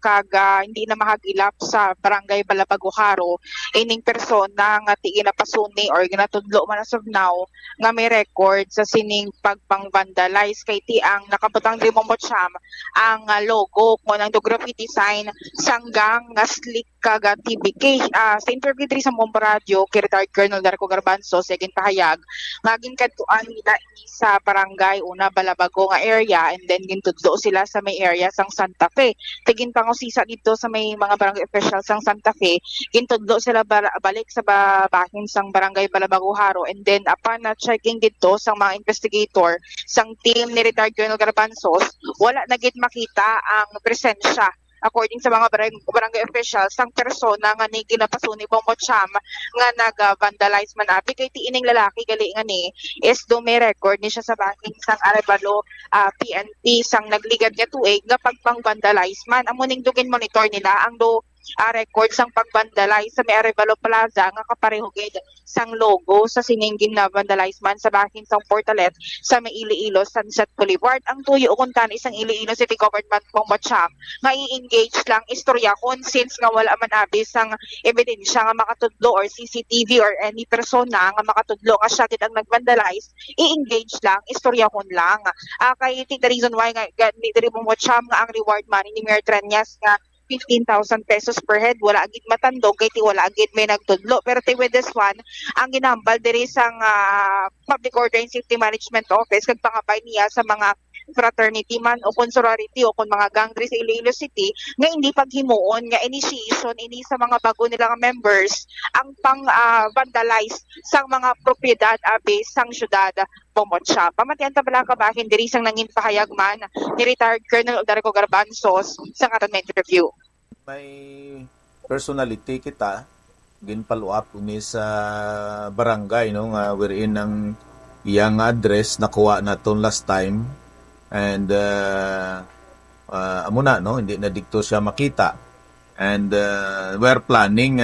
hindi na mahagilap sa Barangay Balabaguharo ining persona nga ti ginapasuni or ginatudlo man as of now nga may record sa sining pagpang-vandalize kay ti ang nakabutang diri Bombo Cham ang logo mo ng graffiti sign sanggang nga slick kaga TBK. Sa interview diri sa Bombo Radio kay retired Colonel Darko Garbanzo second pahayag nga ginkaduan nila sa barangay una Balabago nga area and then gintudlo sila sa may area sang Santa Fe. Tigin pangusisa dito sa may mga barangay officials sang Santa Fe, gintudlo sila balik sa bahin sang barangay Balabaguharo and then upon na checking dito sang mga investigator sang team ni retired Colonel Garbanzos, wala na gid makita ang presensya according sa mga barangay officials, ang persona nga ni ginapasuni Bongbong Cham nga nag-vandalize man abi kay tiining lalaki gali nga ni is do may record ni siya sa banking sang Arevalo PNP sang nagligad nga tuig nga pagpang-vandalize man. Amuning dugin monitor nila ang do record sang pag-vandalize sa may Arevalo Plaza nga kapareho gid sang logo sa sininggin na vandalize man sa banking sang Portalet sa may Iloilo Sunset Boulevard. Ang tuyo ukon kan isang Iloilo City Government Bongbong Cham nga i-engage lang istorya kon since nga wala man abi sang ebidensya nga makatudlo or CCTV or any persona nga makatudlo nga siya gid ang nag-vandalize, i-engage lang istorya kon lang. Kay the reason why nga ni Bongbong Cham nga ang reward money ni Mayor Trenyas nga 15,000 pesos per head, wala agid matandog kay ti wala agid may nagtudlo. Pero ti with this one, ang ginambal diri sang Public Order and Safety Management Office kag pangabay niya sa mga fraternity man o kon sorority o kon mga gang diri sa Iloilo City nga hindi paghimuon nga initiation ini sa mga bago nilang members ang pang vandalize sang mga propiedad abi sang syudad Bongbong Cham. Pamatian ta bala kabahin diri sang nangin pahayag man ni retired Colonel Darico Garbanzos sa karon na interview. May personality kita ginfollow up ni sa barangay no nga wherein ang iyang address nakuha naton last time. And amo na no hindi na dikto siya makita, and we're planning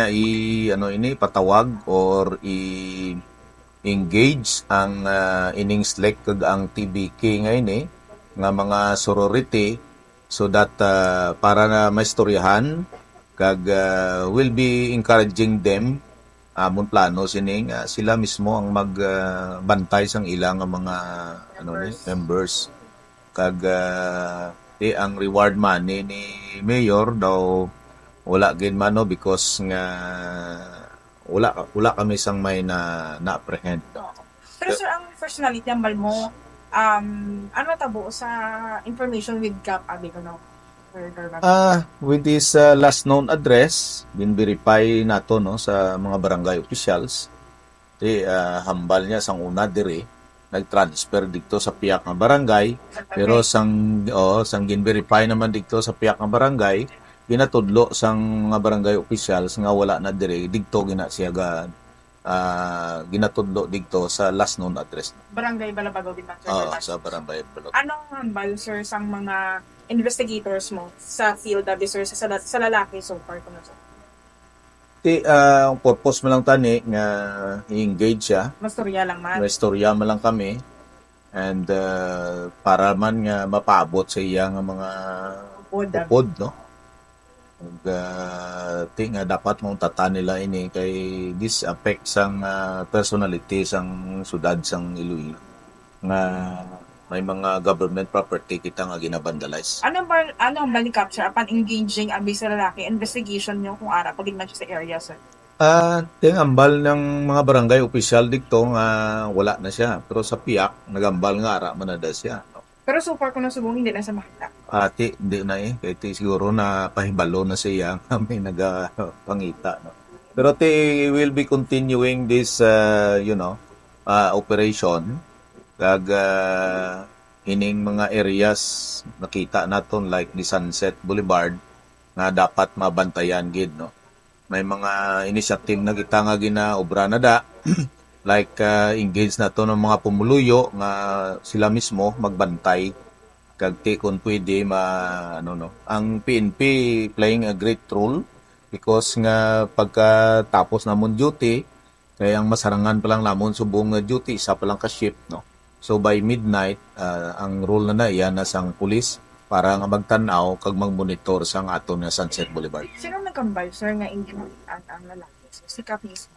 patawag or i-engage ang ining select kag ang TBK ngayon nga mga sorority so that para na maistoryahan kag will be encouraging them amon plano sining sila mismo ang magbantay sang ilang mga members. Kag ang reward money ni Mayor daw wala gid man no because nga wala kami sang may na-apprehend. Pero sir, ang personality ang mo ano tabo sa information with Cap abi ko no? With this last known address bin verify nato no sa mga barangay officials. Hambal niya sang una diri nag-transfer dito sa piyak nga barangay pero sang gin-verify naman dito sa piyak nga barangay ginatudlo sang mga barangay officials nga wala na dire dito gina siya ginatudlo dito sa last known address. Barangay Balabago din sir. Sa barangay Balabago. Anong hambal sir sang mga investigators mo sa field abi sir sa lalaki so far kuno sir? Ang purpose mo lang tani nga i-engage siya. Mastorya lang man. Mastorya mo lang kami. And para man nga mapabot sa iya nga mga upod no. Nga dapat mong tata nila ini kay this affects ang personality sang sudad sang Iloilo. Nga may mga government property kita nga ginabandalize. Ano ang bali capture upon engaging abi sa lalaki investigation niyo kung ara pag man sa area sir? Ambal ng mga barangay official dito nga wala na siya pero sa piyak nagambal nga ara man na siya. No? Pero so far kung nasubong hindi na sa makita. Hindi na kaya siguro na pahibalo na siya nga may nagapangita. No? Pero will be continuing this operation. Kag hining mga areas nakita naton like ni Sunset Boulevard nga dapat mabantayan gid no. May mga initiative na kita nga ginaobra na da like engage naton ng mga pumuluyo nga sila mismo magbantay kag kung pwede ang PNP playing a great role because nga pagkatapos namon duty kaya ang masarangan pa lang namon subong duty isa pa lang ka shift no. So by midnight, ang role na iyan na sang pulis para nga magtanaw kag magmonitor sang aton nga Sunset Boulevard. Sino nagkambal sir nga ang lalaki? Si Cap mismo?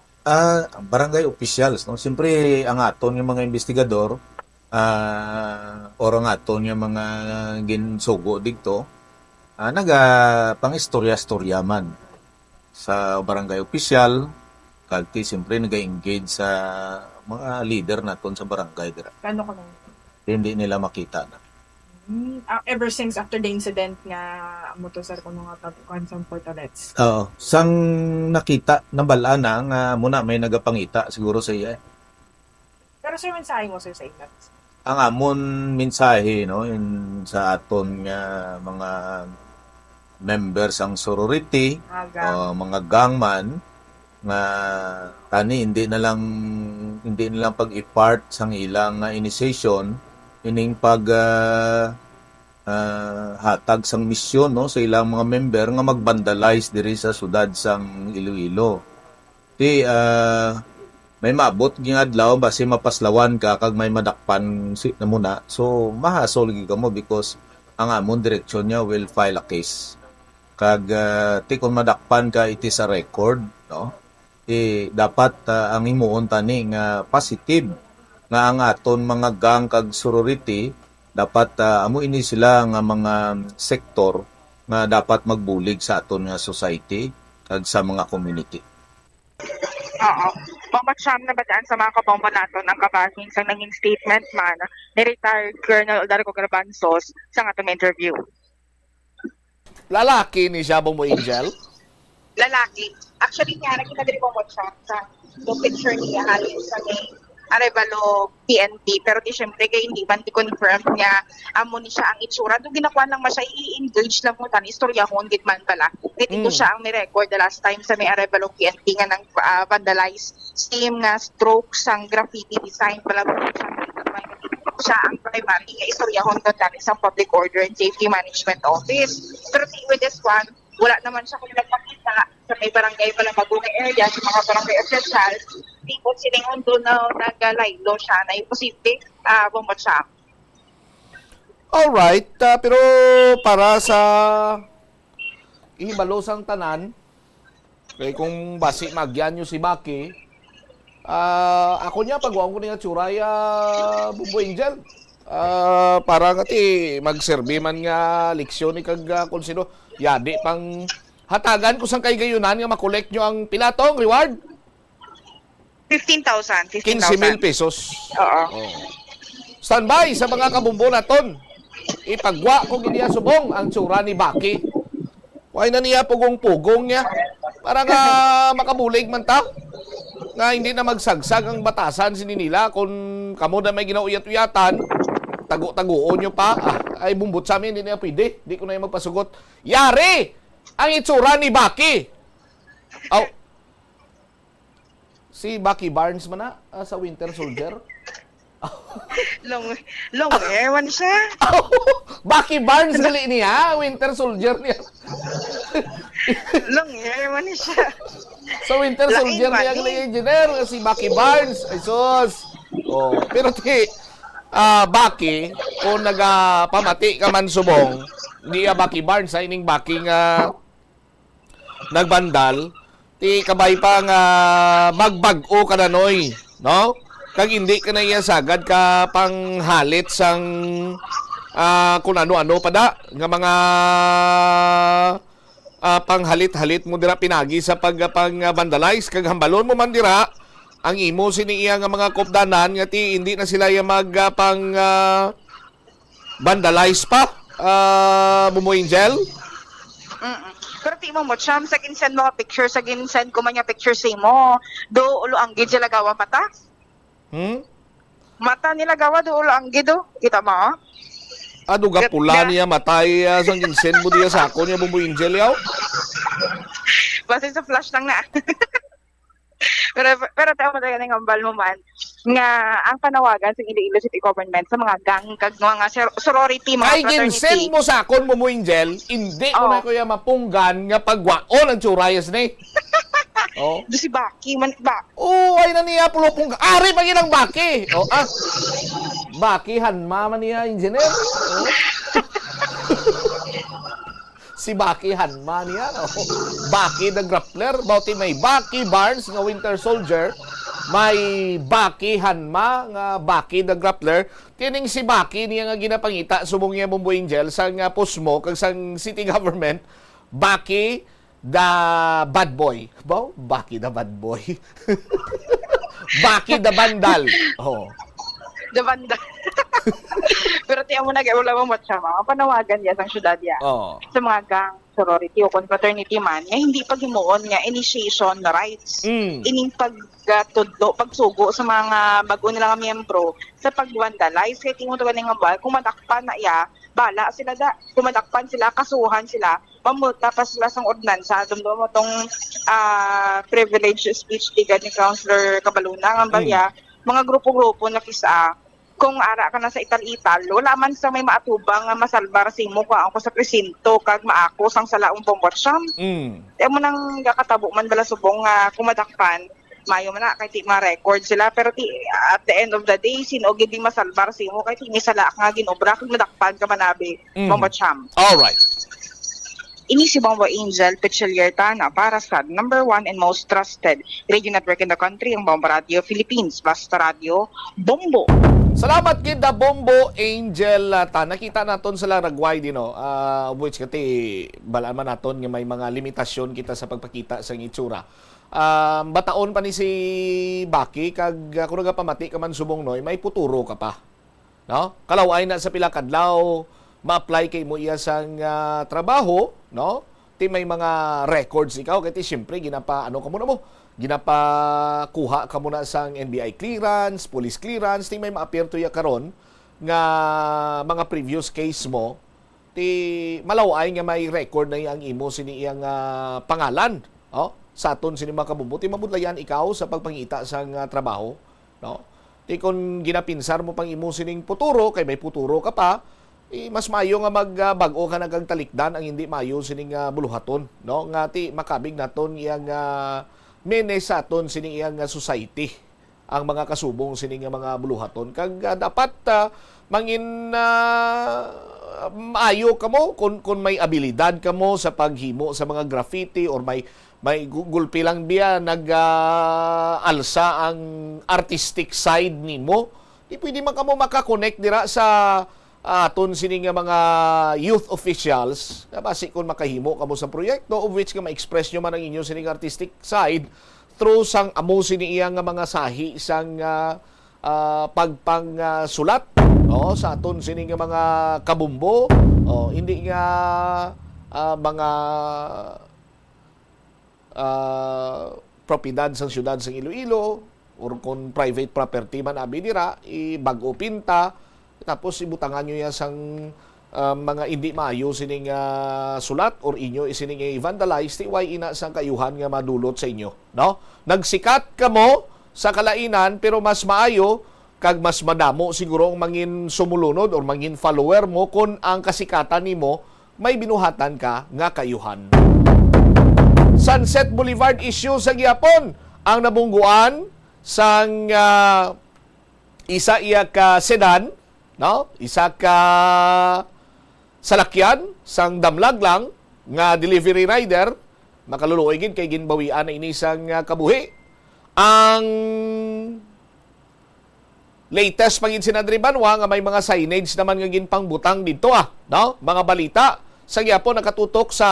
Barangay officials no. Siyempre ang aton nga mga investigador or ang aton nga mga ginsugo dito pang-istorya-storya man sa barangay official kag siyempre naga-engage sa mga leader naton sa barangay dira. Paano ko nang hindi nila makita na. Ever since after the incident nga moto sir kuno nga tatukan sa Portalets. Sang nakita nabala na nga muna may nagapangita siguro sa iya. Pero sir mensahe mo sir sa inyo. Ang amon mensahe no sa aton nga mga members ang sorority, mga gangman, nga tani hindi na lang pag-i-part sang ilang initiation ining pag hatag sang misyon no sa ilang mga member nga mag-vandalize diri sa sudad sang Iloilo. May maabot ging adlaw basi mapaslawan ka kag may madakpan na muna. So mahasol gyud ka mo because ang amon direksyon niya will file a case. Kag kung madakpan ka iti sa record, no? Dapat ang imuon tani nga positive nga ang aton mga gang kag sorority dapat amo ini sila nga mga sektor nga dapat magbulig sa aton nga society kag sa mga community. Oo. Mamacham na badaan sa mga kabomba naton ang kabahing sa naging statement man ni retired Colonel Darko Garbanzos sa atong interview. Lalaki ni siya mo Angel? Lalaki. Actually, nga, nakita din ko siya sa yung picture niya halin sa may Arevalo PNP. Pero di syempre, kaya hindi man di-confirm niya amo ni siya ang itsura. Doon ginakuha lang siya, i-engage lang mo tan istorya hon gitman pala. Dito siya ang ni-record the last time sa may Arevalo PNP nga nang vandalize. Same nga strokes ang graffiti design pala siya ang primary nga istoryahon doon dahil sa Public Order and Safety Management Office. Pero with this one, wala naman siya kung nagpakita sa may barangay pala magulong area sa mga barangay officials. Di po silingon doon na nag-laylo siya na imposible bumot siya. Alright, pero para sa ibalosang tanan, kaya kung basi magyan nyo si Baki, ako niya, pagwawang ko niya tsuraya Bumbo Angel. Para ngati magserbi man nga leksyon ni kag kung sino. Yadi pang hatagan ko sang kay gayunan nga makolekt nyo ang pilatong reward. 15,000. 15,000 pesos. Oo. Standby sa mga kabumbo naton. Ipagwa kung hindi subong ang tsura ni Baki. Why na niya pugong-pugong niya? Para nga makabulig man ta. Nga hindi na magsagsag ang batasan sininila kung kamo na may ginauyat-uyatan, tago-tagoon nyo pa. Ay bumbot sa amin, hindi na pwede. Hindi ko na yung magpasugot. Yari! Ang itsura ni Baki! Oh. Si Baki Barnes man na sa Winter Soldier. Long hair man siya. Baki Barnes gali niya, Winter Soldier niya. Long hair man siya. Sa Winter Soldier niya gali engineer si Baki Barnes. Ay sus. Oh, pero Baki, kung nagpamati ka man subong, hindi Baki Barnes, ining Baki nga nagbandal, kabay pa nga magbag-o ka na noy, no? Kag hindi ka na iya sagad ka pang halit sang kung ano-ano pa da, nga mga panghalit-halit mo dira pinagi sa pang-vandalize, kag hambalon mo man dira, ang imo siniiya nga mga kopdanan nga hindi na sila yung pang vandalize pa, Bumo Angel? Pero ti mo siyam sa ginsend mga picture, sa ginsend ko man yung picture sa imo, do ulo ang gid sila gawa mata? Mata nila gawa do ulo ang gid do, kita mo? Duga pula niya matay sa ginsend mo diya sa ako niya Bumo Angel yaw? Basta sa flash lang na. pero tayo mo tayo ng ambal mo man nga ang panawagan sa Iloilo City Government sa mga gang kag mga sorority, mga ay fraternity. ginsend mo sa akon mo Angel, hindi ko na kuya mapunggan nga pagwaon ang tsurayas ni. Oh. Do si Baki man ba? Ay na niya pulupong ari pa ginang Baki. Baki hanma man niya engineer. Si Baki Hanma niya. Baki the Grappler. Bauti may Baki Barnes nga Winter Soldier. May Baki Hanma nga Baki the Grappler. Tining si Baki niya nga ginapangita subong niya Bumbo Angel sang Pusmo kag sang city government. Baki the Bad Boy. Baki the Bad Boy. Baki the Bandal. The Bandal. Pero tiyan mo na wala mo matsama. Panawagan niya sa syudad niya. Sa mga gang, sorority o confraternity man, nga hindi paghimuon nga initiation rights. Ining pagsugo sa mga bago nila nga miyembro sa pagwandalize. Kaya tingin mo ito galing nga ba, kung madakpan na iya, bala sila kumadakpan sila, kasuhan sila, mamulta pa sila sang ordinansa, dumdumo tong privilege speech tigad ni Councilor Cabaluna, ng balya, mga grupo-grupo na kisa, kung ara ka na sa ital-ital, wala man sa may maatubang nga masalbar si mo ko sa presinto, kag maako sang salaong bombotsam. Kaya mo nang kakatabo man bala subong kumadakpan, mayo man na, kay ti ma-record sila, pero at the end of the day, sinogid di masalbar si mo, kay ti misala nga ginobra, kag madakpan ka manabi, bombotsam. Alright. Ini si Bombo Angel Pichilier Tana para sa number 1 and most trusted radio network in the country, ang Bombo Radio Philippines. Basta Radio, Bombo. Salamat kita Bombo Angel ta. Nakita naton sa laragway din which kati balaan man naton nga may mga limitasyon kita sa pagpakita sa itsura. Bataon pa ni si Baki kag kung pamati ka man subong noy, may puturo ka pa. No? Kalaway na sa pila kadlaw ma-apply kay mo iya sang trabaho, no? Ti may mga records ikaw kay ti syempre ginapa kuha ka muna sang NBI clearance, police clearance, ti may ma-appear to ya karon nga mga previous case mo, ti malaway nga may record na iyang imo sini iyang pangalan, no? Sa aton sini makabubuti mabudlayan ikaw sa pagpangita sang trabaho, no? Ti kung ginapinsar mo pang imo sining puturo kay may puturo ka pa, mas mayo nga magbago ka nagagtalikdan ang hindi mayo sining buluhaton, no? Nga ti makabig naton iyang mene sa aton sining iyang society ang mga kasubong sining mga buluhaton kag dapat mangin maayo kamo kung may abilidad kamo sa paghimo sa mga graffiti or may gulpi lang biya nag-alsa ang artistic side nimo, di pwede man kamo makakonect dira sa aton sining mga youth officials na basi kung makahimo kamo sa proyekto of which nga ma-express nyo man ang inyo sining artistic side through sang amo sini iyang mga sahi sang pagpang sulat sa aton sining mga kabumbo hindi nga mga propiedad sang syudad sang Iloilo or kung private property man abi dira bag-o pinta tapos ibutangan nyo yan sang mga hindi maayo sining sulat or inyo isining i-vandalize ti way ina sang kayuhan nga madulot sa inyo, no? Nagsikat kamo sa kalainan pero mas maayo kag mas madamo siguro ang mangin sumulunod or mangin follower mo kung ang kasikatan nimo may binuhatan ka nga kayuhan. Sunset Boulevard issue sa gihapon ang nabungguan sang isa iya ka sedan, no? Isa ka salakyan sang damlag lang nga delivery rider makaluluoy gid kay ginbawian na ini sang kabuhi. Ang latest pangin sinadribanwa nga may mga signage naman nga ginpangbutang dito no? Mga balita sa gihapon nakatutok sa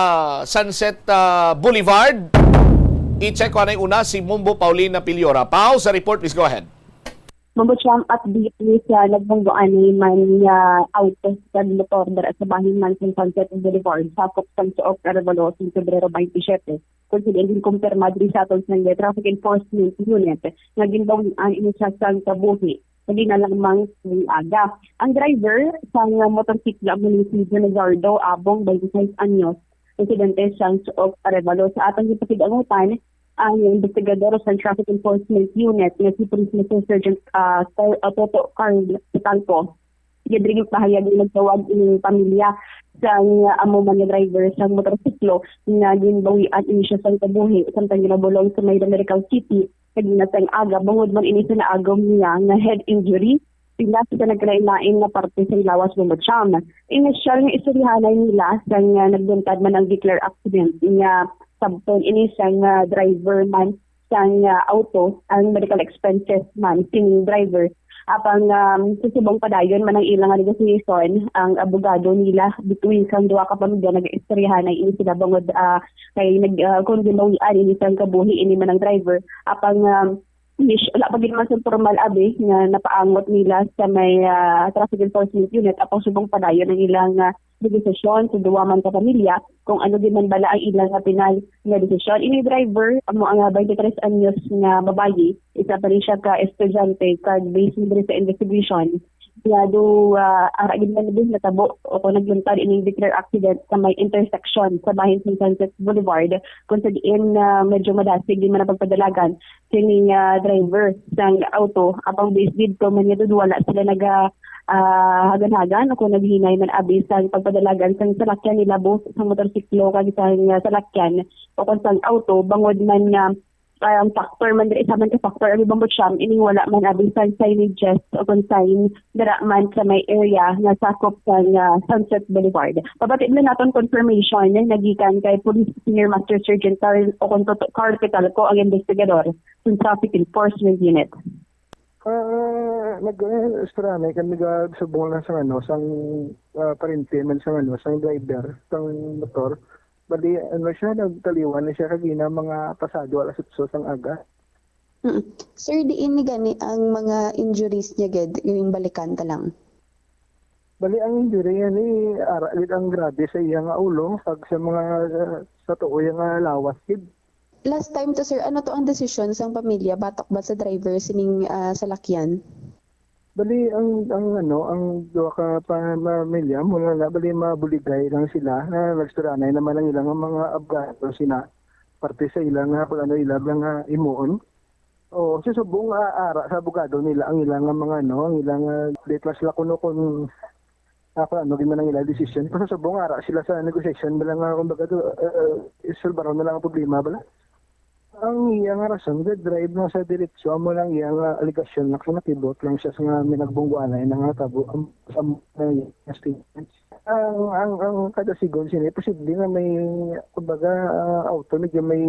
Sunset Boulevard. I-check ko na yung una si Mumbo Paulina Piliora. Pao sa report, please go ahead. Mabutyang at dito siya nagbunggoan ni man auto sa motor dara sa bahin man sa Sunset Boulevard sa Kopsang Suok Arevalo sa Febrero 27. Kung sila din kumpirma diri sa atong ng Traffic Enforcement Unit nga ginbawian ini sa kabuhi. Hindi na lamang aga. Ang driver sa motorsiklo ni si Jonazardo Abong 26 anyos, residente sa Suok Arevalo sa atong ipatigangutan ang investigador sa Traffic Enforcement Unit na si Police Master Sergeant Toto Carl Talco. Gidring pahayag ng nagtawag ng pamilya sa amo man driver sa motorsiklo na ginbawian ini siya sa kabuhi samtang ginabulong sa May American City kaginatang aga bangod man ini sa naagaw niya nga head injury pila sa nagkalain-lain na parte sa Lawas Bombotsam. Inisyal nga istoryahanay nila sa nagbentad man ang declare accident nga sabton ini sang driver man sang auto ang medical expenses man sing driver apang susubong padayon man ang ilang negotiation ang abogado nila between sang duha ka pamilya nag-istoryahanay ini sila bangod kay nag-condition ini sang kabuhi ini man ang driver apang wala pa din man sa formal abi nga napaangot nila sa may Traffic Enforcement Unit apang subong padayon ang ilang desisyon sa duwa man ka pamilya kung ano din man bala ang ilang pinal nga desisyon. Ini driver amo ang 23 anyos nga babayi, isa pa rin siya ka estudyante kag based din sa investigation nga do aragin na din natabo o kung nagluntad ining declare accident sa may intersection sa bahin sa Sunset Boulevard kung sa diin medyo madasig din man ang pagpadalagan sining driver sang auto apang based dito man nga wala sila hagan-hagan o kung naghinay man abis sa pagpadalagan sang salakyan nila both sa motorsiklo kag sang salakyan o kung sang auto bangod man nga factor man diri sa man ka factor ang ibang butsyam ining wala man abis sang signages o kung sign dira man sa may area nga sakop sa Sunset Boulevard. Pabatid na naton confirmation nagikan kay Police Senior Master Sergeant o kung Carl Pitalco ang investigador sa Traffic Enforcement Unit. Nag-estrame kami subong lang sa sang parintiman sa sang driver sang motor. Bali siya nagtaliwan na siya kagina mga pasado alas 8 sang aga. Sir, diin ni gani ang mga injuries niya ged yung balikan ta lang. Bali ang injury ni ara gid ang grabe sa iya nga ulo pag sa mga sa tuo nga lawas gid. Last time to sir, ano to ang desisyon sang pamilya batok ba sa driver sining salakyan? Bali ang duha ka pamilya mula na bali mabuligay lang sila na nagsturanay naman ang ilang mga abogado sina parte sa ilang kung ano ilang nga imuon. O susubong ara sa abogado nila ang ilang mga ang ilang letras la kuno kung di man ang ilang decision. Pero susubong ara sila sa negotiation bala nga kumbaga isulbaron na lang ang problema bala. Ang iyang rason, drive na sa diretsyo mo lang iyang aligasyon na kinatibot lang siya sa minagbungguanay na nga tabo ang statements. Ang kada sigon sini posible nga may kumbaga auto medyo may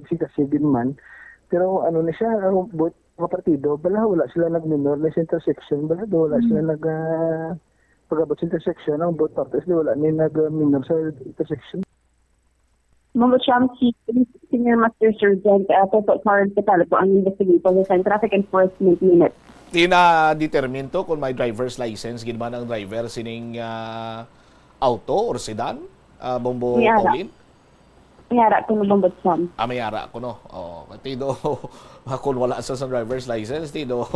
sigasigin man. Pero ano na siya, ang mga partido, wala sila nag-minor na sa intersection, wala sila pag-abot sa intersection, ang both parties wala ni nag-minor sa intersection. Mamutsyam si Senior Master Sergeant Carl Pitalco ang investigator sa Traffic Enforcement Unit. Tina-determine to kung may driver's license ginawa ng driver sining auto or sedan, Bombo Pauline? Mayara ko no Bombotsam. Mayara ko no. Tido kung wala sa driver's license, tido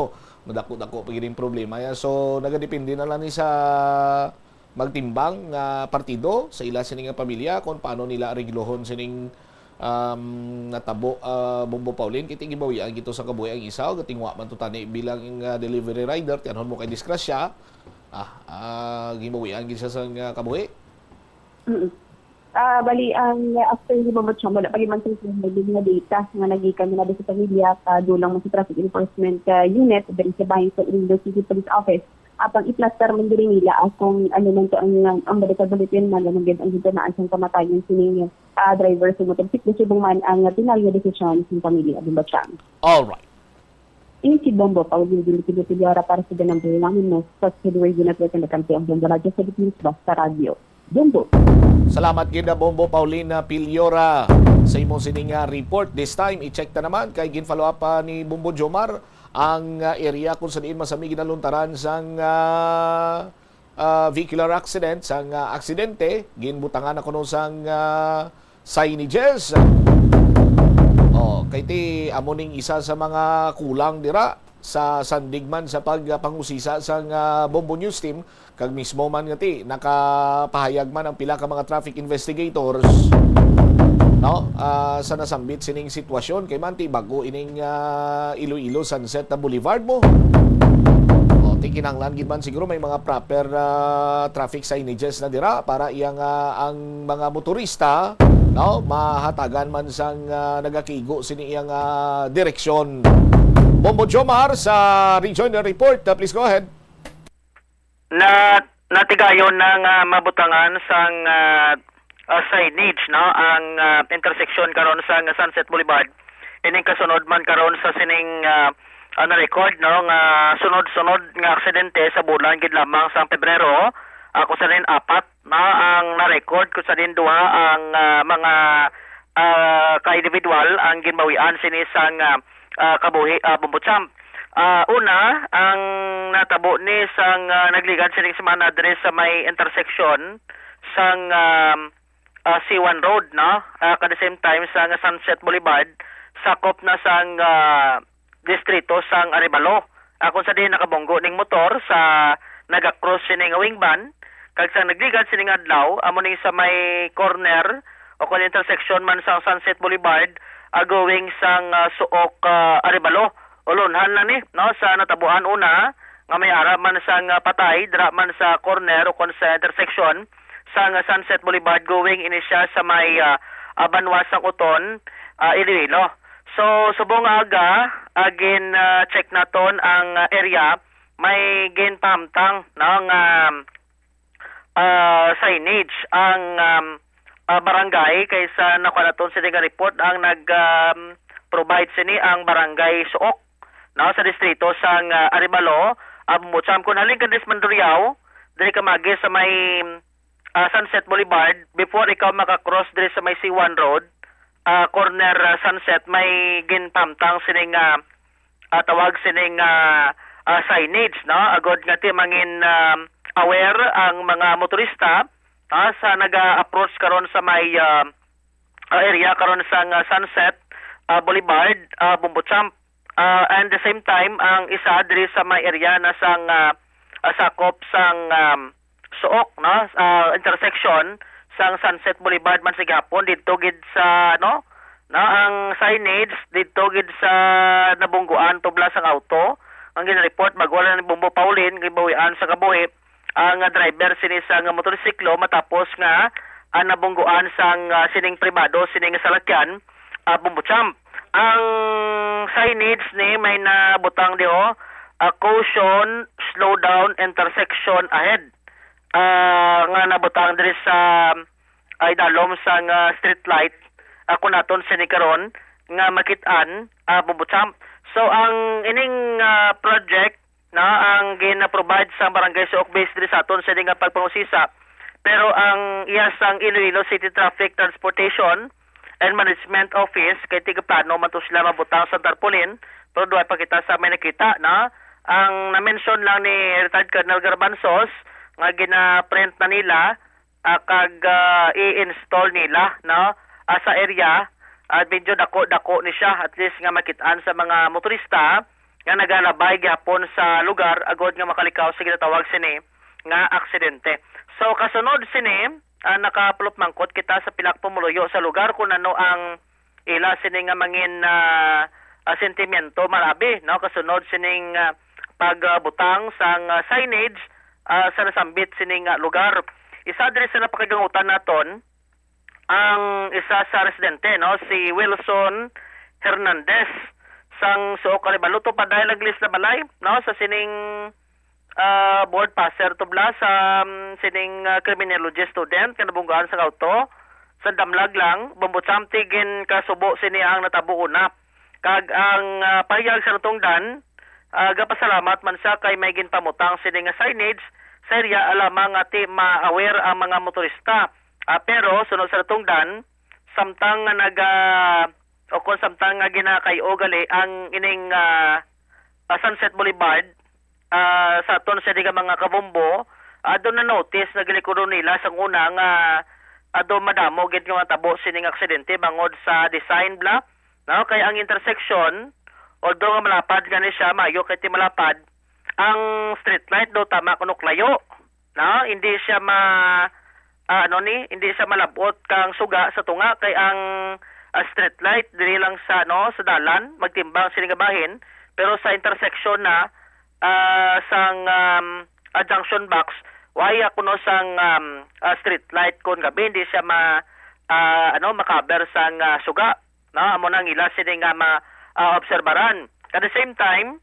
madako-dako pagiging problema yan. So nagadepende na lang ni sa magtimbang partido sa ila sining pamilya kung paano nila ariglohon sining natabo Bombo Pauline kiti gibawian gito sa kabuhi ang isa gatingwa man to tani bilang delivery rider tianhon mo kay disgrasya gibawian gid siya sa kabuhi. Bali ang after ni Bombo Cham wala pagi man nga data nga nagikan nila sa pamilya dulang mo sa Traffic Enforcement Unit diri sa bahin sa Iloilo City Police Office. Apang iplaster man diri nila kung ano man to ang medical bulletin man lang gid ang hinaan sa kamatayon sining driver sa motorsiklo subong man ang tinalya decision sa pamilya Bombo Cham. All right. Ini si Bombo Pauline Dilipilyora para sa ganang namin mo sa Radio Network and the Country of Bombo Radio sa Philippines Basta Radio. Bombo. Salamat gid Bombo Pauline Pilyora sa imong sining report. This time i-check ta naman kay gin-follow up ni Bombo Jomar ang area kung saan masami ginaluntaran sang vehicular accident, sang aksidente, ginbutangan ako nung sang signages. Kay ti amuning isa sa mga kulang dira sa sandigman sa pagpangusisa sang Bombo News Team kag mismo man nga ti nakapahayag man ang pila ka mga traffic investigators sa nasambit sining sitwasyon kay man ti bago ining Iloilo Sunset na Boulevard mo. Ti kinahanglan gid man siguro may mga proper traffic signages na dira para iyang ang mga motorista mahatagan man sang nagakigo sini iyang direksyon. Bombo Jomar sa Regional Report. Please go ahead. Natigayon ng mabutangan sang signage ang intersection karon sa Sunset Boulevard. Ining kasunod man karon sa sining na-record nga sunod-sunod nga aksidente sa bulan gid lamang sa Pebrero. Ako sa rin 4 ang na-record ko sa din 2 ang mga ka-individual ang ginbawian sini sang kabuhi Bombo Cham. Una, ang natabo ni sang nagligan sining semana diri sa may intersection sang C1 Road, at the same time sang Sunset Boulevard sakop na sang distrito sang Arevalo. kung sa din nakabunggo ning motor sa naga-cross sining wingban kag sa nagligad sining adlaw amo ning sa may corner o kung intersection man sa Sunset Boulevard going sang Suok Arevalo ulunhan na ni no sa natabuan una nga may ara man sang patay dira man sa corner o kung sa intersection sa Sunset Boulevard going ini siya sa may Banwasang Uton Iloilo. So subong aga again check naton ang area may gain pamtang ng signage ang barangay kaysa nakuha naton sa report ang provide sini ang barangay Suok na sa distrito sang Arevalo Bumutsam kun halin ka Mandurriao diri ka magi sa may Sunset Boulevard before ikaw maka-cross diri sa may C1 Road corner Sunset may ginpamtang sining tawag sining signage no agod nga ti mangin aware ang mga motorista sa naga-approach karon sa may area karon sa Sunset Boulevard Bumbutsam and the same time ang isa diri sa may area na sang sakop sang Suok no intersection sang Sunset Boulevard man sigapon didto gid sa no ang signage didto gid sa nabungguan tubla sang auto ang ginreport magwala ni Bumbo Paulin gibawian sa kabuhi ang driver sini sang motorsiklo matapos nga nabungguan sang sining pribado sining salakyan Bumbutsam ang signage ni may nabutang diho caution slow down intersection ahead nga nabutang diri sa idalom sang street light ako naton sini karon nga makit-an Bumbutsam. So ang ining project na ang gina-provide sa barangay Suok based diri sa aton sa nga pagpangusisa pero ang iya sang Iloilo City Traffic Transportation and Management Office kay tiga plano man to sila mabutang sa tarpaulin pero duay pa kita sa may nakita na ang na-mention lang ni retired Colonel Garbanzos nga gina-print na nila kag i-install nila no sa area at medyo dako ni siya at least nga makit-an sa mga motorista nga nagalabay gyapon sa lugar agod nga makalikaw sa ginatawag sini nga aksidente. So kasunod sini nakapulot mangkot kita sa pilak pumuluyo sa lugar kung ano ang ila sini nga mangin sentimento malabi no kasunod sining pagbutang sang signage sa nasambit sining lugar. Isa diri sa napakagangutan naton ang isa sa residente no si Wilson Hernandez sang Suok Arevalo to paday naglis na balay no sa sining board passer tubla sa sining criminology student kanabunggaan sa auto sa damlag lang Bumbutsam tigin kasubo sini ang natabo una kag ang pahiyag sa natungdan gapasalamat man sa kay may ginpamutang sini nga signage sa area alamang ati ma-aware ang mga motorista. Pero sunod sa natungdan samtang o kung samtang nga ginakayo gali ang ining Sunset Boulevard sa aton sa diga mga kabombo doon na notice na gilikuro nila sa una nga do madamo gid nga tabo sining aksidente bangod sa design block no kay ang intersection although nga malapad gani siya mayo kay ti malapad ang street light do tama kuno klayo no hindi siya hindi siya malabot kang suga sa tunga kay ang street light diri lang sa sa dalan magtimbang sining bahin pero sa intersection na sang junction box waya kuno sang street light kon gabi hindi siya makaber sang suga no amo nang ila sining obserbaran at the same time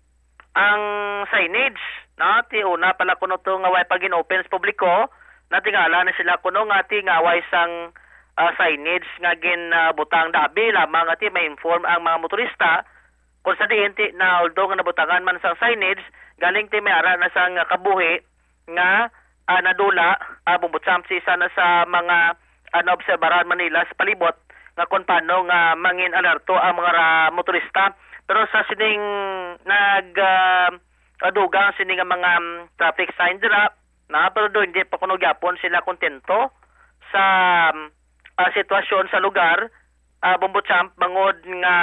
ang signage no ti una pala kuno to nga way pag in-open sa publiko natingala na sila kuno nga ti nga way sang signage nga ginbutang dabi lamang ati may inform ang mga motorista kung sa diin ti na although nga nabutangan man sang signage galing ti may ara na sang kabuhi nga nadula Bumbutsam si isa na sa mga naobserbaran Manila sa palibot nga kung paano nga mangin alerto ang mga motorista pero sa sining adugang sining mga traffic sign dira na pero do hindi pa kuno gyapon sila kontento sa sitwasyon sa lugar Bumbutsam bangod nga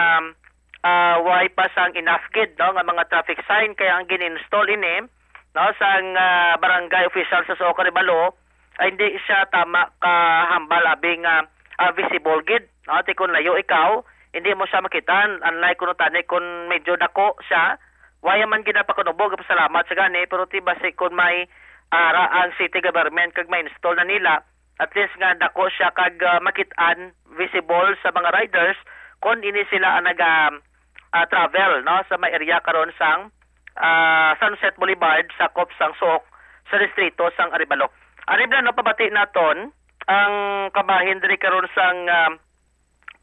why pa sang enough gid no nga mga traffic sign kaya ang gin-install ini no sang barangay official sa Soo Caribalo ay hindi siya tama kahambal abing visible gid no ti kun layo ikaw hindi mo siya makitan unlike kuno tani kun medyo dako siya why man ginapakunubog pasalamat sa gani pero ti basi kun may ara ang city government kag may install na nila at least nga dako siya kag makitaan visible sa mga riders kung ini sila ang travel no sa may area karon sang Sunset Boulevard sakop sang Sook sa distrito sang Arevalo. Aribla no pabati naton ang kabahin diri karon sang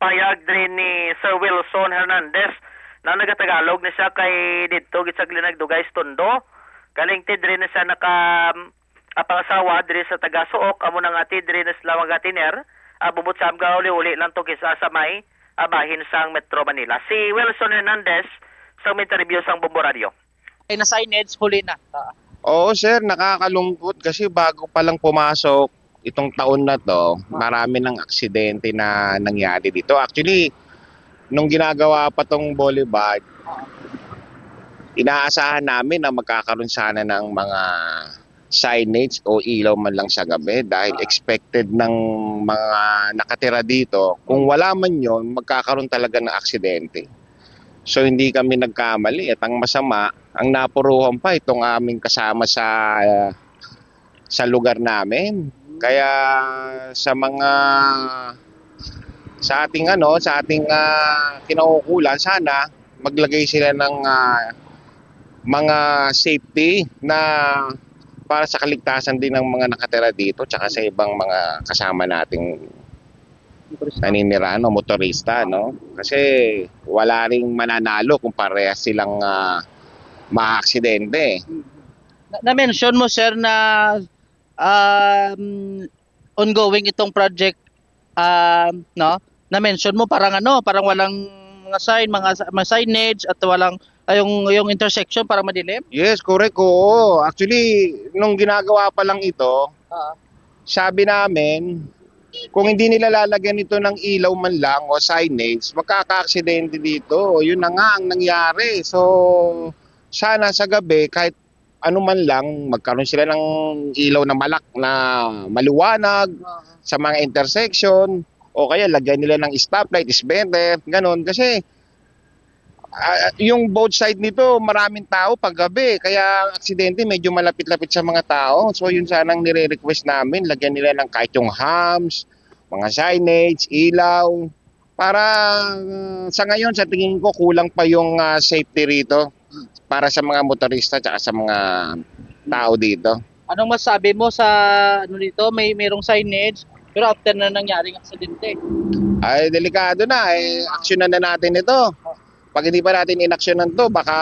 payag diri ni Sir Wilson Hernandez na nagatagalog na siya kay didto gitsagli nagdugay Tondo. Kaling tidri na siya pangasawa diri sa taga Sook amo nang ati diri na sila magatiner bubot sa amga uli lang to kisa sa may bahin sang Metro Manila. Si Wilson Hernandez sa interview sang Bombo Radio. Ay na signage huli na. Oo sir, nakakalungkot kasi bago pa lang pumasok itong taon na to, marami ng aksidente na nangyari dito. Actually, nung ginagawa pa tong boulevard, inaasahan namin na magkakaroon sana ng mga signage o ilaw man lang sa gabi dahil expected ng mga nakatira dito. Kung wala man yon, magkakaroon talaga ng aksidente. So hindi kami nagkamali at ang masama, ang napuruhan pa itong aming kasama sa lugar namin. Kaya sa ating kinaukulan, sana maglagay sila ng mga safety na para sa kaligtasan din ng mga nakatira dito tsaka sa ibang mga kasama nating naninirahan o motorista, no? Kasi wala ring mananalo kung parehas silang maaksidente. Na-mention mo sir na ongoing itong project no? Na-mention mo parang walang mga sign, mga signage at walang yung intersection para madilim? Yes, correct. Oo. Actually, nung ginagawa pa lang ito, sabi namin, kung hindi nila lalagyan ito ng ilaw man lang o signage, magkaka-aksidente dito. Yun na nga ang nangyari. So, sana sa gabi, kahit ano man lang, magkaroon sila ng ilaw na maliwanag sa mga intersection o kaya lagyan nila ng stoplight, is better, ganun. Kasi yung both side nito, maraming tao pag gabi. Kaya ang aksidente medyo malapit-lapit sa mga tao. So yun sanang nire-request namin. Lagyan nila ng kahit yung hams, mga signage, ilaw. Para sa ngayon, sa tingin ko, kulang pa yung safety rito para sa mga motorista at sa mga tao dito. Anong masabi mo sa dito? Mayroong signage pero after na nangyaring aksidente. Ay, delikado na. Aksyonan na natin ito. Pag hindi pa natin inaksyonan to, baka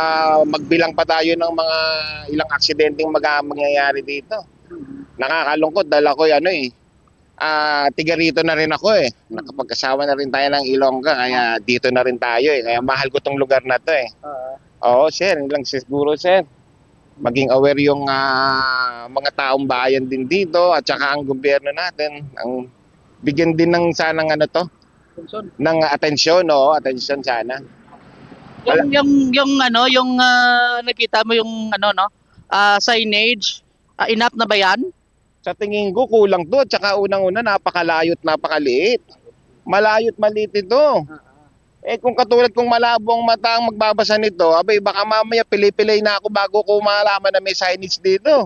magbilang pa tayo ng mga ilang aksidenteng mangyayari dito. Nakakalungkot dahil ako tiga rito na rin ako Nakapagkasawa na rin tayo ng Ilongga, kaya dito na rin tayo Kaya mahal ko tong lugar na to Oo, sir, lang siguro sir. Maging aware yung mga taong bayan din dito at saka ang gobyerno natin. Bigyan din ng sanang ng atensyon, atensyon sana. Yung nakita mo yung signage, enough na ba yan? Sa tingin ko kulang to, tsaka unang-una napakalayo at napakaliit. Malayo at maliit ito. Kung katulad kong malabong mata ang magbabasa nito, baka mamaya pili-pilay na ako bago ko malaman na may signage dito.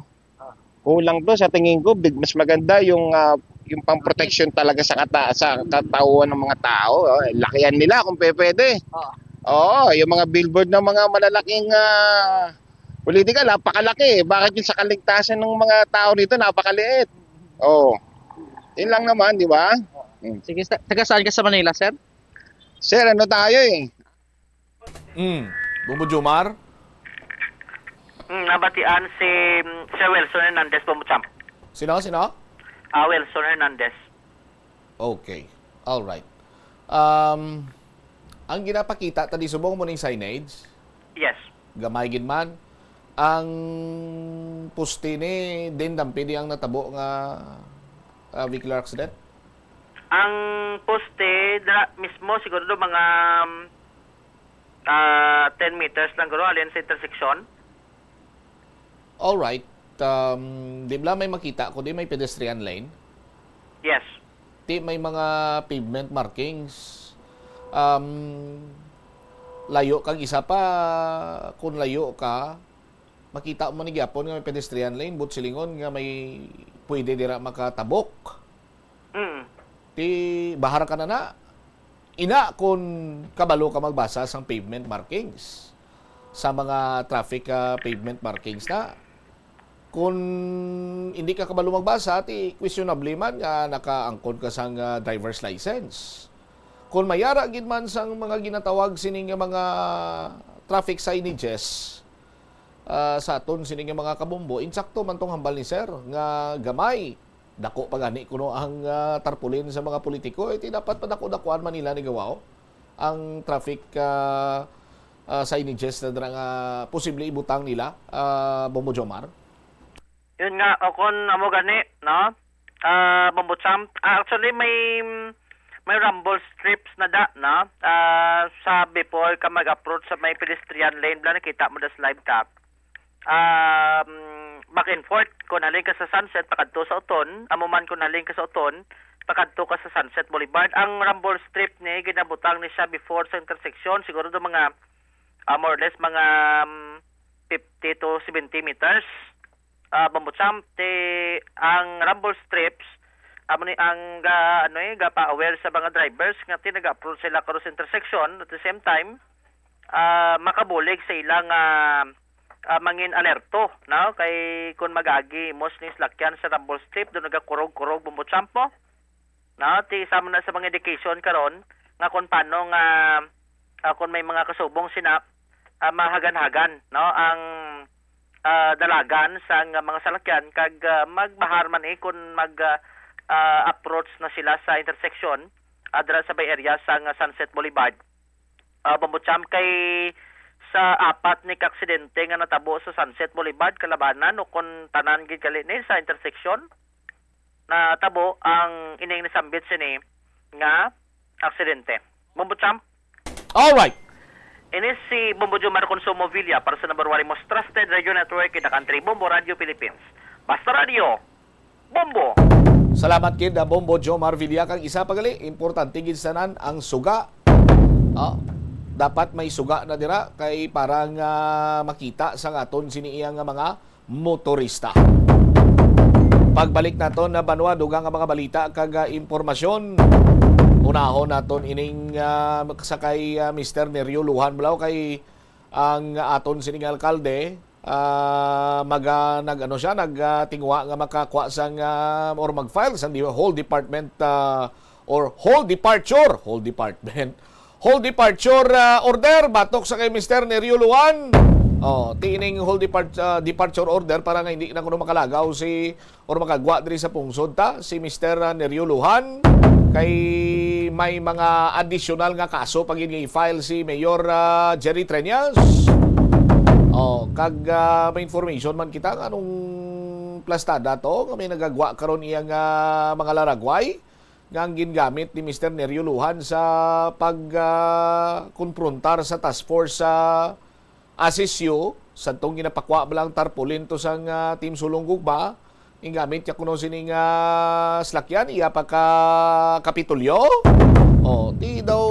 Kulang to sa tingin ko, mas maganda yung pang-protection talaga sa katauhan ng mga tao. Lakihan nila kung pwede. Oo, yung mga billboard ng mga malalaking politika, napakalaki. Bakit yung sa kaligtasan ng mga tao nito, napakaliit? Oo. Yun lang naman, di ba? Sige, taga saan ka sa Manila, sir? Sir, tayo Bumbo Jumar? Nabatian si Sir Wilson Hernandez, Bombo Champ. Sino? Wilson Hernandez. Okay. Alright. Ang ginapakita, tadi subong mo ng signage? Yes. Gamay gid man. Ang poste ni din dampidi ang natabo nga vehicular accident? Ang poste mismo siguro mga 10 meters lang guro alin sa intersection. Alright. Di ba may makita kundi may pedestrian lane? Yes. Di may mga pavement markings. Layo kang isa pa, kung layo ka, makita mo ni gyapon nga may pedestrian lane, but silingon nga may pwede dira makatabok. Di bahar ka na. Ina kung kabalo ka magbasa sang pavement markings sa mga traffic pavement markings na. Kung hindi ka kabalo magbasa, ti questionable man nga nakaangkon ka sang driver's license. Kung mayara gid man sang mga ginatawag sining mga traffic signages sa aton sining mga kabombo, insakto man tong hambal ni sir nga gamay. Dako pa gani kuno ang tarpulin sa mga politiko, iti dapat padako-dakuan man nila ni gawaw ang traffic signages na nga posible ibutang nila, Bombo Jomar. Yun nga, o kung amo gani, no? Bambutsam, actually may rumble strips na da, no? Sa before ka mag-approach sa may pedestrian lane, bla nakita mo das live tap. Back and forth, kung naling ka sa Sunset, pakadto sa Uton, amuman kung naling ka sa Uton, pakadto ka sa Sunset Boulevard. Ang rumble strip ni ginabutang ni siya before sa intersection, siguro do mga more or less mga 50 to 70 meters. Bambutsam, ang rumble strips, ang pa-aware sa mga drivers nga nag-approach sila karon sa intersection, at the same time, makabulig sa ilang mangin alerto, no? Kay kung magagi mostly slakyan sa rumble strip, doon nagakurog-kurog Bambutsam po. No? Sama na sa mga indication karon nga kung paano nga kung may mga kasubong sinap, mahagan-hagan, no? Ang dalagan sa mga salakyan kag magbahar man kung approach na sila sa intersection adra sa bay area sa Sunset Boulevard. Bambutsam kay sa apat ni kaksidente nga natabo sa Sunset Boulevard kalabanan o kung tanan gid gali ni sa intersection na tabo ang ining nisambit sini nga aksidente. Bambutsam. All right. Ini si Bombo Jomar Consumo Villa para sa number 1 most trusted radio network in the country, Bombo Radio Philippines. Basta Radio, Bombo! Salamat kid Bombo Jomar Villa kang isa pagali, importante gid sanan ang suga. Dapat may suga na dira kay parang makita sa aton siniiyang mga motorista. Pagbalik naton na banwa dugang nga mga balita kag impormasyon. Unahon naton ining sakay Mr. Nerio Luhan Bulaw kay ang aton sining alkalde nagtingwa nga makakuha sang or mag-file sang whole department or whole departure order batok sa kay Mr. Nerio Luhan. Tining whole departure order para nga hindi na kuno makalagaw or makagwa diri sa pungsod si Mr. Nerio Luhan. Kay may mga additional nga kaso pag i-file si Mayor Jerry Treñas. Kag may information man kita nga anong plastada to nga may nagagwa karon iyang mga laragway nga ang gingamit ni Mr. Nerio Luhan sa pag-konfrontar sa task force sa Asisyo sa tong ginapakwa lang tarpulin to sang Team Sulong Gugma. Ingamit niya kuno sining slakyan iya pa ka Kapitulyo. Di daw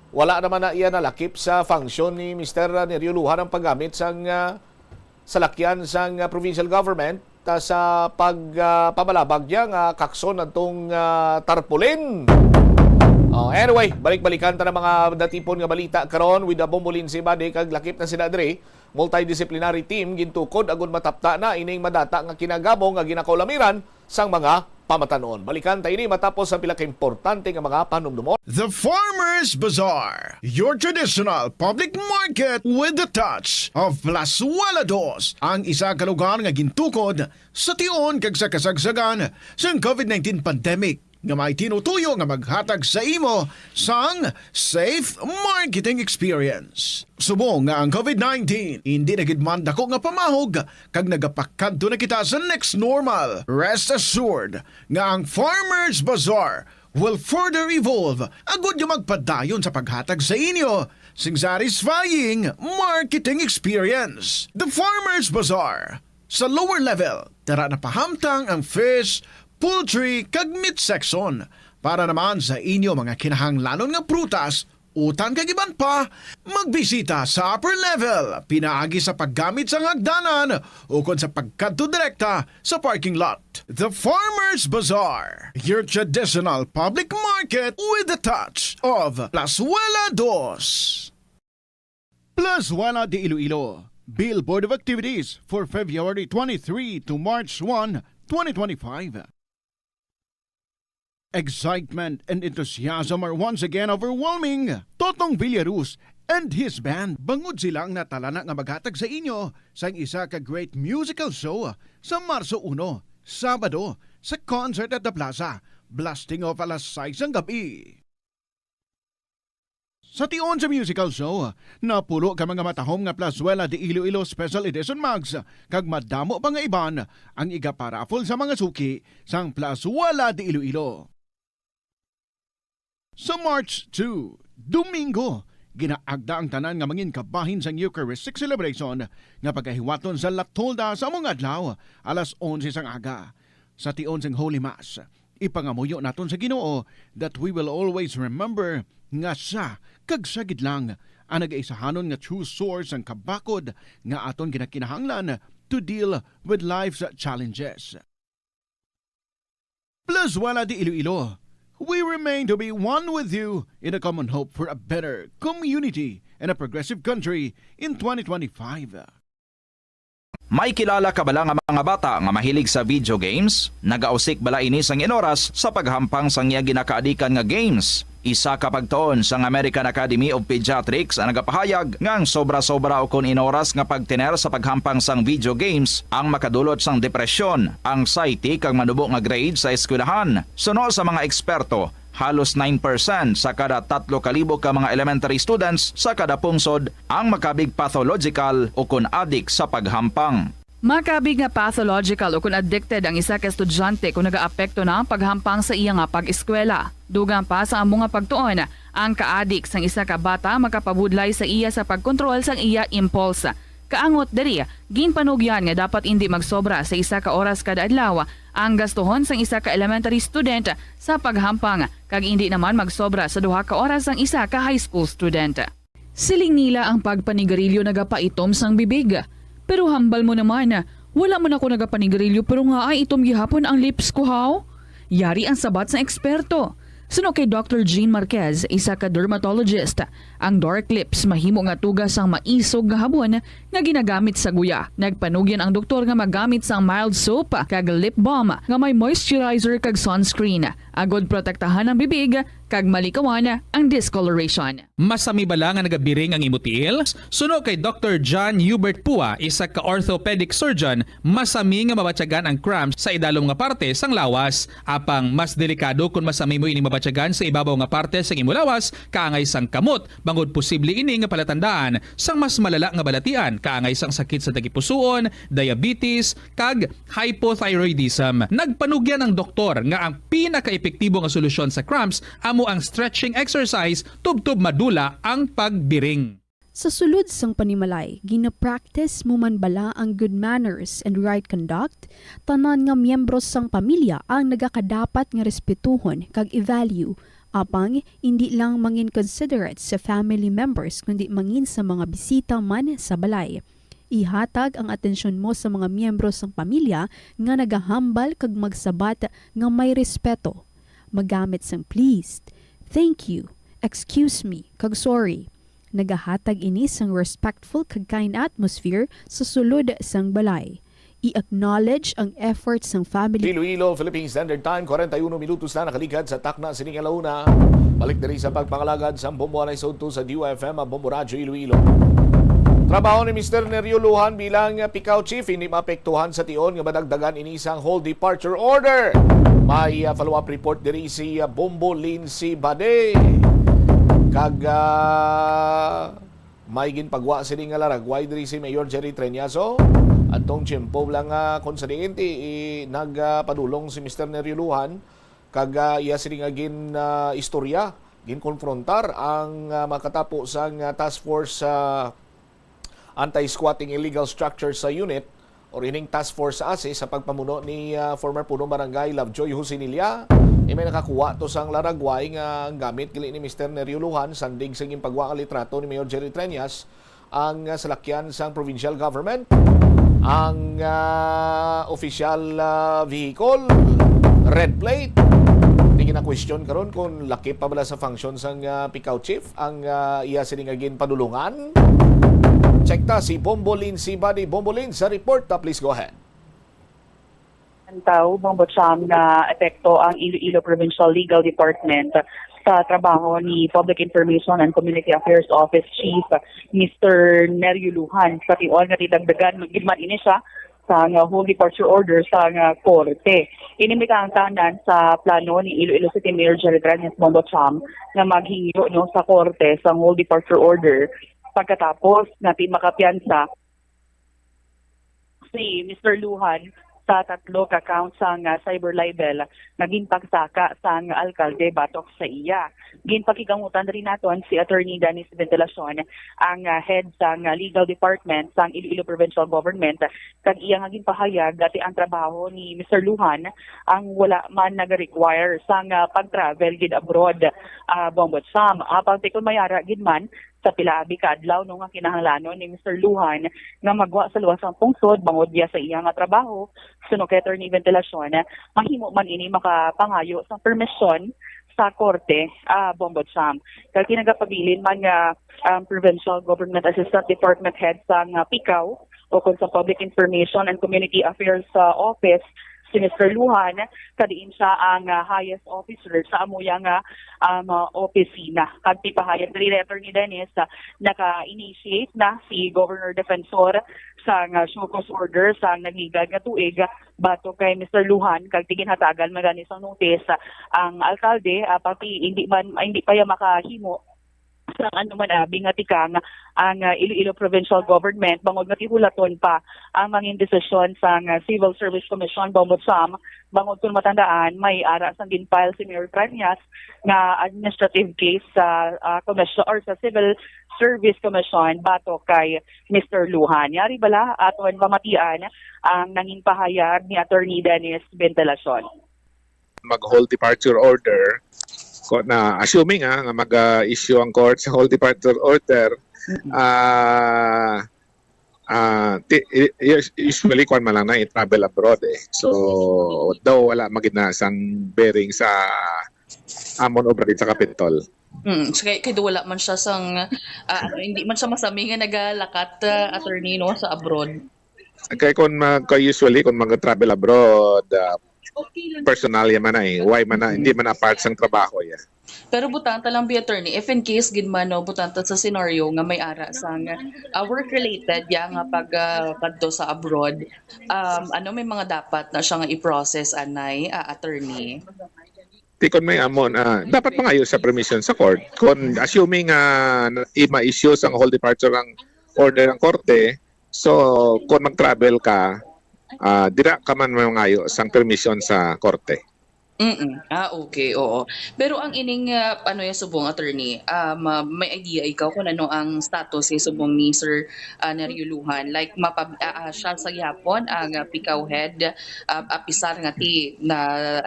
wala naman na iya nalakip sa function ni Mr. Nerio Luhan ang paggamit sang salakyan sang provincial government sa pagpamalabag niya nga kakson atong tarpulin. Anyway, balik-balikan ta ng mga datipon nga balita karon with the Bombolin si Bade kag lakip na sila dre. Multidisciplinary team gintukod agon matapta na ining madata nga kinagabong nga ginakulamiran sang mga pamatanon. Balikan tayo ini matapos ang pila ka importante nga mga panumdumon. The Farmers Bazaar, your traditional public market with the touch of Plazuela Dos, ang isa ka lugar nga gintukod sa tion kag sa kasagsagan sa COVID-19 pandemic nga may tinutuyo nga maghatag sa imo sang safe marketing experience. Subong nga ang COVID-19 hindi na gid man dako nga pamahog kag nagapakadto na kita sa next normal. Rest assured nga ang Farmers Bazaar will further evolve agud yung magpadayon sa paghatag sa inyo sing satisfying marketing experience. The Farmers Bazaar. Sa lower level, tara na pahamtang ang fish, poultry, kag meat section para naman sa inyo mga kinahanglanon nga prutas, utan kag iban pa, magbisita sa upper level, pinaagi sa paggamit sa hagdanan o kon sa pagkadto direkta sa parking lot. The Farmers Bazaar, your traditional public market with a touch of Plazuela Dos. Plazuela de Iloilo, Billboard of Activities for February 23 to March 1, 2025. Excitement and enthusiasm are once again overwhelming. Totong Villaruz and his band bangod silang natalana nga maghatag sa inyo sa isa ka great musical show sa Marso 1, Sabado, sa Concert at the Plaza, blasting off alas 6 ng gabi. Sa tion sa musical show, napulo ka mga matahom nga Plazuela de Iloilo Special Edition Mags, kag madamo pa nga iban ang igaparafol sa mga suki sang Plazuela de Iloilo. Sa March 2, Domingo, ginaagda ang tanan nga mangin kabahin sang Eucharistic celebration nga pagkahiwaton sa Latolda sa mga adlaw alas 11 sang aga. Sa tion sang Holy Mass, ipangamuyo naton sa Ginoo that we will always remember nga siya kag sagid lang ang nag-aisahanon nga true source ang kabakod nga aton ginakinahanglan to deal with life's challenges. Plazuela de Iloilo, we remain to be one with you in a common hope for a better community and a progressive country in 2025. May kilala ka bala nga mga bata nga mahilig sa video games? Nagausik bala ini sang inoras sa paghampang sang iya ginakaadikan nga games? Isa ka pagtuon sang American Academy of Pediatrics ang nagapahayag nga ang sobra-sobra o kon inoras nga pagtiner sa paghampang sang video games ang makadulot sang depresyon, anxiety kag manubo nga grade sa eskwelahan. Suno sa mga eksperto, halos 9% sa kada 3,000 ka mga elementary students sa kada pungsod ang makabig pathological o kun addict sa paghampang. Makabig nga pathological o kung addicted ang isa ka estudyante kung nagaapekto na ang paghampang sa iya nga pag-eskwela. Dugang pa sa among nga pagtuon, ang ka-addict sang isa ka bata makapabudlay sa iya sa pagkontrol sang iya impulse. Kaangot diri, ginpanugyan nga dapat hindi magsobra sa isa ka oras kada adlaw ang gastuhon sang isa ka elementary student sa paghampang kag hindi naman magsobra sa 2 ka oras ang isa ka high school student. Siling nila ang pagpanigarilyo nagapaitom sang bibig. Pero hambal mo naman, wala mo na ako nagapanigarilyo pero nga ay itom gihapon ang lips ko haw. Yari ang sabat sa eksperto. Suno kay Dr. Jean Marquez, isa ka dermatologist, ang dark lips mahimo nga tugas ang maisog nga habon nga ginagamit sa guya. Nagpanugyan ang doktor nga magamit sang mild soap kag lip balm nga may moisturizer kag sunscreen. Agod protektahan ang bibig kag malikawan ang discoloration. Masami bala nga nagabiring ang imutiil? Suno kay Dr. John Hubert Pua, isa ka orthopedic surgeon, masami nga mabatyagan ang cramps sa idalom nga parte sang lawas. Apang mas delikado kung masami mo ining mabatyagan sa ibabaw nga parte sang imulawas, kaangay sang kamot, bangod posible ini nga palatandaan sang mas malala nga balatian, kaangay sang sakit sa tagipusoon, diabetes, kag hypothyroidism. Nagpanugyan ang doktor nga ang pinaka-epektibo nga solusyon sa cramps amo ang stretching exercise tubtub madula ang pagbiring. Sa sulod sang panimalay, gina-practice mo man bala ang good manners and right conduct? Tanan nga miyembro sang pamilya ang nagakadapat nga respetuhon kag i-value, apang hindi lang mangin considerate sa family members kundi mangin sa mga bisita man sa balay. Ihatag ang atensyon mo sa mga miyembro sang pamilya nga nagahambal kag magsabat nga may respeto. Magamit sang please, thank you, excuse me, kag sorry. Nagahatag ini sang respectful kag kind atmosphere sa sulod sang balay. I-acknowledge ang efforts sang family. Iloilo, Philippine Standard Time, 41 minutos na nakaligad sa takna sining alauna. Balik diri sa pagpangalagad sa Bomboanay Soto sa DUFM, ang Bombo Radyo Iloilo. Trabaho ni Mr. Nerio Lujan bilang Pikaw Chief, hindi maapektuhan sa tion nga madagdagan inisang whole departure order. May follow-up report diri si Bombo Lindsay Bade. Kag may ginpagwa sini nga laragway diri si Mayor Jerry Treñaso. Atong tiyempo lang konsediente nagpadulong si Mr. Nerio Lujan kag iya sini nga istorya gin konfrontar ang makatapo sang task force sa anti-squatting illegal structures sa unit or ining task force sa ASE sa pagpamuno ni former punong barangay Lovejoy Husinilla. May nakakuha to sang laragway nga gamit kili ni Mr. Nerio Lujan sandig sa iyang pagwa ka litrato ni Mayor Jerry Treñas ang salakyan sang provincial government, ang official vehicle, red plate. Hindi na-question karon kung laki pa bala sa function sang Picao Chief ang iya sining agin padulungan. Check ta si Bombolin Sibani. Bombolin sa report. Please go ahead. Antaw, Bombocham na epekto ang Iloilo Provincial Legal Department sa trabaho ni Public Information and Community Affairs Office Chief Mr. Nerio Lujan. Sa tiol nga tidagdagan, magigman ini siya sa whole departure order sa korte. Inimita ang tanan sa plano ni Iloilo City Mayor Jerry Treñas Bombocham na maghingo sa korte sa whole departure order pagkatapos natin makapiyansa si Mr. Lujan sa 3 ka-count sa cyber libel naging pagsaka sa alkalde batok sa iya. Ginpakigamutan rin naton si Attorney Dennis Ventilacion, ang head sa legal department sa Iloilo Provincial Government, kag iya nga ginpahayag dati ang trabaho ni Mr. Lujan ang wala man nag-require sa pag-travel gid abroad. Bombotsam apang tikon mayara gid man sa pila ka adlaw no nga kinahanglanon ni Mr. Lujan nga magwa sa luwas ang pungsod bangod diya sa iya nga trabaho. Suno kay Attorney Ventilacion, mahimo man ini makapangayo sa permission sa korte, Bombotsam. Kaya kinagapabilin man nga Provincial Government Assistant Department Head sa Picao o kung sa Public Information and Community Affairs Office, si Mr. Lujan, kadiin siya ang highest officer sa amuyang opisina. Kagtipahayag rin Attorney Dennis, naka-initiate na si Governor Defensor sa show cause order sa nagligad nga tuig bato kay Mr. Lujan, kagtigin hatagan magani sa notice ang alkalde pati hindi pa ya makahimo sa anuman bingatikang ang Iloilo Provincial Government bangod nga tihulaton pa ang mga desisyon sa Civil Service Commission Bombotsam bangod kung matandaan may ara sang ginfile si Mayor Treñas nga administrative case sa commission or sa Civil Service Commission bato kay Mr. Lujan. Yari bala aton pamatian ang nanging pahayag ni Attorney Dennis Ventilacion. Mag-hold departure order na assuming nga mag-issue ang court sa whole departure order, usually kung man lang na i-travel abroad So, daw wala maginasang bearing sa amon operate sa Capitol. So, kaya wala man siya sang, hindi man siya masami nga nagalakat attorney no, sa abroad. Kaya kung usually kung mag-travel abroad, personal man na why man na hindi man na part sang trabaho ya. Pero butanta lang bi attorney if in case gid man no butanta sa senaryo nga may ara sang work related ya nga pag kadto sa abroad may mga dapat na siya nga i-process anay attorney. Tikon may amon dapat mangayo sa permission sa court kung assuming ma-issue sang whole departure ang order ng korte. So kung mag-travel ka dira ka man mangayo sang permission sa korte. Okay, oo. Pero ang ining yung subong attorney, may idea ikaw kung ano ang status subong ni Sir Nerio Lujan, like siya sa gyapon ang Picao head apisar nga ti na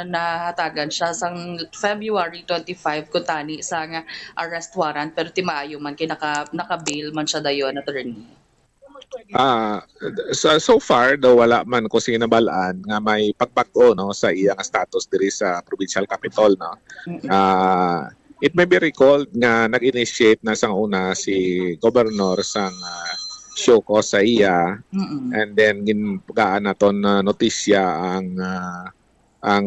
nahatagan siya sang February 25 kutani sa arrest warrant pero ti maayo man kay naka-bail man siya dayon attorney. So far daw wala man ko sinabalaan nga may pagbago no sa iyang status diri sa provincial capital no. It may be recalled nga nag-initiate na sang una si governor sang show ko sa iya and then ginpagaan naton notisya ang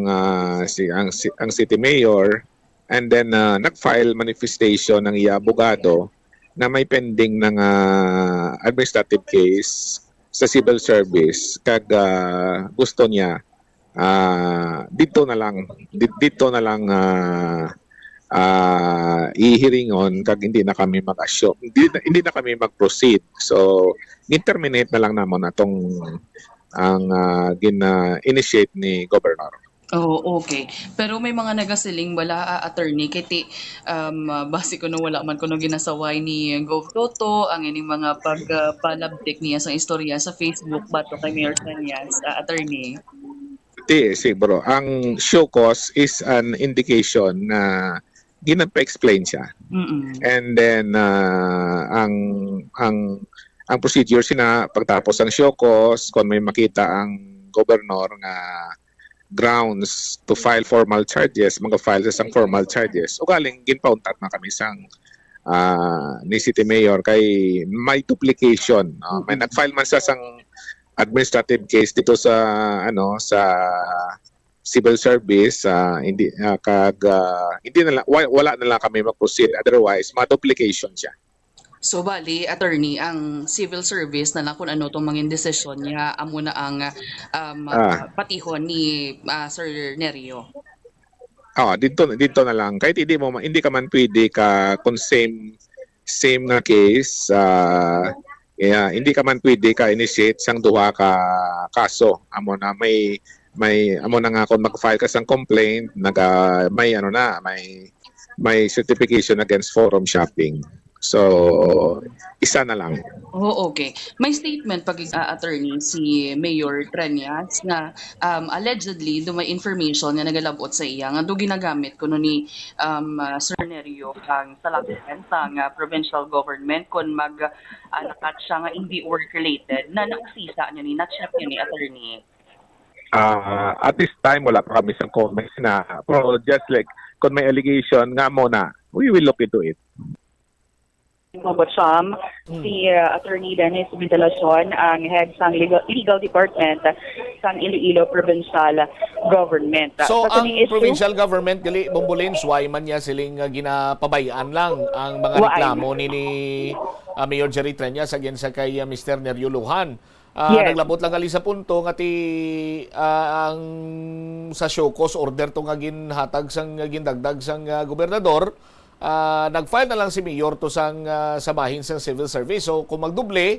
city mayor and then nag-file manifestation ng iya abogado na may pending ng administrative case sa civil service kag gusto niya dito na lang i-hearingon kag hindi na kami mag-assume hindi na kami mag-proceed so i-terminate na lang namon atong ang gina-initiate ni Governor. Oh, okay. Pero may mga nagasiling wala attorney kiti base ko no wala man kuno ginasaway ni Gov Toto ang ining mga pagpalabtik niya sa istorya sa Facebook bato kay Mayor Tanyas attorney. Siguro ang show cause is an indication na ginapa-explain siya. And then ang procedure sina pagtapos ang show cause kung may makita ang gobernador nga grounds to file formal charges, mag-file sa isang formal charges. O galing, ginpauntat na kami sang ni City Mayor kay may duplication. May nag-file man sa isang administrative case dito sa sa civil service, hindi na lang, wala na lang kami mag-proceed. Otherwise, ma-duplication siya. So bali attorney ang civil service na lang kung ano tong mga desisyon niya amo na ang patihon ni Sir Nerio. Dito na lang kahit hindi ka man pwede ka kung same na case hindi ka man pwede ka initiate sang duha ka kaso amo na may amo na nga kung mag-file ka sang complaint may certification against forum shopping. So, isa na lang. Oh, okay. May statement pag attorney si Mayor Trenias na allegedly do may information nga nagalabot sa iya nga do ginagamit kuno ni Sir Nerio ang salakyan sa provincial government kun nakat siya nga hindi work related na nausisa niya ni na-check niya ni attorney. At this time wala pa kami sa comments na pero just like kung may allegation nga mo na we will look into it. Mabotsyam, si Attorney Dennis Ventilacion, ang head ng legal department ng Iloilo Provincial Government. So, ang provincial government, gali, Bumbulins, why man niya siling ginapabayaan lang ang mga reklamo ni Mayor Jerry Trenias against sa kay Mr. Nerio Lujan. Yes. Naglabot lang gali sa punto nga ang sa show cause order to nga ginhatag sang gindagdag sang gobernador. Nag-file na lang si Mayor to sang sabahin sa civil service. So kung magduble,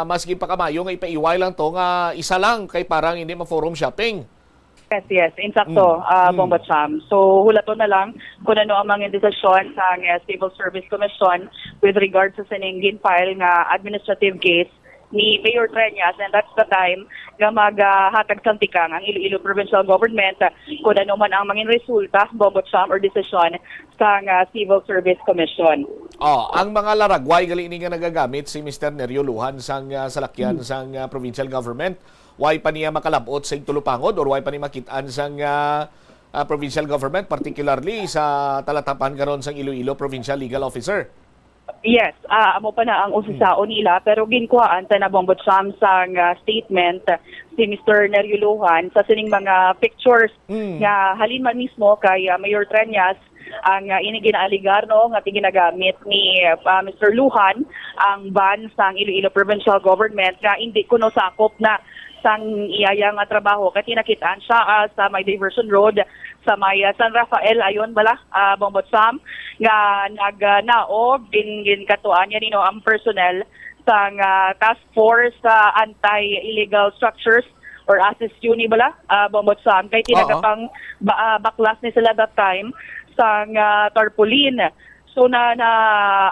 maski pa kamayo nga ipaiway lang to nga isa lang kay parang hindi ma-forum shopping. Yes. Insakto, Bombatcham. So hulato na lang kung ano ang mga desisyon sa Civil Service Commission with regard sa siningin file nga administrative case ni Mayor Trenias, and that's the time nga maghatag santikang ang Iloilo Provincial Government kung ano man ang mga resulta, Bombatcham, or desisyon sa Civil Service Commission. Ang mga laragway gali ini nga nagagamit si Mr. Nerio Lujan sang salakyan sang provincial government, why pa niya makalabot sa Tulupangod or why pa niya makitaan sang provincial government, particularly sa talatapan karon sang Iloilo Provincial Legal Officer. Yes, amo pa na ang usisao nila pero ginkuhaan ta na Bombatcham sa statement si Mr. Nerio Lujan sa sining mga pictures nga halin man mismo kay Mayor Trenias ang ini ginaaligar nga ginagamit ni Mr. Lujan ang ban sa Iloilo Provincial Government nga hindi kuno sakop na sang iyayang trabaho kay tinakitaan siya sa may diversion road sa may San Rafael ayon bala Bombatcham nga nagnaog din katuan niya nino ang personnel sa task force sa anti-illegal structures or ASIS-U ni bala Bombatcham kay tinagapang baklas ni sila that time sa tarpaulin. So na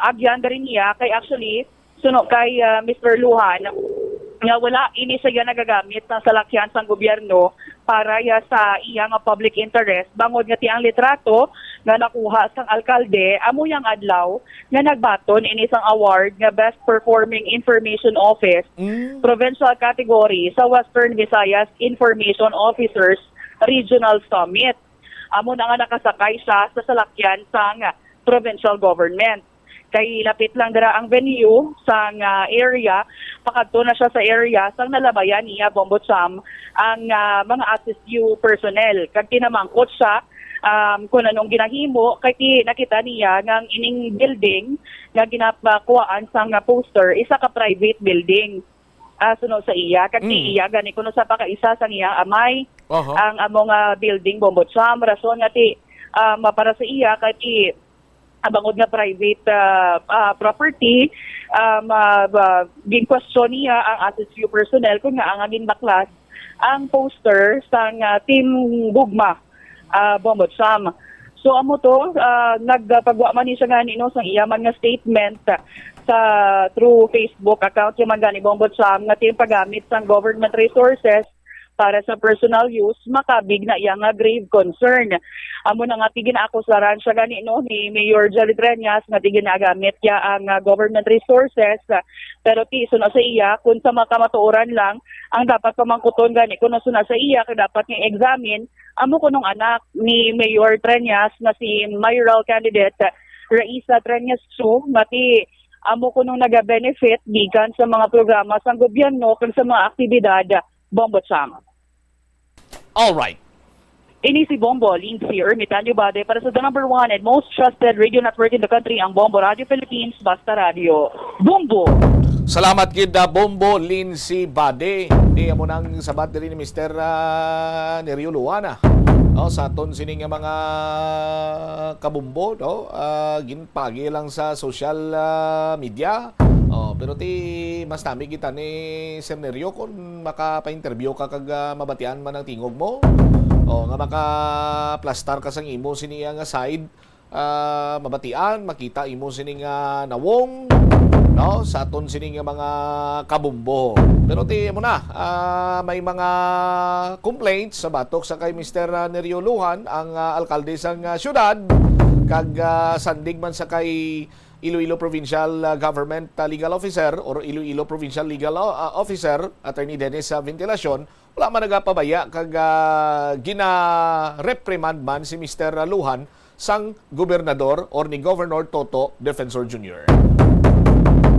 agyan rin niya kay actually suno kay Mr. Lujan nga wala ini siya nagagamit ng salakyan sa gobyerno para sa iyang public interest bangod nga tiyang litrato nga nakuha sang alkalde amo yang adlaw nga nagbaton ini sang award nga Best Performing Information Office provincial category sa Western Visayas Information Officers Regional Summit. Amo na nga nakasakay siya sa salakyan sang provincial government. Kay lapit lang dira ang venue sa area, pakadto na siya sa area sang nalabayan niya Bombatcham ang mga ASIS-U personnel. Kag tinamangkot siya kung anong ginahimo kay nakita niya ng ining building nga ginapakuhaan sang poster isa ka private building. Sunod sa iya kag iya gani kuno sa pakaisa sang iyang amay ang among building Bombatcham rason nga para sa iya kay abangod nga private property gin-question niya ang SSU personnel kung nga ang ginbaklas ang poster sa Team Gugma Bombot Sam. So amo to nagpagwa man ni siya nga nino sang iyaman nga statement sa through Facebook account yung man gani Bombot Sam nga team paggamit sang government resources para sa personal use, makabig na iya nga grave concern. Amo na nga tiginakusaran siya gani no ni Mayor Jerry Treñas nga tiginagamit ya ang government resources, pero ti na sa iya kung sa makamatuoran lang ang dapat pamangkuton gani kung na sa iya kay dapat nga examine amo kunong anak ni Mayor Treñas na si mayoral candidate Raisa Treñas Su nga ti amo kunong naga-benefit gikan sa mga programa sa gobyerno kung sa mga aktibidad Bombot Sam. All right. Ini si Bombo, Lindsay Ermitanio Bade para sa the number 1 and most trusted radio network in the country, ang Bombo Radio Philippines, Basta Radio. Bombo! Salamat kid Bombo Lindsay Bade. Di mo nang sabat diri ni Mr. Nerio Luana. Sa aton sining mga kabumbo, no? Ginpagi lang sa social media. Pero mas nami kita ni Sir Nerio kung makapa-interview ka kag mabatian man ang tingog mo. Nga maka-plastar ka sang imo siniya nga side, mabatian, makita imo sini nga nawong, no? Sa aton sini nga mga kabumbo. Pero mo na, may mga complaints sa batok sa kay Mr. Nerio Luhan, ang alkalde sang syudad, kag sandig man sa kay Iloilo Provincial Government Legal Officer or Iloilo Provincial Legal Officer, Attorney Dennis Ventilacion, wala man nagapabaya kag gina-reprimand man si Mr. Luhan sang gobernador or ni Governor Toto Defensor Jr.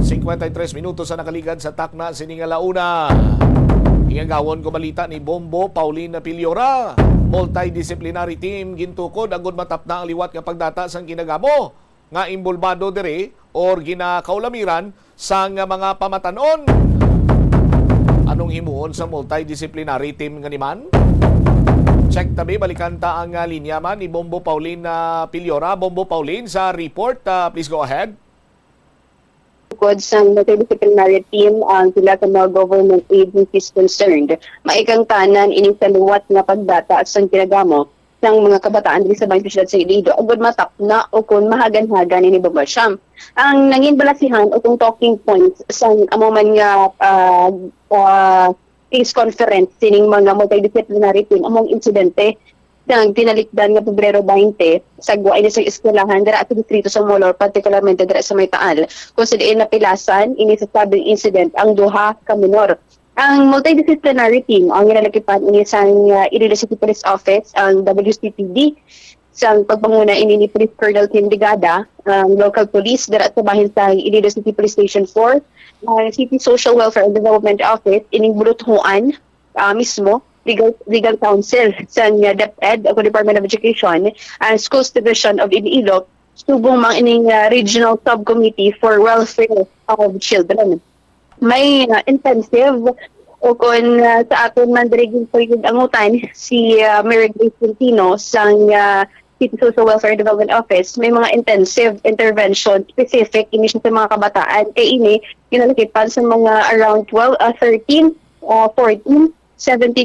53 minutos sa nakaligad sa takna sining alauna. Ingagawon ko balita ni Bombo Pauline Piliora. Multidisciplinary team gintukod agud matapna ang liwat nga pagdata sang kinagamo nga imbulbado dire or ginakaulamiran sa mga pamatanon. Anong himuon sa multidisciplinary team nga niman? Check tabi, balikan ta ang linya man ni Bombo Pauline Piliora. Bombo Pauline sa report, please go ahead. Bukod sa multidisciplinary team, ang sila sa mga government agencies concerned, maikang tanan ining saluwat nga pagdata at sang kinagamo ng mga kabataan dito sa Bangko Siyudad sa Iloilo, agud matap na o kung mahagan-hagan ni Bombot Sam. Ang nangin balasihan o kung talking points sa amoman nga peace conference sining mga multidisciplinary team among insidente ng tinalikdan nga Pebrero 20 sa guay sa eskwelahan dira at distrito sa Molor, particularmente dira sa Maytaal, kung sa diin napilasan ini sa sabing incident ang duha ka minor. Ang multidisciplinary team ang ginalakipan ini sa Iloilo City Police Office, ang WCPD, sa pagpanguna ini ni Police Colonel Tim Digada, local police dira sa bahin sa Iloilo City Police Station 4, City Social Welfare and Development Office ining buluthuan mismo, legal counsel sa DepEd, o Department of Education, and Schools Division of Iloilo, subong mga ining Regional Subcommittee for Welfare of Children. May intensive o kung sa aton man dirigin po yung angutan si Mary Grace Quintino sa City Social Welfare Development Office, may mga intensive intervention specific ini sa mga kabataan kay ini ginalakipan sa mga around 13, 14, 17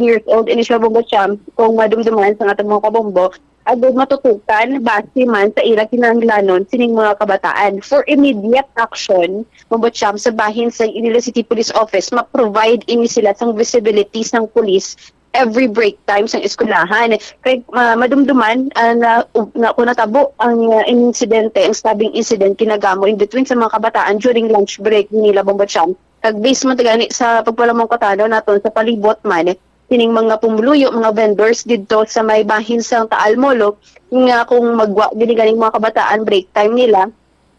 years old ini siya Bombot Sam kung madumduman sa atong mga kabombo agud matutukan base man sa ilang kinahanglanon sining mga kabataan for immediate action. Bombot Sam sa bahin sa Iloilo City Police Office ma-provide ini sila sang visibility sang police every break time sang eskwelahan. Kay madumduman na kung natabo ang insidente, ang stabbing incident kinagamo in between sa mga kabataan during lunch break nila Bombot Sam. Kag base man tagani sa pagpalamong katano naton sa palibot man sining mga pumuluyo, mga vendors dito sa may bahin sa Taal Molo, nga kung magwa giniganing mga kabataan break time nila,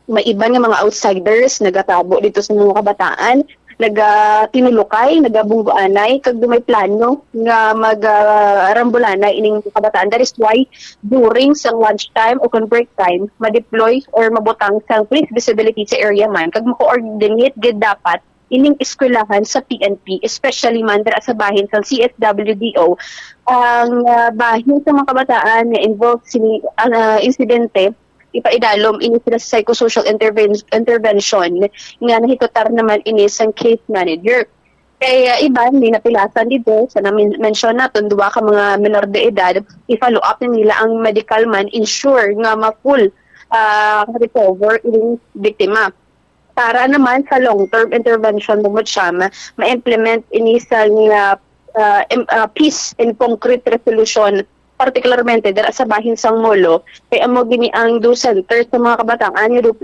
may iba nga mga outsiders nagatabo dito sa mga kabataan, tinulukay, nagabungguanay, kag dumay plano nga mag-rambulanay ining kabataan. That is why during sa lunch time o kung break time, ma-deploy or mabutang sa police visibility sa area man, kag ma-coordinate gid dapat ining eskwelahan sa PNP, especially man dira sa bahin sa CSWDO, ang bahin sa mga kabataan nga involved sa insidente ipaidalom ini sila sa psychosocial intervention nga nahitutar naman ini sang case manager. Kaya iba, hindi napilasan dito. Sa na-mention natin, duwa ka mga minor de edad, i-follow up na nila ang medical man, ensure nga ma-full recover yung biktima. Para naman sa long-term intervention mo siya, ma-implement ini sa peace and concrete resolution, particularmente dara sa bahin sang Molo, kay amo gini ang do center sa mga kabataan yung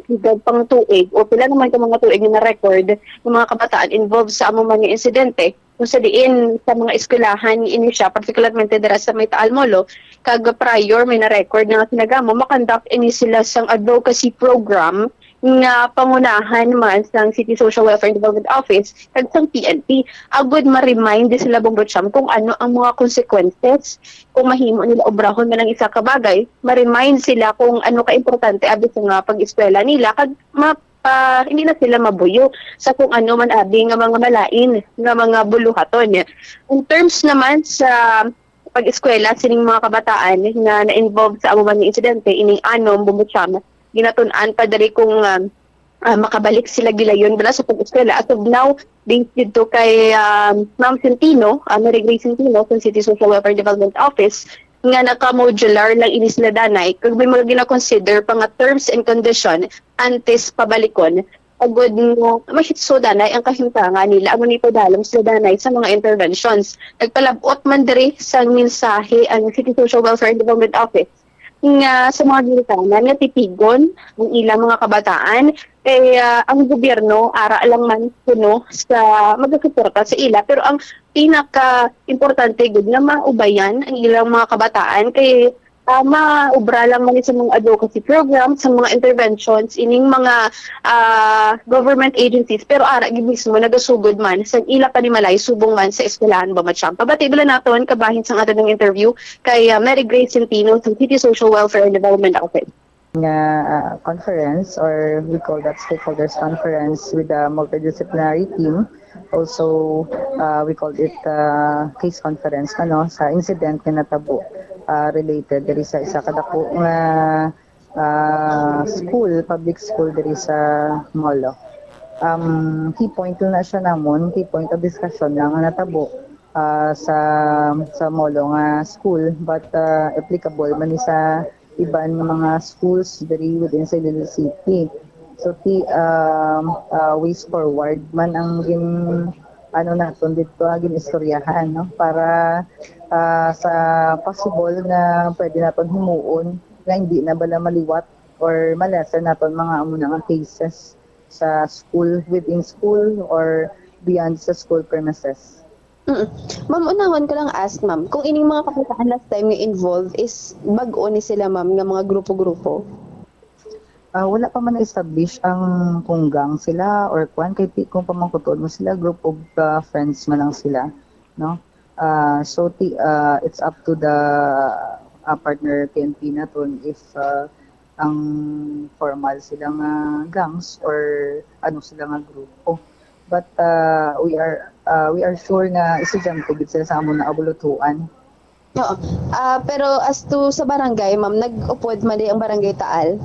pang tuig o pila naman ka mga tuig na record ng mga kabataan involved sa amo mga insidente kung sa diin sa mga eskwelahan ini siya, particularmente dara sa may Taal Molo, kag prior may na record na sinagamo makonduct ini sila sang advocacy program nga pangunahan man sang City Social Welfare and Development Office kag sang PNP. Agud ma-remind sila Bombocham kung ano ang mga consequences kung mahimo nila obrahon man ang isa ka bagay, ma-remind sila kung ano ka-importante abi sa nga pag-eskwela nila kag hindi na sila mabuyo sa kung ano man abi nga mga malain nga mga buluhaton. In terms naman sa pag-eskwela sining mga kabataan nga na-involved sa amuman ng insidente ining anom Bombocham, ginatun-an pa dali kung makabalik sila gilayon dala sa pag-eskwela. As of now, based dito kay Ma'am Centino, Mary Grace Centino, sa City Social Welfare Development Office, nga naka-modular lang ini sila danay. Kung may mga gina-consider pa nga terms and condition antes pabalikon, agud mo, mahitso danay ang kahimtangan nila. Ang nito dalam sila danay sa mga interventions. Nagpalabot man diri sa mensahe ang City Social Welfare and Development Office nga sa mga ginitanan nga titigon ng ilang mga kabataan kaya ang gobyerno ara lang man kuno sa magsuporta sa ila, pero ang pinaka-importante gud nga maubayan ang ilang mga kabataan kay maubra lang man sa mga advocacy programs, sa mga interventions ining mga government agencies, pero ara gid mismo nagasugod man sa ila panimalay subong man sa eskwelahan Bombocham. Pabati bila naton kabahin sang aton ng interview kay Mary Grace Centino sa City Social Welfare and Development Office. Conference, or we call that stakeholders conference with a multidisciplinary team. Also, we called it case conference sa incident na natabo related diri sa isa kadako nga school, public school diri sa Molo. Key point na siya namon, key point of discussion lang nga natabo sa Molo nga school, but applicable man sa iban nga mga schools diri within sa Iloilo City. So ways forward man ang naton dito agin istoryahan para sa possible na pwede naton himuon na hindi na bala maliwat or malesen naton mga amunang cases sa school, within school or beyond sa school premises. Ma'am, unahon ko lang ask, ma'am, kung ining mga kabataan last time nga involved is bag-o ni sila, ma'am, nga mga grupo-grupo? Wala pa man na-establish ang kunggang sila or kung pa man kutod mo sila, group of friends man lang sila, no? So it's up to the partner PNP naton if ang formal silang gangs or ano silang grupo. But we are sure na estudyante gid sila sa amon na abulutuan. Oo. Pero as to sa barangay, ma'am, nag-upod man ang barangay Taal?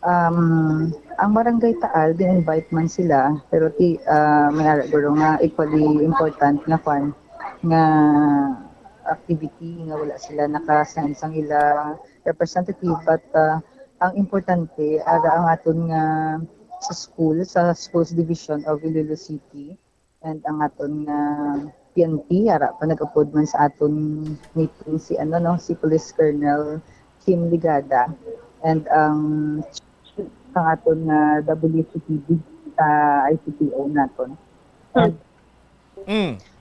Ang barangay Taal, din-invite man sila, pero may guro nga equally important na fan nga activity nga wala sila naka-send sang ila representative, but ang importante ara ang aton nga sa schools division of Iloilo City and ang aton nga PNP ara pa nag-upod man sa aton meeting si Police Colonel Kim Ligada and ang aton nga WCPD ICPO naton.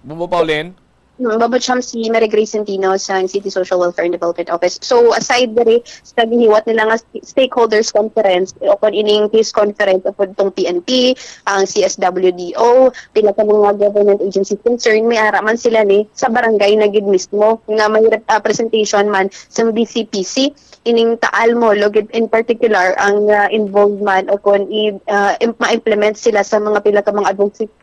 Bumbo Pauline? Bombocham si Mary Grace Centino sa City Social Welfare and Development Office. So aside diri sa giniwat nila nga stakeholders conference upon ining case conference upon tong PNP, ang CSWDO, pila ka mga government agencies concerned, may ara man sila ni sa barangay na gid mismo nga may presentation man sa BCPC ining Taal Molo in particular ang involved man upon ma-implement sila sa mga pila ka mga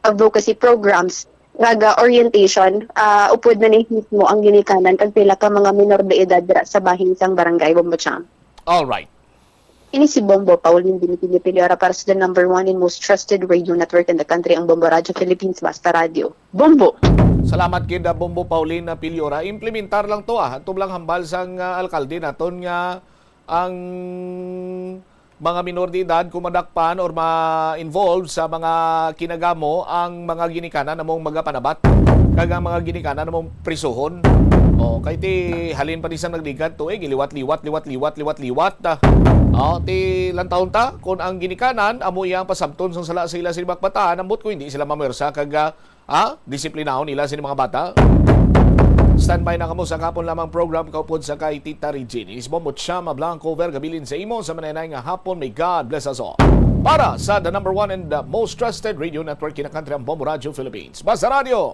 advocacy programs raga orientation, upod na ni mismo ang ginikanan kag pila ka mga minor de edad sa bahin sang barangay Bombocham. All right. Ini si Bombo Pauline Binipili Piliora para sa the #1 and most trusted radio network in the country, ang Bombo Radio Philippines, Basta Radio. Bombo! Salamat kid Bombo Pauline na Piliora. Implementar lang to Ito lang hambal sang alkalde naton nga ang mga minor de edad kumadakpan or ma-involve sa mga kinagamo ang mga ginikanan namong magapanabat kag ang mga ginikanan namong prisuhon. Kay ti halin pa di sa nagligat to giliwat-liwat. Ti lang taon ta kung ang ginikanan amo iyang pasabton sa sala sila sa bakbataan ambot ko hindi sila mamersa kag disiplinahon nila sa mga bata. Standby na kamo sa kapon lamang program kaupod sa kay Tita Regine. Isbomot siya Blanco Vergabilin sa imo sa mananay nga hapon. May God bless us all. Para sa the #1 and the most trusted radio network in the country, ang Bombo Radio Philippines. Basta Radio,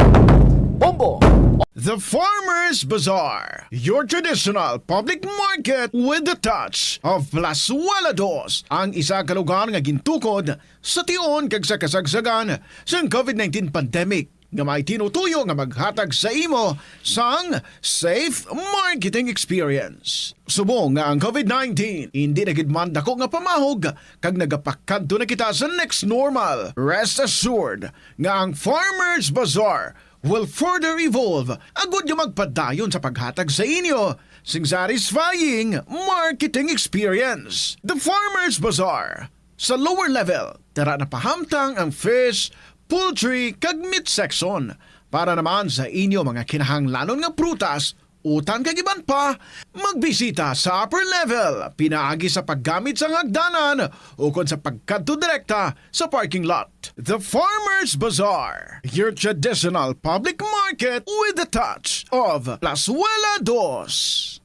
Bombo! The Farmers Bazaar, your traditional public market with the touch of Plazuela Dos, ang isa ka lugar nga gintukod sa tion kag sa kasagsagan sa COVID-19 pandemic nga may tinutuyo nga maghatag sa imo sang safe marketing experience. Subong nga ang COVID-19 hindi na gid man dako nga pamahog kag nagapakadto na kita sa next normal. Rest assured nga ang Farmers Bazaar will further evolve agud nga magpadayon sa paghatag sa inyo sing satisfying marketing experience. The Farmers Bazaar sa lower level tara na pahamtang ang fish, poultry kag meat section para naman sa inyo mga kinahanglanon nga prutas, utan kag iban pa, magbisita sa upper level pinaagi sa paggamit sa hagdanan o kon sa pagkadto direkta sa parking lot. The Farmers Bazaar, your traditional public market with the touch of Plazuela Dos.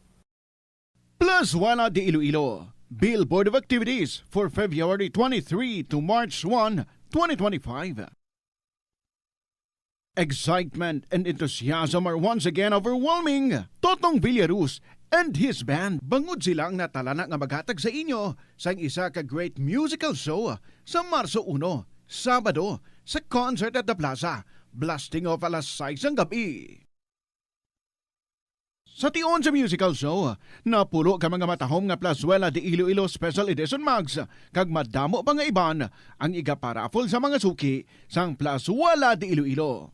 Plazuela de Iloilo, Billboard of Activities for February 23 to March 1, 2025. Excitement and enthusiasm are once again overwhelming. Totong Villaruz and his band bangod silang natalana nga maghatag sa inyo sa isa ka great musical show sa Marso 1, Sabado, sa Concert at the Plaza, blasting off alas 6 ang gabi. Sa tion sa musical show, napulo ka mga matahom nga Plazuela de Iloilo Special Edition Mags kag madamo pa nga iban ang iga-paraffle sa mga suki sang Plazuela de Iloilo.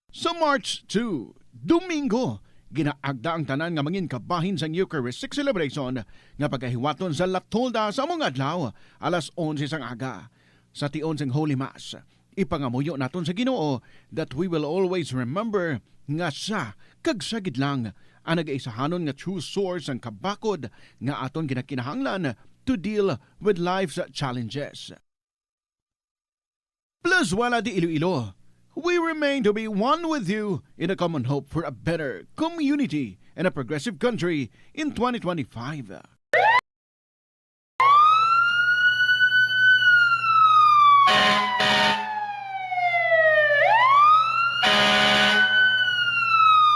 Sa March 2, Domingo, ginaagda ang tanan nga mangin kabahin sa Eucharistic celebration nga pagahiwaton sa Latolda sa among adlaw alas 11 sang aga. Sa tion sang Holy Mass, ipangamuyo naton sa Ginoo that we will always remember nga siya kag sagid lang ang nag-aisahanon nga true source ang kabakod nga aton ginakinahanglan to deal with life's challenges. Plazuela de Iloilo, we remain to be one with you in a common hope for a better community and a progressive country in 2025.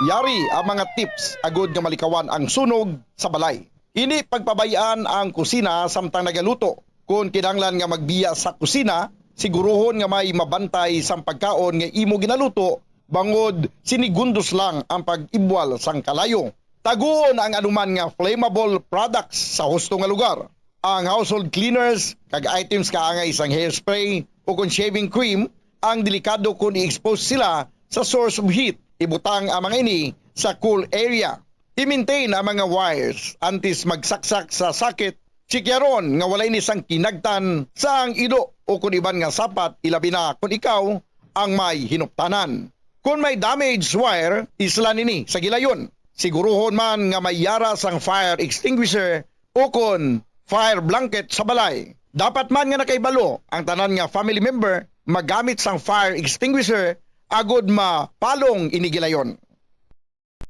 Yari ang mga tips agud nga malikawan ang sunog sa balay. Ini pagpabayaan ang kusina samtang nagaluto. Kung kinahanglan nga magbiya sa kusina, siguruhon nga may mabantay sang pagkaon nga imo ginaluto bangod sinigundos lang ang pag-ibwal sang kalayo. Taguon ang anuman nga flammable products sa husto nga lugar. Ang household cleaners kag items kaangay isang hairspray o kung shaving cream ang delikado kung i-expose sila sa source of heat. Ibutang ang mga ini sa cool area. I-maintain ang mga wires antes magsaksak sa sakit. Sikyaron nga walay ni sang kinagtan sa ang ido o kung iban nga sapat ilabi na kung ikaw ang may hinuptanan. Kung may damaged wire, isla nini sa gilayon. Siguruhon man nga may yara sang fire extinguisher o kung fire blanket sa balay. Dapat man nga nakaibalo ang tanan nga family member magamit sang fire extinguisher agod mapalong inigilayon.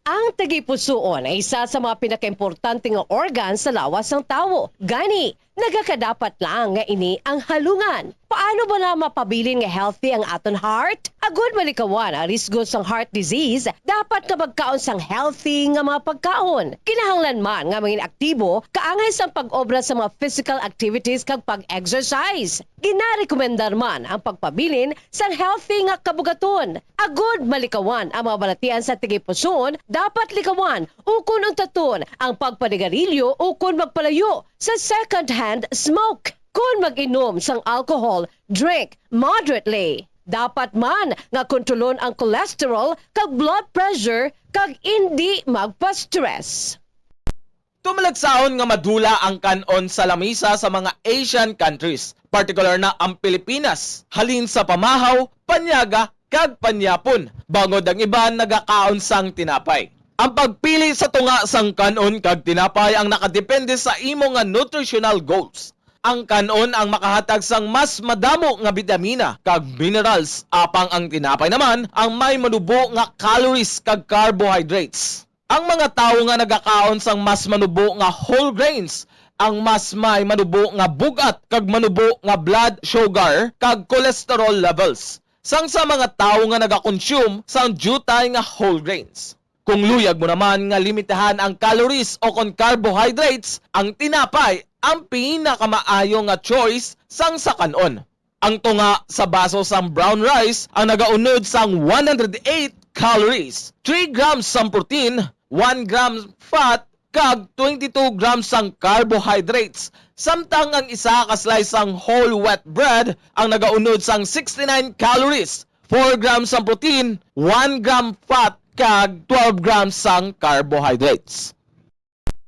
Ang tagipusoon ay isa sa mga pinakaimportante nga organ sa lawas ng tao. Gani, Nagakadapat lang nga ini ang halungan. Paano ba na mapabilin nga healthy ang aton heart? Agud malikawan ang risgo sang heart disease, dapat ka magkaon sang healthy nga mga pagkaon. Kinahanglan man nga maging aktibo, kaangay sang pag-obra sa mga physical activities kag pag-exercise. Ginarekomendar man ang pagpabilin sang healthy nga kabugaton. Agud malikawan ang mga balatian sa tigipuson, dapat likawan ukon ang taton ang pagpanigarilyo ukon magpalayo sa second-hand smoke. Kung mag-inom sang alcohol, drink moderately. Dapat man nga kontrolon ang cholesterol kag blood pressure kag hindi magpa-stress. Tumalagsaon nga madula ang kanon sa lamisa sa mga Asian countries, particular na ang Pilipinas, halin sa pamahaw, panyaga, kag panyapon, bangod ang iban nagakaon sang tinapay. Ang pagpili sa tunga sang kanon kag tinapay ang nakadepende sa imo nga nutritional goals. Ang kanon ang makahatag sang mas madamo nga bitamina kag minerals, apang ang tinapay naman ang may manubo nga calories kag carbohydrates. Ang mga tawo nga nagakaon sang mas manubo nga whole grains ang mas may manubo nga bugat kag manubo nga blood sugar kag cholesterol levels. Sang sa mga tawo nga nagakonsume sang jutay nga whole grains. Kung luyag mo naman nga limitahan ang calories o kon carbohydrates, ang tinapay ang pinakamaayo nga choice sang sa kanon. Ang tunga sa baso sang brown rice ang nagaunod sang 108 calories, 3 grams sang protein, 1 gram fat, kag 22 grams sang carbohydrates. Samtang ang isa ka slice sang whole wheat bread ang nagaunod sang 69 calories, 4 grams sang protein, 1 gram fat, kag 12 grams sang carbohydrates.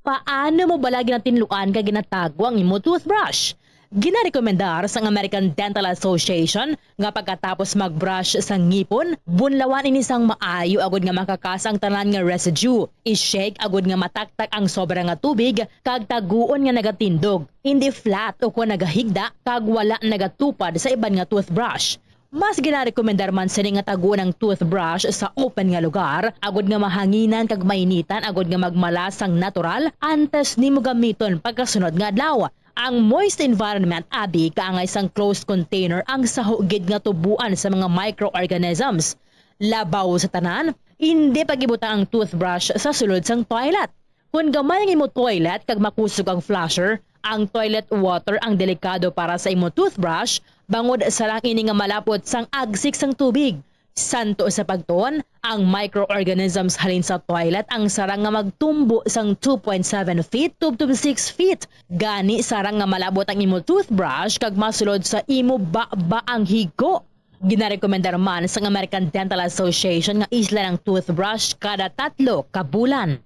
Paano mo balagi ng tinluan ka ginatago ang imo toothbrush? Ginarekomendar sa American Dental Association nga pagkatapos magbrush sa ngipon, bunlawan ini sang maayo agud nga makakasang tanan nga residue. I-shake agud nga mataktak ang sobra nga tubig kag taguon nga nagatindog. Hindi flat o kung nagahigda kag wala nagatupad sa iban nga toothbrush. Mas ginarekomendar man sini nga taguon ang toothbrush sa open nga lugar, agud nga mahanginan kag mainitan agud nga magmalas sang natural antes nimo gamiton pagkasunod nga adlaw. Ang moist environment abi kaangay sang closed container ang sahugid nga tubuan sa mga microorganisms. Labaw sa tanan, hindi pagibuta ang toothbrush sa sulod sang toilet. Kung gamay ang imo toilet kag makusog ang flusher, ang toilet water ang delikado para sa imo toothbrush bangod sa lang ini nga malapot sang agsik sang tubig. Santo sa pagtuon, ang microorganisms halin sa toilet ang sarang nga magtumbo sang 2.7 feet to 6 feet. Gani sarang nga malabot ang imo toothbrush kag masulod sa imo ba ang higo. Ginarekomendar man sa American Dental Association nga isla ng toothbrush kada 3 ka bulan.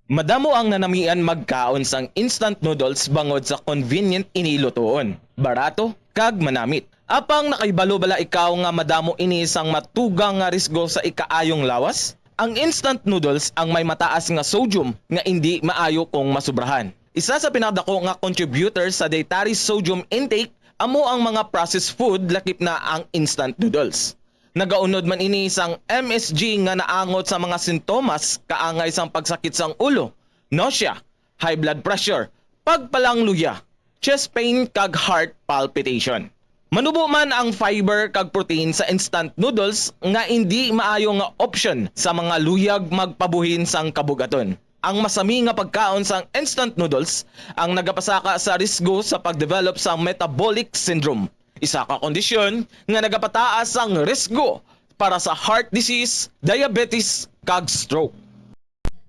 Madamo ang nanamian magkaon sang instant noodles bangod sa convenient inilutoon, barato kag manamit. Apang nakaibalo bala ikaw nga madamo ini sang matugang nga risgo sa ikaayong lawas? Ang instant noodles ang may mataas nga sodium nga hindi maayo kung masubrahan. Isa sa pinakadako nga contributor sa dietary sodium intake amo ang mga processed food lakip na ang instant noodles. Nagaunod man ini sang MSG nga naangot sa mga sintomas kaangay sang pagsakit sang ulo, nausea, high blood pressure, pagpalangluya, chest pain kag heart palpitation. Manubo man ang fiber kag protein sa instant noodles nga hindi maayo nga option sa mga luyag magpabuhin sang kabugaton. Ang masami nga pagkaon sang instant noodles ang nagapasaka sa risgo sa pagdevelop sa metabolic syndrome. Isa ka kondisyon nga nagapataas ang risgo para sa heart disease, diabetes kag stroke.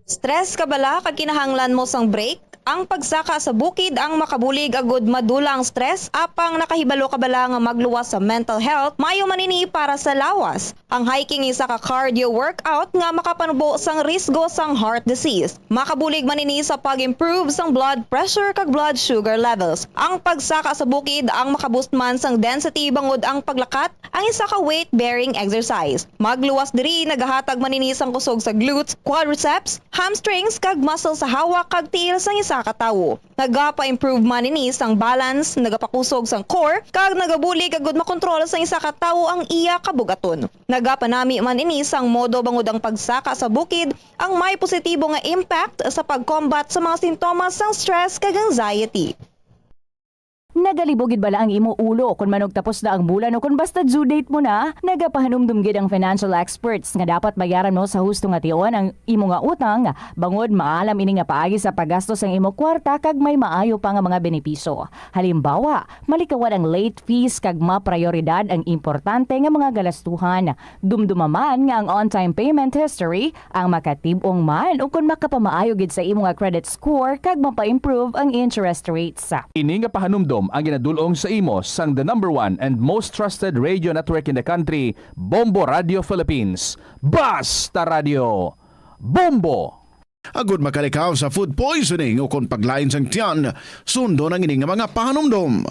Stress ka bala kag kinahanglan mo sang break? Ang pagsaka sa bukid ang makabulig agud madula ang stress apang nakahibalo ka bala nga magluwas sa mental health maayo manini para sa lawas. Ang hiking isa ka cardio workout nga makapanubo sang risgo sang heart disease. Makabulig manini sa pag-improve sang blood pressure kag blood sugar levels. Ang pagsaka sa bukid ang makaboost man sang density bangod ang paglakat ang isa ka weight bearing exercise. Magluwas diri nagahatag manini sang kusog sa glutes, quadriceps, hamstrings kag muscle sa hawak kag tiil sang isa isa ka tawo. Nagapa-improve man ini sang balance, nagapakusog sang core, kag nagabuli kag gud makontrol sang isa ka tawo ang iya kabugaton. Nagapanami man ini sang modo bangod ang pagsaka sa bukid ang may positibo nga impact sa pag-combat sa mga sintomas sang stress kag anxiety. Nagalibogid bala ang imo ulo kung manog tapos na ang bulan o kung basta due date mo na, nagapahanumdumgid ang financial experts nga dapat bayaran mo sa husto nga tion ang imo nga utang bangod maalam ini nga paagi sa paggastos ang imo kwarta kag may maayo pa nga mga benepisyo. Halimbawa, malikawan ang late fees kag maprioridad ang importante nga mga galastuhan. Dumdumaman nga ang on-time payment history ang makatibong man o kung makapamaayo gid sa imo nga credit score kag mapa-improve ang interest rates. Ini nga pahanumdom ang ginadulong sa imo sang the #1 and most trusted radio network in the country, Bombo Radio Philippines. Basta Radio Bombo! Agud makalikaw sa food poisoning o kung paglain sang tiyan, sundo ng ining mga pahanumdom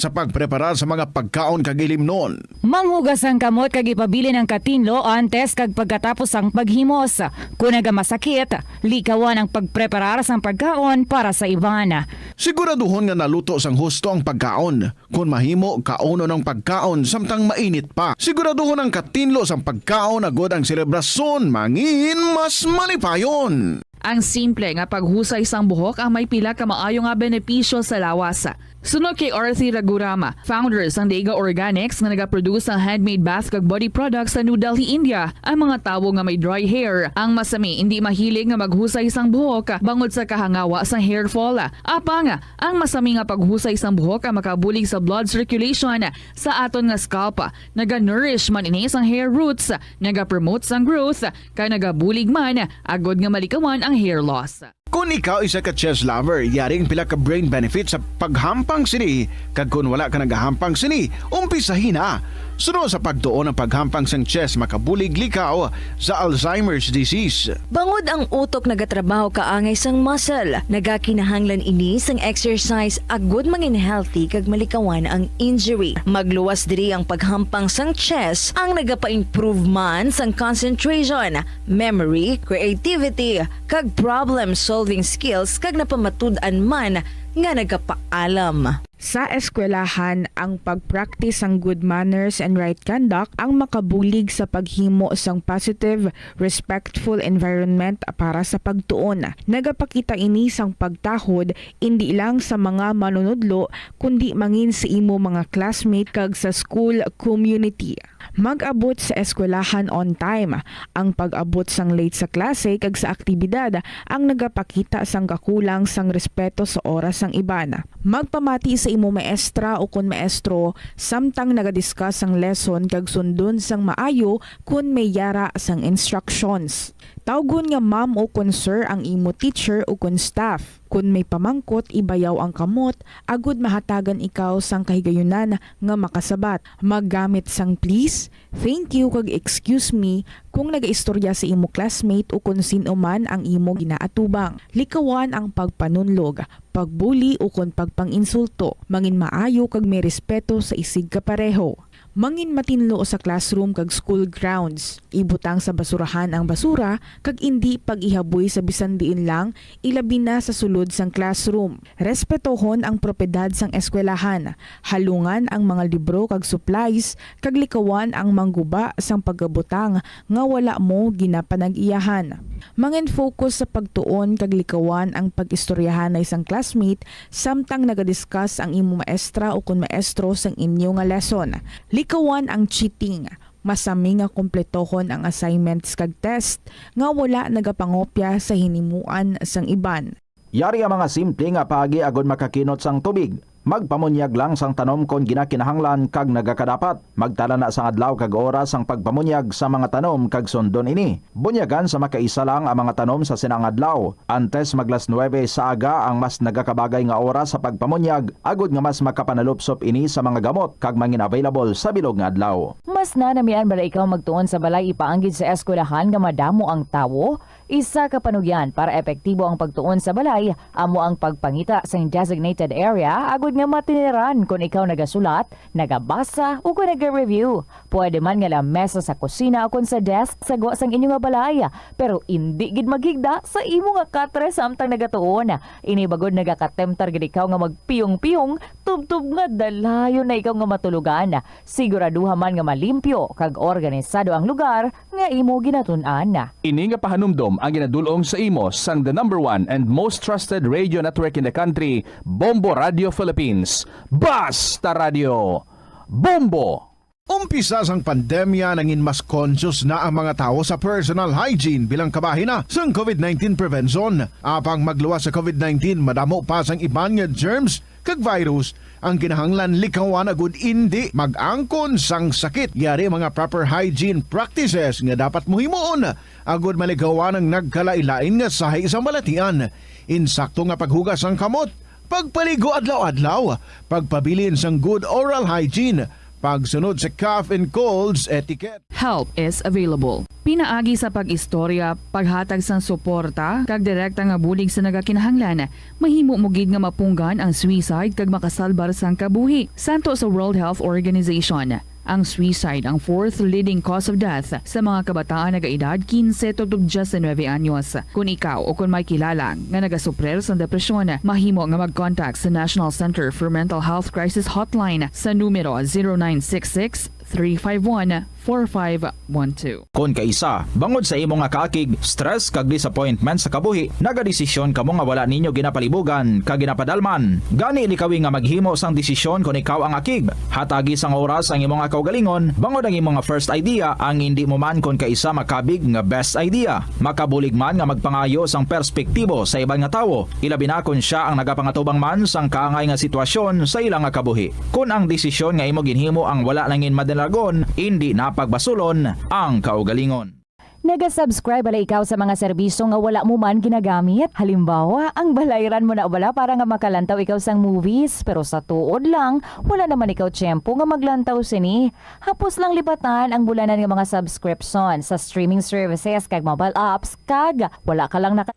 sa pagpreparar sa mga pagkaon kag ilimnon. Manghugas ang kamot kag ipabili ng katinlo antes kag pagkatapos ang paghimos. Kung nagamasakit, likawan ang pagpreparar sang pagkaon para sa iban. Siguraduhon nga naluto sang husto ang pagkaon. Kung mahimo, kauno ng pagkaon samtang mainit pa. Siguraduhon ang katinlo sang pagkaon agud ang selebrasyon mangin mas malipayon. Ang simple nga paghusay sang buhok ang may pila ka maayo nga benepisyo sa lawas. Sunod kay Arthi Ragurama, founder sang Dega Organics nga nagaproduce ng handmade bath kag body products sa New Delhi, India. Ang mga tawo nga may dry hair, ang masami hindi mahilig nga maghusay sang buhok bangod sa kahangawa sang hair fall. Apang, ang masami nga paghusay sang buhok ang makabulig sa blood circulation sa aton nga scalp. Naga-nourish man ini sang hair roots, naga-promote sang growth, kay nagabulig man agod nga malikawan ang hair loss. Kung ikaw isa ka chess lover, yaring pila ka brain benefit sa paghampang sini. Kag kung wala ka nagahampang sini, umpisahin na. Sunod sa pagtuon ng paghampang sang chess makabulig likaw sa Alzheimer's disease. Bangod ang utok nagatrabaho kaangay sang muscle, nagakinahanglan ini sang exercise agud mangin healthy kag malikawan ang injury. Magluwas diri ang paghampang sang chess ang nagapa-improve man sang concentration, memory, creativity, kag problem solving skills kag napamatud-an man nga nagapaalam. Sa eskwelahan, ang pag-practice ang good manners and right conduct ang makabulig sa paghimo sang positive, respectful environment para sa pagtuon. Nagapakita ini sang pagtahod hindi lang sa mga manunudlo kundi mangin sa imo mga classmate kag sa school community. Mag-abot sa eskwelahan on time. Ang pag-abot sang late sa klase kag sa aktibidad ang nagapakita sang kakulang sang respeto sa oras sang iban. Magpamati sa imo maestra o kun maestro samtang nagadiscuss sang lesson kag sundon sang maayo kun may yara sang instructions. Tawgon nga ma'am o kun sir ang imo teacher o kun staff. Kung may pamangkot, ibayaw ang kamot, agud mahatagan ikaw sang kahigayunan nga makasabat. Maggamit sang please, thank you kag excuse me kung nagaistorya sa imo classmate o kung sino man ang imo ginaatubang. Likawan ang pagpanunlog, pagbuli o kung pagpanginsulto. Mangin maayo kag may respeto sa isig kapareho. Mangin matinlo sa classroom kag school grounds. Ibutang sa basurahan ang basura kag indi pag-ihaboy sa bisan diin lang, ilabi na sa sulod sang classroom. Respetohon ang propiedad sang eskwelahan. Halungan ang mga libro kag supplies kag likawan ang mangguba sang pagabutang nga wala mo ginapanag-iyahan. Mangin focus sa pagtuon kag likawan ang pag-istoryahan na isang classmate samtang nagadiscuss ang imo maestra o kun maestro sang inyo nga lesson. Likawan ang cheating. Masami nga kompletohon ang assignments kag test nga wala nagapangopya sa hinimuan sang iban. Yari ang mga simple nga paagi agud makakinot sang tubig. Magpamunyag lang sang tanom kon ginakinahanglan kag nagakadapat. Magtala na sang adlaw kag oras ang pagpamunyag sa mga tanom kag sundon ini. Bunyagan sa makaisa lang ang mga tanom sa sinang adlaw. Antes maglas 9 sa aga ang mas nagakabagay nga oras sa pagpamunyag agud nga mas makapanalupsop ini sa mga gamot kag mangin available sa bilog nga adlaw. Mas nanamian ba ikaw magtuon sa balay ipaanggid sa eskwelahan nga madamo ang tawo? Isa ka panugyan para epektibo ang pagtuon sa balay, amo ang pagpangita sa designated area agud nga matiniran kung ikaw nagasulat, nagabasa o kung nag-review. Pwede man nga lamesa sa kusina o kung sa desk sa guwa sang inyong balay, pero hindi gid maghigda sa imo nga katre samtang nagatuon. Ini bagod nagakatemptar gid ikaw nga magpiyong-piyong, tubtub nga dalayon na ikaw nga matulugan. Siguraduha man nga malimpyo kag organisado ang lugar nga imo ginatun-an. Ini nga pahanumdom ang ginadulong sa imo sang the number 1 and most trusted radio network in the country, Bombo Radio Philippines. Basta Radio Bombo! Umpisa sang pandemya nangin mas conscious na ang mga tao sa personal hygiene bilang kabahina sang COVID-19 prevention. Apang magluwas sa COVID-19, madamo pa sang iban nga germs kag virus ang kinahanglan likawan agud indi mag-angkon sang sakit. Yari mga proper hygiene practices nga dapat muhimuon agud maligawan ang nagkalailain nga sahay isang balatian. Insakto nga paghugas sang kamot, pagpaligo adlaw-adlaw, pagpabilin sang good oral hygiene, pagsunod sa cough and colds etiquette. Help is available. Pinaagi sa pag-istorya, paghatag sang suporta, kag direkta nga bulig sa nagakinahanglan, mahimo mo gid nga mapunggan ang suicide kag makasalbar sang kabuhi. Santo sa World Health Organization, ang suicide ang fourth leading cause of death sa mga kabataan nagaedad 15 to 19 anyos. Kung ikaw o kung may kilala nga nagasuprer sa depresyon, mahimo nga mag-contact sa National Center for Mental Health Crisis Hotline sa numero 0966-351-4512. Kung kaisa, bangod sa imo nga kaakig, stress kag disappointment sa kabuhi, nagadesisyon kamo nga wala ninyo ginapalibugan kag ginapadalman. Gani likawi nga maghimo sang desisyon kung ikaw ang akig. Hatagi sang oras ang imo nga kaugalingon, bangod ang imo nga first idea ang hindi mo man kung kaisa makabig nga best idea. Makabulig man nga magpangayo sang perspektibo sa ibang nga tawo, ilabi na kung siya ang nagapangatubang man sang kaangay nga sitwasyon sa ilang nga kabuhi. Kung ang desisyon nga imo ginhimo ang wala nangin madalagon, hindi napagbasulon ang kaugalingon. Naga-subscribe bala ikaw sa mga serbisyo nga wala mo man ginagamit. Halimbawa, ang balayran mo na bala para nga makalantaw ikaw sang movies, pero sa tuod lang, wala naman ikaw tiyempo nga maglantaw sini. Hapos lang lipatan ang bulanan nga mga subscription sa streaming services kag mobile apps kag wala ka lang naka...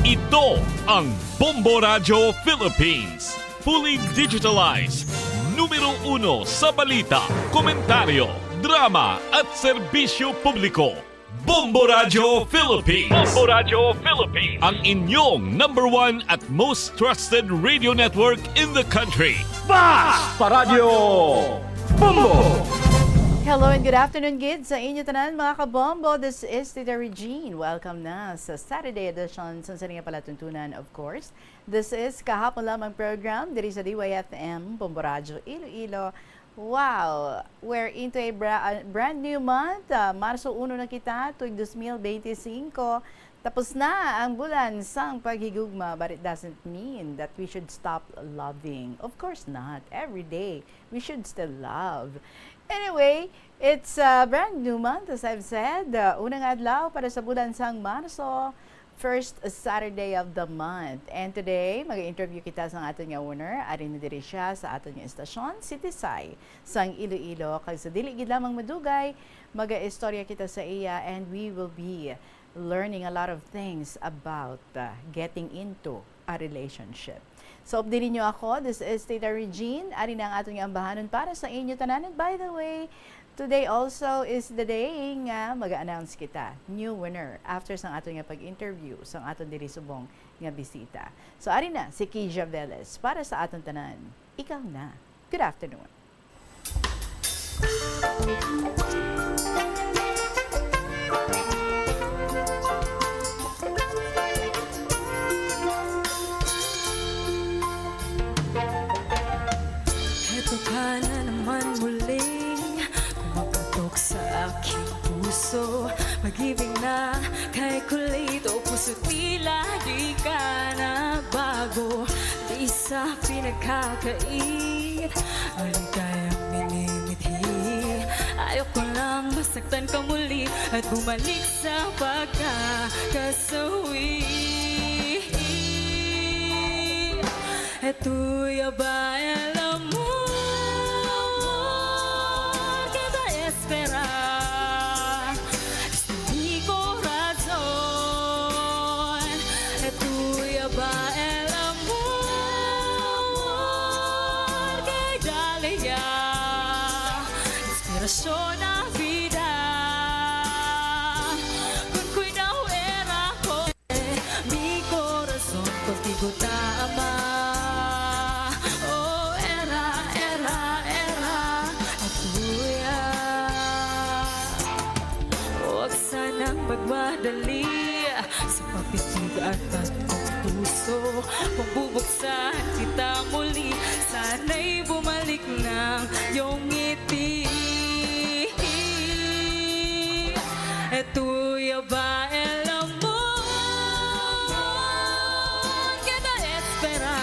Ito ang Bombo Radio Philippines. Fully digitalized. Numero 1 sa balita, komentaryo, drama at serbisyo publiko. Bombo Radio Philippines. Bombo Radio Philippines. Ang inyong number 1 at most trusted radio network in the country. Basta Radio Bombo! Hello and good afternoon, kids. Sa inyo tanan, mga kabombo. This is Tita Regine. Welcome na sa Saturday edition sa nga palatuntunan, of course. This is kahapon lamang program diri sa DYFM, Bombo Radio Iloilo. Wow! We're into a brand new month. Marso 1 na kita, tuig 2025. Tapos na ang bulan sang paghigugma, but it doesn't mean that we should stop loving. Of course not. Every day, we should still love. Anyway, it's a brand new month, as I've said. Unang adlaw para sa bulan sang Marso, first Saturday of the month. And today, mag-interview kita sa aton nga owner. Ari na diri siya sa aton nga estasyon, Citisay, sang Iloilo. Kag sa dili gid lamang madugay, maga-istorya kita sa iya, and we will be learning a lot of things about getting into a relationship. So, updatein nyo ako. This is Tita Regine. Ari na ang atong ambahanon para sa inyo tanan. And by the way, today also is the day nga mag-announce kita. New winner after sang atong nga pag-interview sang aton diri subong nga bisita. So, ari na si Kija Velez para sa aton tanan. Ikaw na. Good afternoon. Ka na naman muling kumapatok sa aking puso. Pag-ibig na kay kulito, puso tila di ka na bago. Di sa pinagkakait, maligayang minimithi. Ayoko lang masaktan ka muli at bumalik sa pagkakasawi. Eto'y abay alam mo, inspirasyon na vida. Kung cuidado era ko, mi corazón contigo tama. Oh, era at tuya. Huwag sanang magmadali sa papitigan ng puso. Kung bubuksan kita muli, sana'y bumalik ng iyong ngiti. Tuya ba el amor que te espera?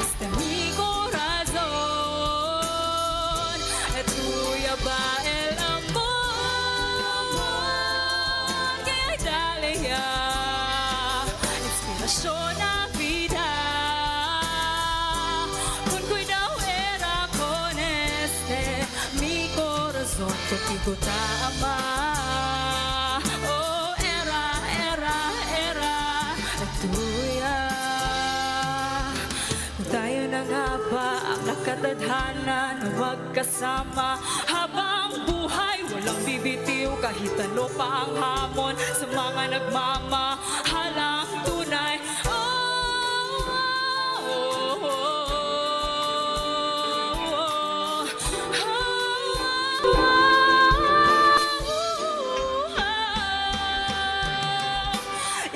Este mi corazón. Tuya ba el amor que hay dalia? Inspirasyon na vida. Con cuidado era con este mi corazón contigo tama. Oh, era tuya. Tayo na nga ba ang nakatadhana na magkasama habang buhay? Walang bibitiw kahit ano pa ang hamon sa mga nagmamahalang tunay.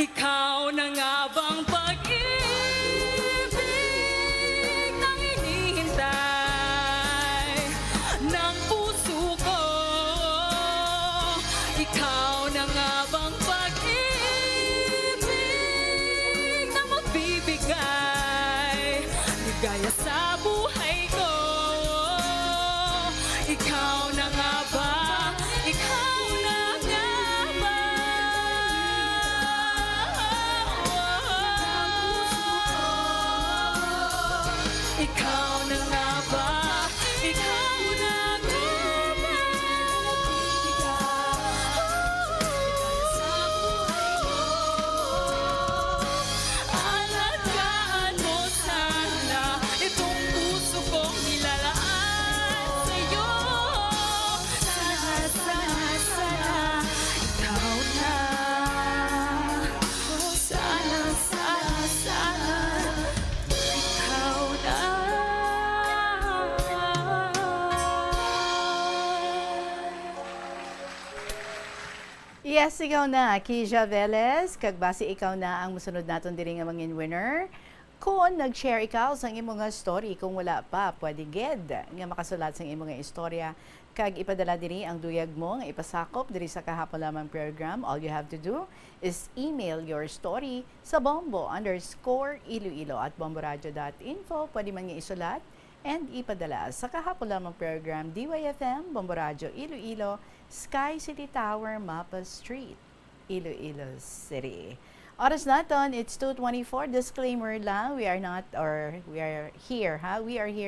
Ikaw na nga bang pag-ibig nang hinihintay ng puso ko? Ikaw na nga bang pag-ibig na magbibigay ligaya sa buhay ko? Ikaw na nga ba? Ikaw na nga ba? Ikaw na nga ba? Ikaw na nga ba? Alagaan mo sana itong puso kong nilalaan sa'yo. Sana, ikaw na. Sana, ikaw na. Yes, ikaw na, Kija Velez. Kagbasi ikaw na ang musunod naton diri nga mangin winner. Kung nag-share ikaw sa imong nga story, kung wala pa, pwede ged nga makasulat sa imong nga istorya. Kag ipadala diri ang duyag mo nga ipasakop diri sa Kahapon Lamang program. All you have to do is email your story sa bombo_iloilo@bomboradio.info. Pwede man nga isulat and ipadala sa Kahapon Lamang program, DYFM, Bombo Radio Iloilo, Sky City Tower, Mapa Street, Iloilo City. Oras natin, it's 2:24. Disclaimer lang, we are here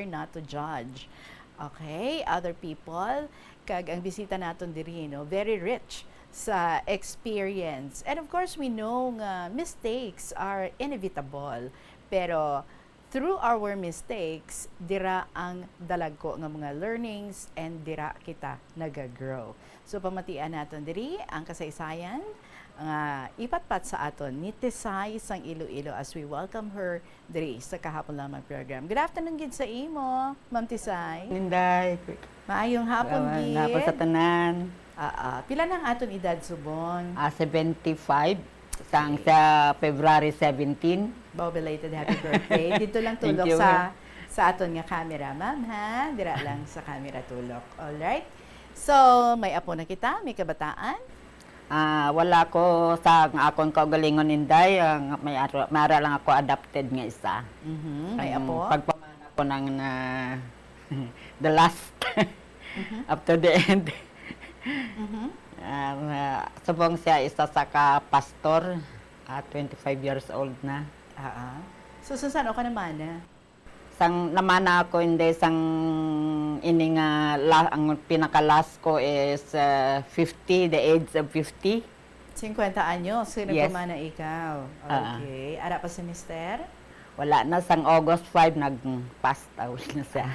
not to judge. Okay, other people, kag ang bisita naton diri, no, very rich sa experience. And of course, we know nga mistakes are inevitable. Pero through our mistakes, dira ang dalagko nga mga learnings and dira kita nagagrow. So pamatian naton diri ang kasaysayan ipatpat sa aton ni Tisay sang Iloilo as we welcome her diri sa Kahapon Lamang program. Good afternoon gid sa imo, Ma'am Tisay. Ninday. Maayong hapon gid. Hapon sa tanan. Pila nang aton edad subong? 75 sang sa February 17. Belated happy birthday. Dito lang tulok sa aton nga camera, ma'am, ha? Dira lang sa camera tulok. All right. So, may apo na kita, may kabataan. Wala ko sa akong kaugalingon Inday, mara lang ako adopted nga isa. May apo? Pagpamana ko ng the last up to the end. Subong siya isa sa ka-pastor, 25 years old na. So, saan ka naman na? Sang namana ako hindi sang ining ang pinaka-last ko is 50, the age of 50. 50 anyos, sino yes. pamana ikaw? Okay. Ara pa si mister? Wala na sang August 5 nag-pass out na siya.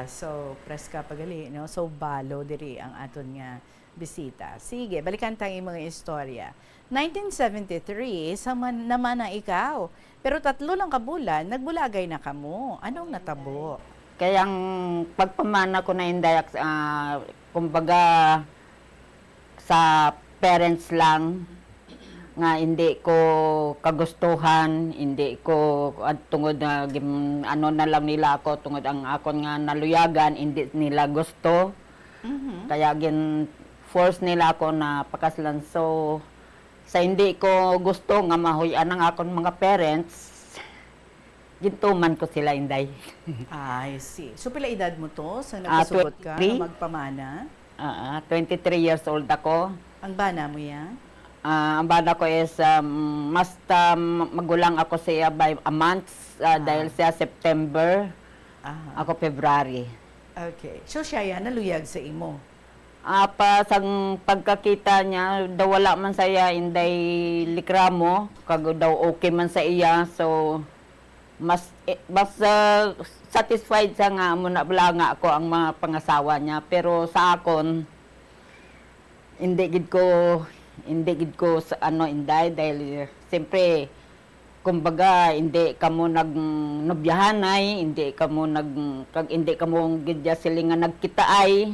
So preska pagali, no? So balo diri ang aton nga bisita. Sige, balikan tayo yung mga istorya. 1973, naman na ikaw. Pero 3 lang kabulan, nagbulagay na kamo. Anong natabo? Kaya ang pagpamana ko na inday, kumbaga sa parents lang, nga hindi ko kagustuhan, hindi ko tungod na ano na lang nila ako, tungod ang akon nga naluyagan, hindi nila gusto. Kaya force nila ako na pakaslan. So sa hindi ko gusto nga mahuyan ang akon mga parents, gintuman ko sila inday. I see. So pila edad mo to sa nagpasubot ka na magpamana? 23 years old ako. Ang bana mo yan? Ang bana ko is magulang ako siya by a month dahil siya September, ako February. Okay. So siya yan, naluyag sa imo? Sang pagkakita niya, daw wala man saya inday likramo, kag daw okay man sa iya. So mas satisfied sa nga muna nga ako ang mga pangasawa niya, pero sa akon hindi gid ko sa ano inday dahil siyempre kumbaga hindi kamo nagnobyahanay, hindi kamo gidya sila nga nagkitaay.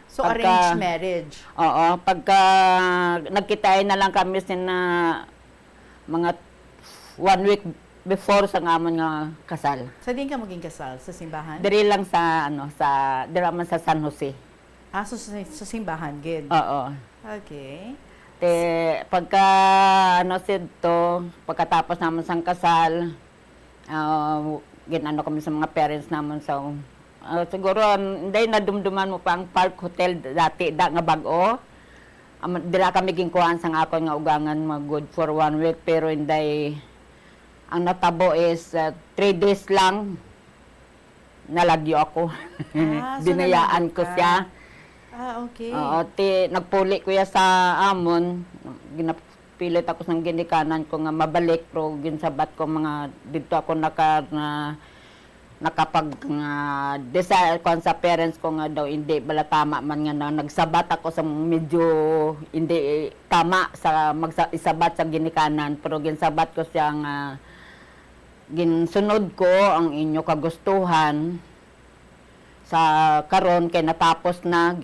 So arranged marriage. Oo, pagka nagkitaay na lang kami sina mga 1 week before sa amon nga kasal. Sa din ka maging kasal sa simbahan? Diri lang sa diri man sa San Jose. So sa simbahan gid. Oo. Okay. Pagka pagkatapos naman sang kasal, ginano kami sa mga parents naman. So siguro hindi nadumduman mo pa ang Park Hotel dati nga bag-o. Dira kami ginkuhan sang akon nga ugangan good for 1 week, pero hindi ang natabo is 3 days lang nalagyo ako. So Binayaan ko siya. Okay. Nagpuli ko ya sa amon. Ginapilit ako sang ginikanan ko nga mabalik, pero ginsabat ko mga dito ako nakapag desire ko sa parents ko nga daw hindi bala tama man nga na nagsabat ako sa medyo hindi tama sa isabat sa ginikanan, pero ginsabat ko siya nga ginsunod ko ang inyo kagustuhan sa karon kay natapos na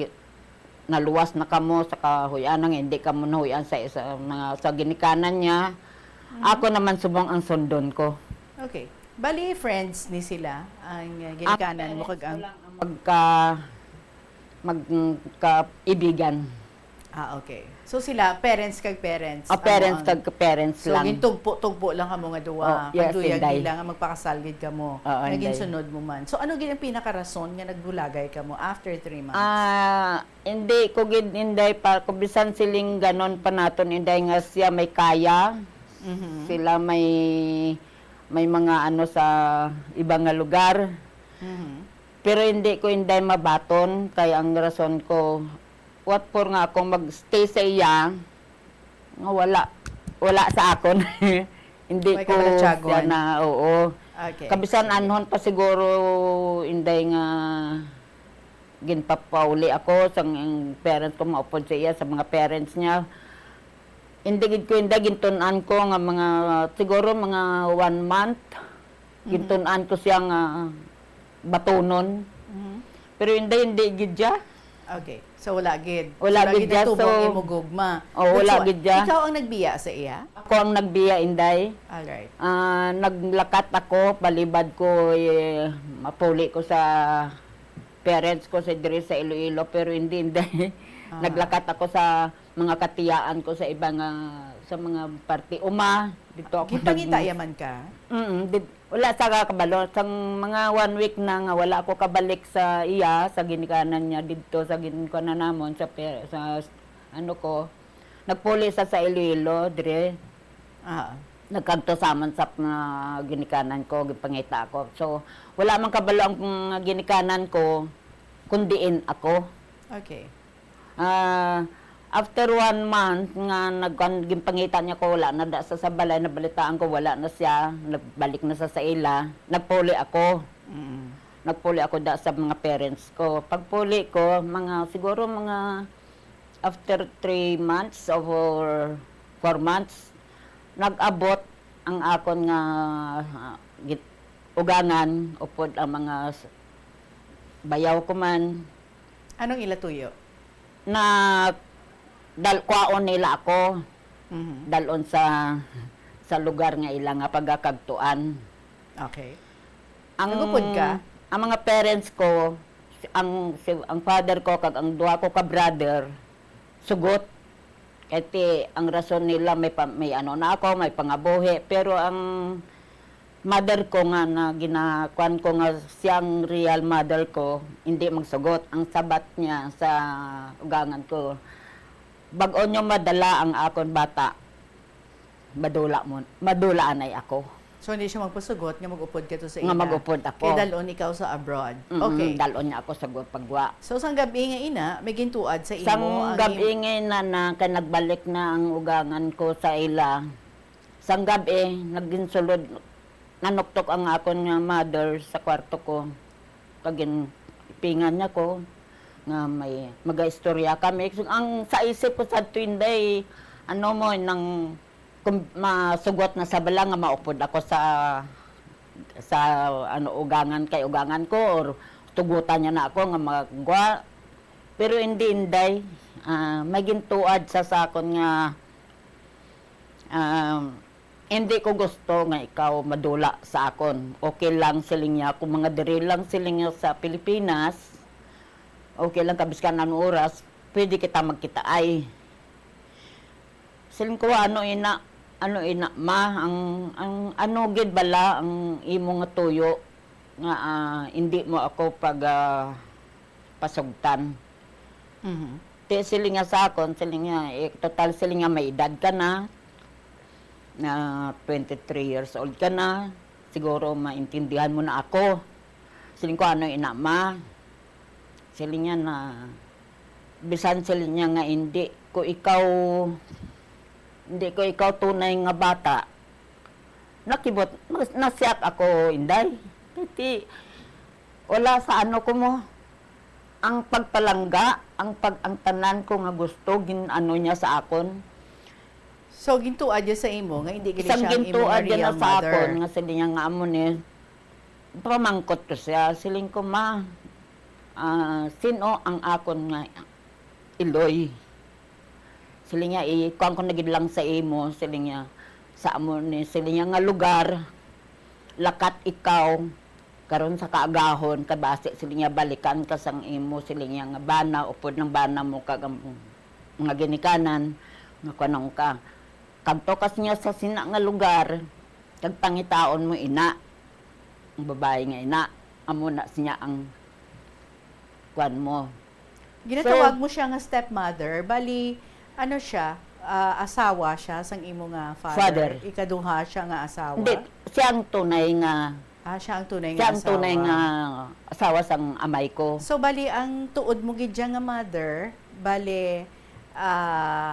naluwas na kamo sa kahuyan nga hindi kamo nahuyan sa ginikanan niya. Ako naman subong ang sundon ko. Okay. Bali, friends ni sila ang ginikanan mo kag ang magkaibigan. Okay. So sila, parents kag parents. Parents kag parents lang. So gintugpo lang kamo nga duwa. Yes, Pagduyag nila nga magpakasal gid kamo. Naging inday. sunod mo man. So ano gid ang pinakarason nga nagbulagay kamo after 3 months? Hindi ko gid inday pa kubisan siling ganon pa naton inday nga siya may kaya. Sila may mga sa ibang nga lugar. Pero hindi ko inday mabaton kaya ang rason ko what for nga akong magstay sa iya nga wala sa akon. Hindi may ko siya na Okay. kabisan anhon pa siguro inday nga ginpapauli ako sa parents ko maupod sa iya sa mga parents niya. Hindi gid ko inday gintunan ko nga mga siguro mga 1 month gintunan ko siya nga batunon. Pero hindi gid siya. Okay. So wala gid. Wala gid siya. So imugugma. Wala gid siya. Ikaw ang nagbiya sa iya? Ako ang nagbiya inday. Alright. Naglakat ako, palibad ko mapuli ko sa parents ko sa diri sa Iloilo, pero hindi. Naglakat ako sa mga katiyaan ko sa ibang sa mga party dito ako. Gipangita yaman ka? Wala sa kabalo. Sa mga 1 week na nga wala ako kabalik sa iya, sa ginikanan niya dito, sa ginikanan namon, sa ano ko. Nagpuli sa Iloilo, dire. Nagkanto saman sa ginikanan ko, gipangita ako. So, wala man kabalo ang ginikanan ko, kundiin ako. Okay. After 1 month nga nagpangita niya ko, wala na da sa balay, nabalitaan ko wala na siya, nagbalik na sa ila, nagpuli ako. Nagpuli ako da sa mga parents ko. Pagpuli ko, siguro after 3 months or 4 months, nag-abot ang akon nga ugangan, upod ang mga bayaw ko man. Anong ilatuyo? Na kwaon nila ako. Dalon sa lugar nga ila nga pagkakagtuan. Okay. Nagupod ka? Ang mga parents ko, ang father ko kag ang duha ko ka brother, sugot. Kasi ang rason nila may ano na ako, may pangabuhi, pero ang mother ko nga na ginakuan ko nga siyang real mother ko, hindi magsugot. Ang sabat niya sa ugangan ko, bago nyo madala ang akon bata, madula anay ako. So hindi siya magpasugot nga mag-upod ka to sa Nga mag-upod ako. Kaya dalon ikaw sa abroad. Okay. Dalon niya ako sa pagwa. So sang gabi nga ina, may gintuad sa imo. Sang gabi nga na nagbalik na ang ugangan ko sa ila. Sang gabi, nagginsulod, nanuktok ang akon nga mother sa kwarto ko. Kagin pingan niya ko nga may mag-istorya kami. Ang sa isip ko sa tuinday, nang masugot na sa bala nga maupod ako sa ugangan ko or tugutan niya na ako nga magwa. Pero hindi inday, may gintuad sa sakon nga hindi ko gusto nga ikaw madula sa akon. Okay lang siling niya, kung mga diri lang siling niya sa Pilipinas, okay lang kabiskan ng oras, pwede kita magkita ay. Siling ko ano ina ma, ang ano gid bala ang imo nga tuyo nga hindi mo ako pasugtan. Te siling nga sa akon, siling nga total siling nga may edad ka na 23 years old ka na, siguro maintindihan mo na ako. Siling ko ano ina ma, siling nga na bisan siling nga hindi ko ikaw tunay nga bata. Nakibot, nasyak ako, inday. Kasi wala sa ano ko mo. Ang pagpalangga, ang tanan ko nga gusto, ano niya sa akon. So, gintuad niya sa imo, nga hindi gali Isang siya ang imo gintuad niya real na sa mother. akon, nga sila niya nga amon pamangkot ko siya. Siling ko, ma, sino ang akon nga iloy? Siling niya, kuhaan ko nagidlang sa imo, siling niya, sa amon siling niya nga lugar, lakat ikaw, karon sa kaagahon, kabase, siling niya, balikan ka sang imo, siling niya nga bana, upod ng bana mo, kag mga ginikanan, nga kanong ka. Kagtokas niya sa sina nga lugar, kag pangitaon mo ina, ang babae nga ina, amo na siya ang kuan mo. Ginatawag mo siya nga stepmother, bali, ano siya, asawa siya sang imo nga father. Ikaduha siya nga asawa. Hindi, siya ang tunay nga siya ang tunay siya nga ang asawa. tunay nga asawa sang amay ko. So bali ang tuod mo gid nga mother, bali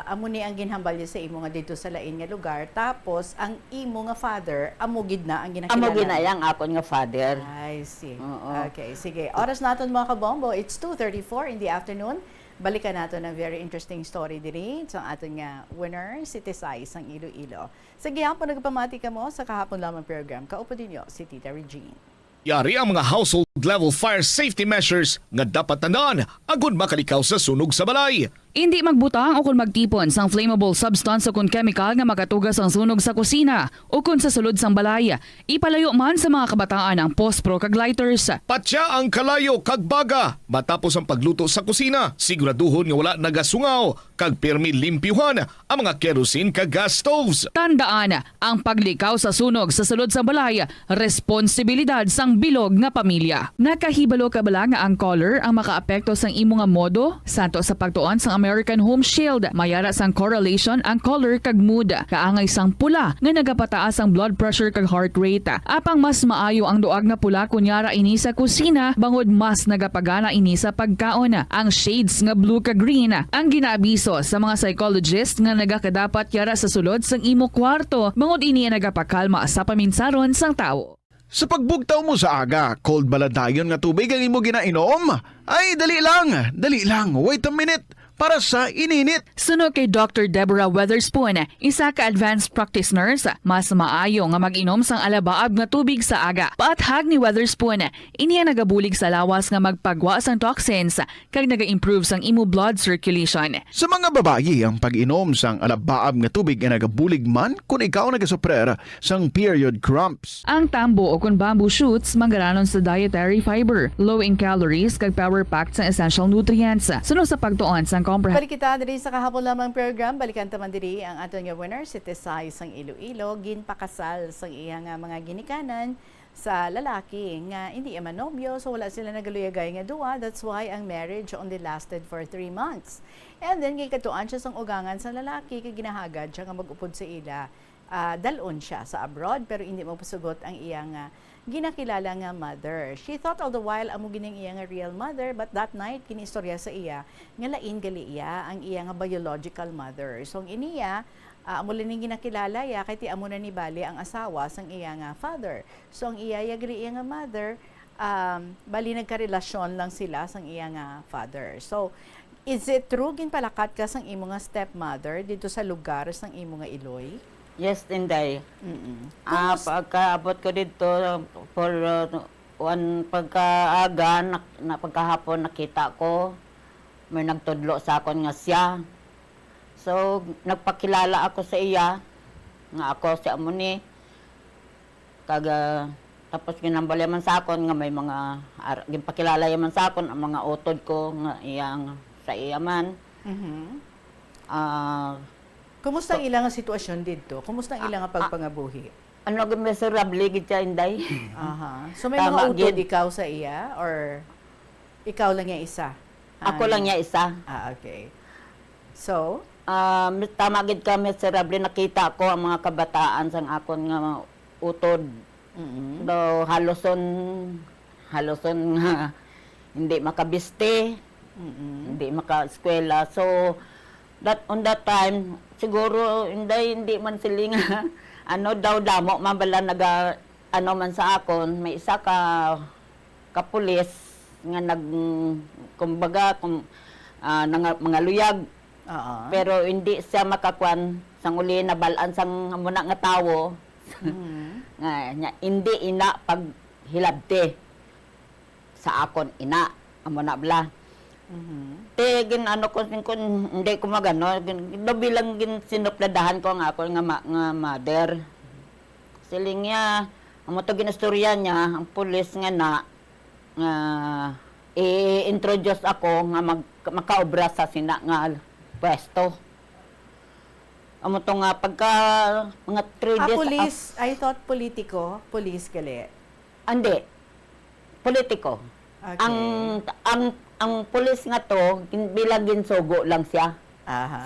amo ni ang ginhambal niya sa imo nga dito sa lain nga lugar, tapos ang imo nga father amo gid na ang ginakilala. Amo ginayang akon nga father. I see. Oo. Okay, sige. Oras naton mga kabombo, it's 2:34 in the afternoon. Balikan nato ng very interesting story diri sa aton nga winner, si Tisay sang Iloilo. Sige, po nagpamati ka mo sa kahapon lamang program. Kaupo din yo si Tita Regine. Yari ang mga household level fire safety measures nga dapat tandaan agud makalikaw sa sunog sa balay. Hindi magbutang o kung magtipon sang flammable substance o kung chemical nga makatugas ang sunog sa kusina o kung sa sulod sang balay. Ipalayo man sa mga kabataan ang pospro kag lighters. Patya ang kalayo kag baga matapos ang pagluto sa kusina. Siguraduhon nga wala nagasungaw kag pirmi limpyuhan ang mga kerosene kag gas stoves. Tandaan, ang paglikaw sa sunog sa sulod sa balay, responsibilidad sang bilog nga pamilya. Nakahibalo ka bala nga ang color ang makaapekto sang imo nga modo santo sa pagtuon sang American Home Shield. Mayara sang correlation ang color kag mood. Kaangay sang pula nga nagapataas ang blood pressure kag heart rate. Apang mas maayo ang duag na pula kunyara ini sa kusina bangod mas nagapagana ini sa pagkaon. Ang shades nga blue kag green ang ginaabiso sa mga psychologist nga nagakadapat yara sa sulod sang imo kwarto bangod ini ang nagapakalma sa paminsaron sang tawo. Sa pagbugtaw mo sa aga, cold baladayon nga tubig ang imo ginainom? Ay, dali lang, wait a minute, para sa ininit. Suno kay Dr. Deborah Weatherspoon, isa ka advanced practice nurse, mas maayo nga mag-inom sang alabaab nga tubig sa aga. Paathag ni Weatherspoon, iniya nagabulig sa lawas nga magpagwa sang toxins kag naga-improve sang imo blood circulation. Sa mga babayi, ang pag-inom sang alabaab nga tubig ay nagabulig man kung ikaw nagasuprer sang period cramps. Ang tambo o kung bamboo shoots manggaranon sa dietary fiber, low in calories kag power-packed sa essential nutrients. Suno sa pagtuon sang Balik kita diri sa kahapon lamang program. Balikan taman diri ang aton nga winner, si Tesay sang Iloilo, ginpakasal sang iya nga mga ginikanan sa lalaki nga hindi man nobyo, so wala sila nagaluyagay nga duwa. That's why ang marriage only lasted for 3 months. And then gikatuan siya sang ugangan sa lalaki kay ginahagad siya nga mag-upod sa ila. Dalon siya sa abroad pero hindi mo pasugot ang iyang ginakilala nga mother. She thought all the while amo gining iya nga real mother, but that night kinistorya sa iya nga lain gali iya ang iya nga biological mother. So ang iniya amo lang ning ginakilala ya kay ti amo na ni bali ang asawa sang iya nga father. So ang iya gali iya nga mother bali nagkarelasyon lang sila sang iya nga father. So is it true ginpalakat ka sang imo nga stepmother dito sa lugar sang imo nga Iloy? Yes, Inday. Pagkaabot ko dito for pagkaaga, pagkahapon nakita ko, may nagtudlo sa akon nga siya. So, nagpakilala ako sa iya, nga ako si Amuni. Tapos ginambali man sa akon, nga may mga, ginpakilala yaman sa akon, ang mga utod ko, nga iyang sa iya man. Kumusta ang ilang sitwasyon dito? Kumusta ang ilang pagpangabuhi? Ano miserable gid siya, Inday. So may mga utod ikaw sa iya or ikaw lang niya isa? Ako lang niya isa. Okay. So, tama gid ka miserable, nakita ko ang mga kabataan sang akon nga utod. Do haloson nga hindi makabiste, hindi maka-eskwela. So on that time siguro hindi man sila nga daw damo man bala man sa akon, may isa ka pulis nga kumbaga mga luyag. Pero hindi siya makakwan sang uli na balaan sang muna nga tawo. Nga hindi ina pag hilabte sa akon ina amo na bala. Gin hindi ko magano, bilang gin sinupladahan ko ang ako nga mother. Siling niya, amo to ginastorya niya, ang pulis nga i-introduce ako nga makaobra sa sina nga pwesto. Amo to nga pagka mga 3 days. Police, I thought politiko, police gali. Andi, politiko. Okay. Ang pulis nga to, bilang ginsugo lang siya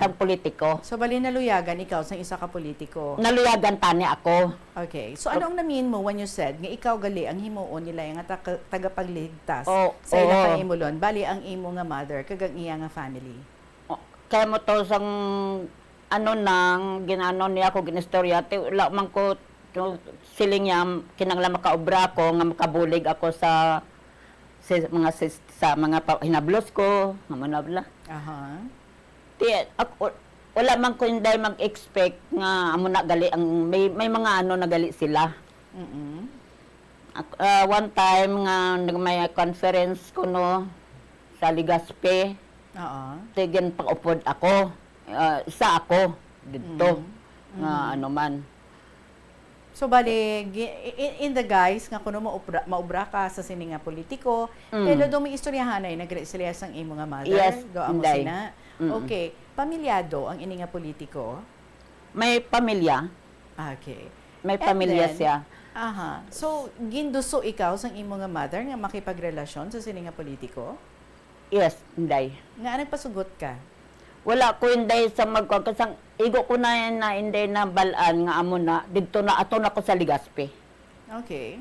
sa politiko. So, bali naluyagan ikaw sa isa ka politiko? Naluyagan tani ako. Okay. So, ano ang namin mo when you said nga ikaw gali ang himuon nila yung tagapagligtas sa ilang kaimulon? Bali ang imo nga mother, kagang iya nga family? Kaya mo to sang nang ginano niya ako ginistorya, wala man ko siling niya kinanglan makaobra ko nga makabulig ako sa mga hinablos ko, manabla. Wala man ko hindi mag-expect nga amo na gali ang may mga na gali sila. One time nga may conference ko sa Ligaspe. Tigan pag-upod ako. Isa ako dito nga man. So, bali, in the guys, nga kuno maubra ka sa sini nga politiko, pero do may istoryahanay, nagre-sila sang imo nga mother, yes, do amo sina. Okay, pamilyado ang ini nga politiko? May pamilya. Okay. May pamilya siya. So, ginduso ikaw sang imo nga mother nga makipagrelasyon sa sini nga politiko? Yes, Inday. Nga nagpasugot ka? wala ko inday sa magkuan kasang igo ko na yan na inday na balaan nga amo na dito na ato na ko sa Ligaspi. Okay.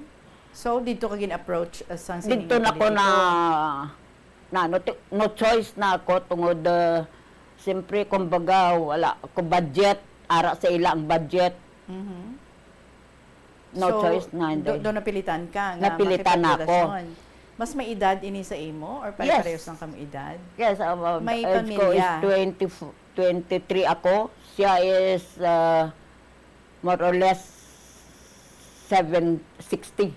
So, dito ka gin-approach sa Dito na ko na no choice na ako tungod siyempre kumbaga wala ko budget ara sa ila ang budget. No So, choice na inday. Doon napilitan ka nga Napilitan ako. makipagrelasyon. Mas may edad ini sa imo or pare-parehas lang kami edad? Yes, May age ko is pamilya. 23 ako. Siya is more or less 60.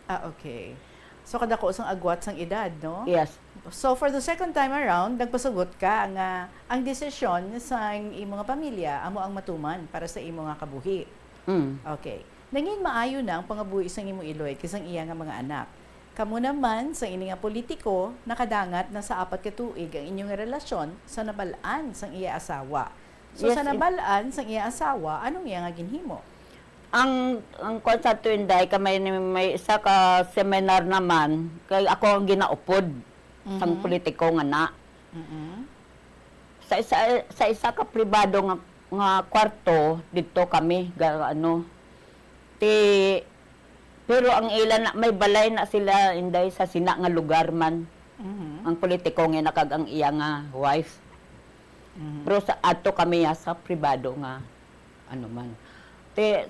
Ah, okay. So, kadako sang agwat sang edad, no? Yes. So, for the second time around, nagpasugot ka nga ang desisyon sa imo nga pamilya, amo ang matuman para sa imo nga kabuhi. Okay. Nangin maayo na ang pangabuhi sang imo Iloy kisang iya nga mga anak. Kamu naman, sa ini nga politiko, nakadangat na sa 4 ka tuig ang inyong relasyon sa nabalaan sang iya asawa. So, Yes, sa nabalaan sang iya asawa, anong iya nga ginhimo? Ang kwan sa tuinday may isa ka seminar naman kay ako ang ginaupod sang politiko nga na. Sa isa ka pribado nga kwarto dito kami pero ang ilan na may balay na sila inday sa sina nga lugar man. Ang politiko nga nakag ang iya nga wife. Pero sa ato kami sa pribado nga ano man.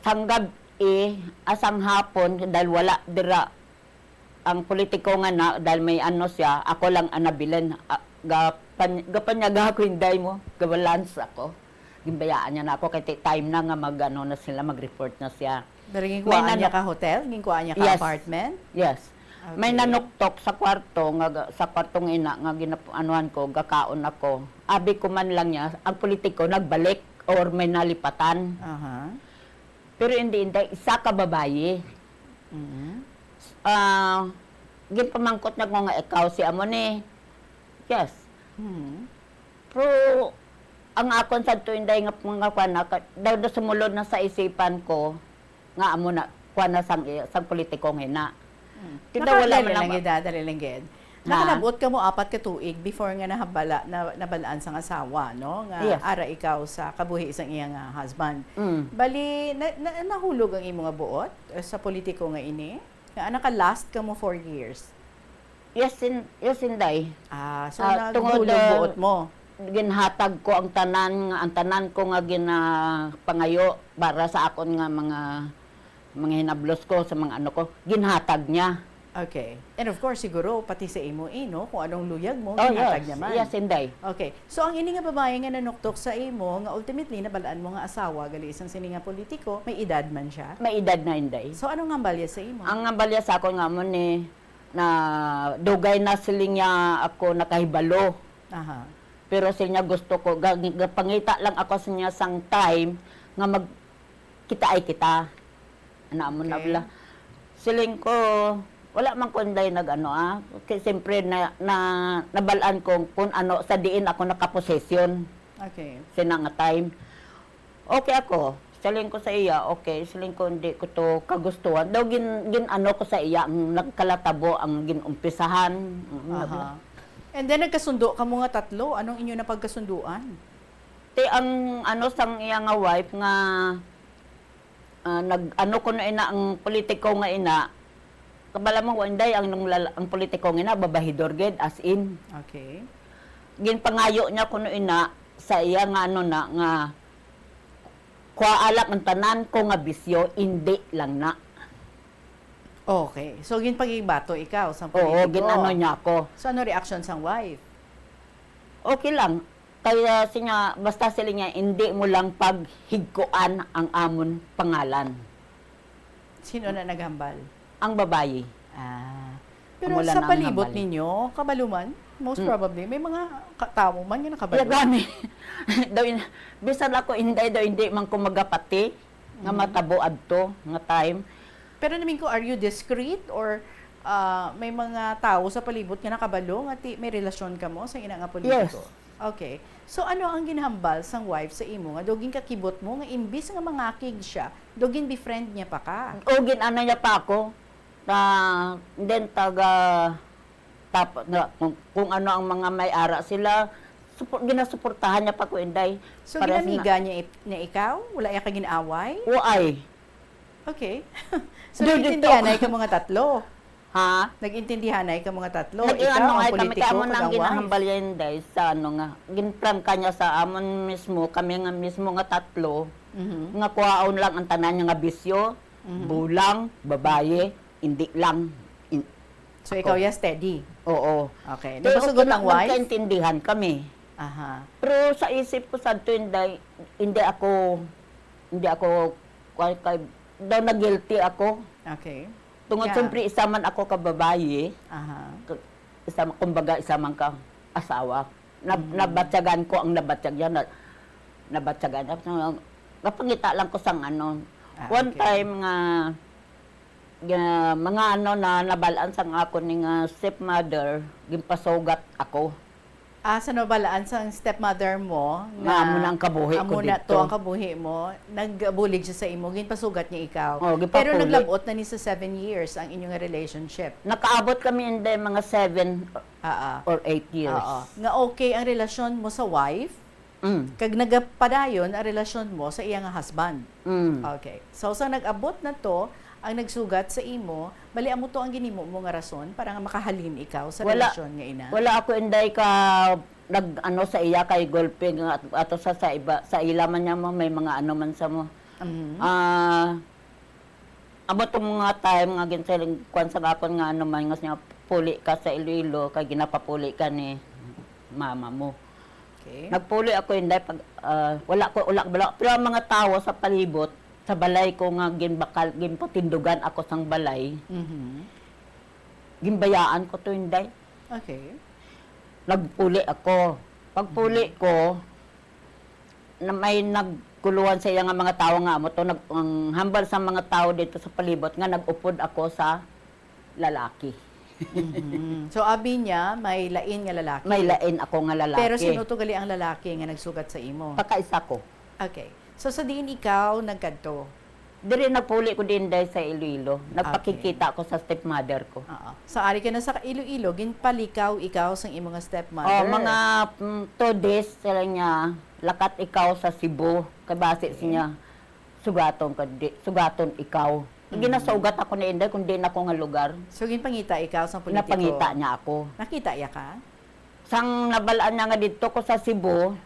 Sanggab asang hapon dahil wala dira ang politiko nga na dahil may ano siya, ako lang anabilan. Gapanyaga ako hinday mo, gabalance ako. Gimbayaan niya na ako kay time na nga na sila mag-report na siya. Pero ginkuhaan niya ka hotel? Ginkuhaan niya ka apartment? Yes. Okay. May nanuktok sa kwarto sa kwartong ina nga ginapuanuhan ko, gakaon ako. Abi ko man lang niya, ang politiko nagbalik or may nalipatan. Pero hindi, isa ka babae. Ginpamangkot na ko nga ikaw si amo ni. Yes. Pero ang akon sa tuinday nga mga kwana, daw sumulod na sa isipan ko, nga amo na, kwana sang politiko nga na. Nakadali lang gid. Nakalabot ka mo 4 ka tuig before nga nabalaan sang asawa, no? Nga Yes. ara ikaw sa kabuhi isang iyang husband. Bali, nahulog ang imo nga buot sa politiko nga ini? Nga naka-last ka mo 4 years. Yes, inday. So naghulog buot mo. Ginhatag ko ang tanan ko nga ginapangayo para sa akon nga mga hinablos ko sa mga ano ko, ginhatag niya. Okay. And of course, siguro, pati sa imo, no? Kung anong luyag mo, Oh, ginhatag yes. niya man. Yes, inday. Okay. So, ang ini nga babae nga nanuktok sa imo, nga ultimately, nabalaan mo nga asawa, gali isang sini nga politiko, may edad man siya. May edad na, inday. So, anong nga balya sa imo? Ang balya sa ako nga mo ni, na dugay na siling niya ako nakahibalo. Aha. Pero siya gusto ko, pangita lang ako sa niya sang time, nga kita ay kita. Ano mo na bala. Siling ko, wala man kunday kasi siyempre nabalaan ko kung ano sa diin ako nakaposesyon. Okay. Sina nga time. Okay ako. Siling ko sa iya, okay. Siling ko hindi ko to kagustuhan. Daw gin ano ko sa iya, ang nagkalatabo, ang ginumpisahan. Aha. And then nagkasundo ka mo nga 3. Anong inyo na pagkasunduan? Ang ano sang iya nga wife nga nag-ano ko na ina ang politiko nga ina, kabala mo wanday ang politiko nga ina, babahidor ged as in. Okay. Ginpangayo niya kuno ina sa iya nga ano na nga kuaalak ang tanan ko nga bisyo, hindi lang na. Okay. So, ginpagibato ikaw sa politiko? Oo, ginano niya ako. So, ano reaction sang wife? Okay lang. Kaya siya, basta sila niya, hindi mo lang paghigkoan ang amon pangalan. Sino na naghambal? Ang babae. Pero Mula sa na ang palibot hambal. ninyo, kabaluman, most probably, may mga tao man yung nakabalo. Gani. Bisan ako, hindi man ko magapati, nga matabo adto, nga time. Pero namin ko, are you discreet or may mga tao sa palibot nga nakabalo nga may relasyon ka mo sa ina nga politiko? Yes. Okay. So ano ang ginhambal sang wife sa imo nga doging kakibot mo nga imbis nga mangakig siya, doging befriend niya pa ka? O ginano niya pa ako na then kung ano ang mga may ara sila ginasuportahan niya pa ko inday. So ginamiga niya ikaw? Wala ka ginaaway? Uay. Okay. So nag-intindihan na ka mga tatlo. Ha? Nag-intindihan na ka mga tatlo. Nag-ano Ikaw, nga ang kami politiko, kamo nang kag ang wife. ginahambal yan day sa ano nga. Ginprank kanya sa amon mismo, kami nga mismo nga tatlo. Nga kuhaon lang ang tanan niya nga bisyo, bulang, babaye, hindi lang. So ikaw ya steady. Oo. Okay. Pero Napasugot ang wife? nagkaintindihan kami. Aha. Pero sa isip ko sa tuwinday, hindi ako daw na guilty ako. Okay. Tungod Yeah. siyempre isa man ako ka babae, Aha. kumbaga isa man ka asawa. Nabatyagan ko ang nabatyag yan. Nabatyagan. Napangita lang ko sang ano. One time nga mga ano na nabalaan sang ako ni nga stepmother, gimpasugat ako. Sa nabalaan sa stepmother mo Nga amo na ang kabuhi ko amo na dito. to ang kabuhi mo, nagbulig siya sa imo, ginpasugat niya ikaw. Oh, Pero gipapulig. naglabot na ni sa 7 years ang inyong relationship. Nakaabot kami hindi mga 7 or 8 years. Oo. Nga okay ang relasyon mo sa wife, kag nagapadayon ang relasyon mo sa iyang husband. Okay. So sa nag-abot na to, ang nagsugat sa imo, bali amo to ang ginimo mo nga rason para nga makahalin ikaw sa relasyon nga ina. Wala ako inday ka nag-ano sa iya kay golping ato sa iba sa ila man niya mo may mga ano man sa mo. Amo tong mga time nga ginsaling kwan sa akon nga ano man nga siya puli ka sa Iloilo kay ginapapuli ka ni mama mo. Okay. Nagpuli ako inday pag wala pero ang mga tao sa palibot sa balay ko nga ginpatindugan ako sang balay. Gimbayaan ko to inday. Okay. Nagpuli ako. Pagpuli ko, na may nagkuluan sa iya nga mga tao nga mo to, ang hambal sa mga tao dito sa palibot nga nag-upod ako sa lalaki. So abi niya may lain nga lalaki. May lain ako nga lalaki. Pero sino to gali ang lalaki nga nagsugat sa imo? Pagkaisa ko. Okay. So sa diin ikaw nagkadto. Diri nagpuli ko din dahil sa Iloilo. Nagpakikita ako sa stepmother ko. So ari ka na sa Iloilo, ginpalikaw ikaw sa imong stepmother. Oh, mga 2 days sila niya, lakat ikaw sa Cebu. Kabase siya, sugaton ikaw. Ginasugat ako ni Inday kung di na ako nga lugar. So ginpangita ikaw sa politiko? Napangita niya ako. Nakita ya ka? Sang nabalaan niya nga dito ko sa Cebu,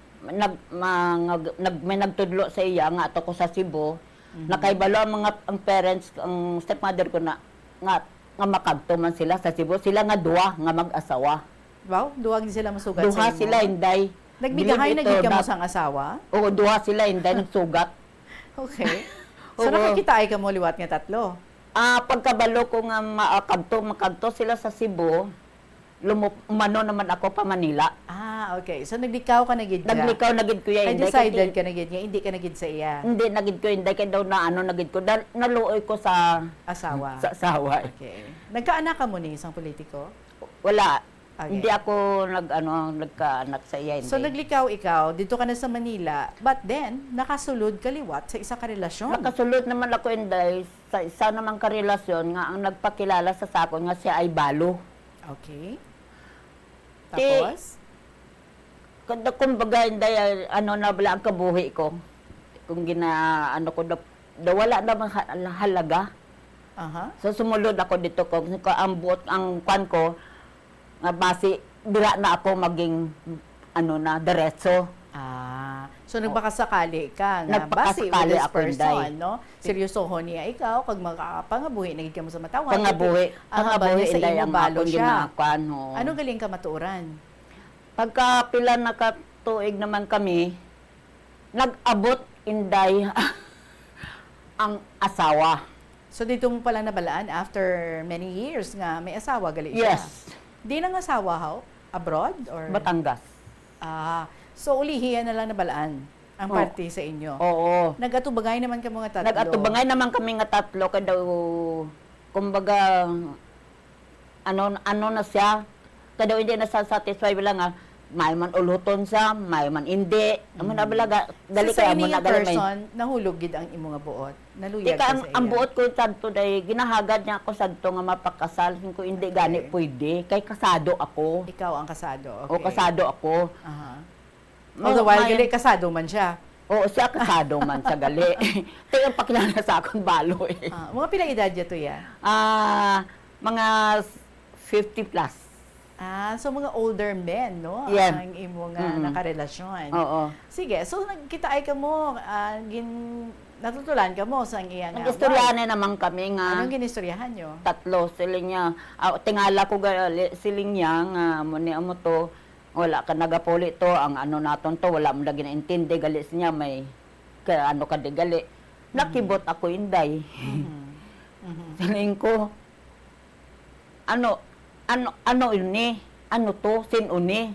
may nagtudlo sa iya nga ato ko sa Cebu. Nakaibalo ang parents, ang stepmother ko na nga makagto man sila sa Cebu. Sila nga duwa nga mag-asawa. Wow, duwag din sila masugat Duha sa imo. sila Inday. Nagbigahay naging ka mo sang asawa? Oo, duha sila Inday nagsugat. Okay. So nakakita ay ka mo liwat nga tatlo? Pagkabalo ko nga makagto sila sa Cebu, umano naman ako pa Manila. Okay. So naglikaw ka na gid ka? Naglikaw na gid ko ya Inday. Decided ka na gid nga hindi ka na gid sa iya? Hindi na gid ko Inday kay daw na ano na gid ko. Naluoy ko sa asawa. Sa asawa. Okay. Nagkaanak ka mo ni isang politiko? Wala. Okay. Hindi ako nagkaanak sa iya. So naglikaw ikaw, dito ka na sa Manila, but then, nakasulod kaliwat sa isa ka relasyon. Nakasulod naman ako Inday sa isa namang karelasyon nga ang nagpakilala sa sakon nga siya ay balo. Okay. Tapos? Kumbaga Inday, na bala ang kabuhi ko. Kung ko, wala namang halaga. So sumulod ako dito ko, ang kwan ko, nga base dira na ako maging diretso. So nagbakasakali ka nga base with Nagpakasakali this ako, person, Inday. no? Seryosohon niya ikaw kag makapangabuhi nagid ka mo sa matawan. Pangabuhi Sa Inday imo ang balo akong siya. ginakwan. Ano galing ka matuoran? Pagka pila na katuig naman kami, nag-abot Inday ang asawa. So dito mo pala nabalaan after many years nga may asawa gali siya. Yes. Di nang asawa how? Abroad or Batangas. So ulihiyan na lang nabalaan ang party sa inyo. Oo. Nagatubagay naman ka mga tatlo. Nagatubangay naman kami nga tatlo kay daw kumbaga ano na siya kay daw hindi na satisfy lang nga may man uluton sa, may man hindi. Amo na balaga dali sa kay amo na gali may person nahulog gid ang imo nga buot. Naluyag Ika, ka sa iya. ang buot ko sadto day ginahagad niya ako sadto nga mapakasal ko hindi gani pwede kay kasado ako. Ikaw ang kasado. Okay. O kasado ako. Although while gali kasado man siya. Oo, siya kasado man sa gali. Ito yung pakilala sa akong balo eh. Mga pila edad niya to ya? Mga 50 plus. So mga older men, no? Yeah. Ang imo nga nakarelasyon. Oo. Sige, so nagkita ay ka mo, natutulan ka mo sa iyang Nag-istoryahan naman kami nga. Anong ginistoryahan nyo? 3 siling niya. Tingala ko gali siling niya nga muni mo to. Wala ka nagapuli to ang ano naton to wala mo na ginaintindi gali niya may ano ka di gali. Nakibot ako inday. Siling ko ano ini? Ano to? Sin uni?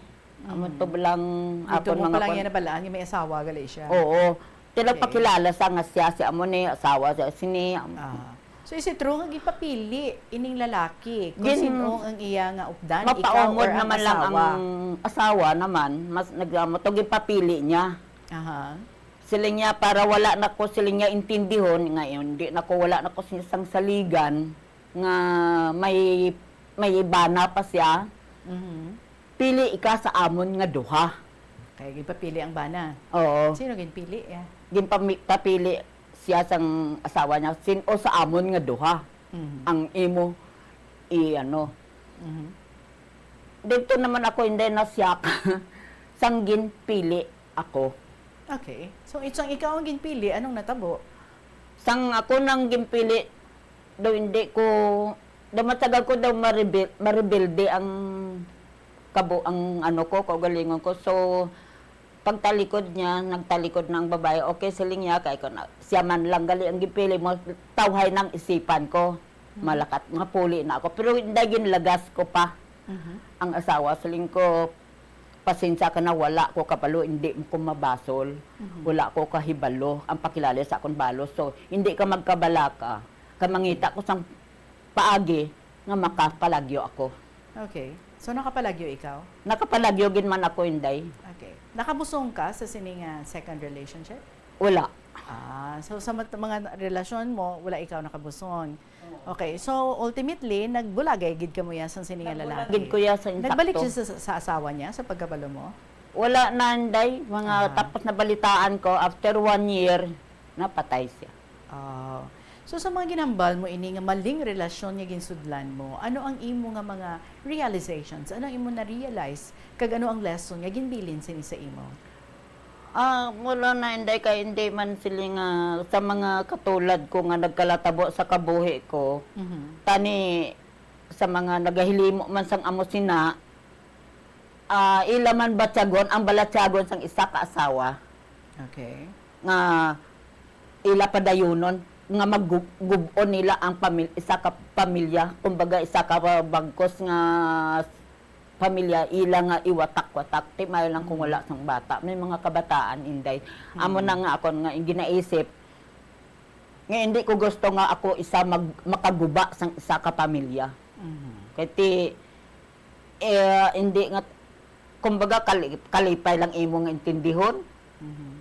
Amo to bilang Ito mo palang yan na balaan, yung may asawa gali siya. Oo. Tila pakilala sa nga siya si amo ni asawa siya sini. So is it true nga gipapili ining lalaki kung Gin- sino ang iya nga updan, ikaw Mapaumod or ang naman lang asawa? ang asawa naman. Mas nagamo to gipapili niya. Aha. Siling niya para wala na ko siling niya intindihon ngayon di na ko wala na ko siyang saligan nga may ibana pa siya. Pili ika sa amon nga duha. Kaya gipapili ang bana. Oo. Sino ginpili? Yeah. Ginpapili siya sang asawa niya o sa amon nga duha. Ang imo Dito naman ako hindi na siya sang ginpili ako. Okay. So itong ikaw ang ginpili, anong natabo? Sang ako nang ginpili daw hindi ko matagal ko daw maribilde ang ano ko, kaugalingon ko. So, pagtalikod niya, nagtalikod ng babae, okay, siling niya, kaya ko na, siya man lang gali ang gipili mo, tawhay ng isipan ko. Malakat, mapuli na ako. Pero hindi ginlagas ko pa ang asawa. Siling ko, pasensya ka na, wala ko kapalo, hindi ko mabasol. Wala ko kahibalo, ang pakilala sa akong balo. So, hindi ka magkabalaka. Kamangita ko sang paagi nga makapalagyo ako. Okay. So nakapalagyo ikaw? Nakapalagyo gin man ako inday. Okay. Nakabusong ka sa sining second relationship? Wala. So sa mga relasyon mo, wala ikaw nakabusong. Okay. So ultimately, nagbulagay gid ka mo yan sa sining lalaki. Gid ko ya sa insakto. Nagbalik siya sa asawa niya sa pagkabalo mo? Wala na inday. Tapos na balitaan ko, after 1 year, napatay siya. So sa mga ginambal mo ini nga maling relasyon nga ginsudlan mo, ano ang imo nga mga realizations? Ano ang imo na-realize? Kag ano ang lesson nga ginbilin sa imo? Wala na inday kay hindi man siling sa mga katulad ko nga nagkalatabo sa kabuhi ko. Tani sa mga nagahilimo man sang amo sina, ila man batyagon ang balatyagon sang isa ka asawa. Okay. Nga ila padayunon nga maggubon nila ang isa ka pamilya, kumbaga isa ka bagkos nga pamilya ila nga iwatak-watak ti may lang kung wala sang bata may mga kabataan inday amo na nga ako nga ginaisip nga hindi ko gusto nga ako isa makaguba sang isa ka pamilya kay ti hindi nga kumbaga kalipay lang imo nga intindihon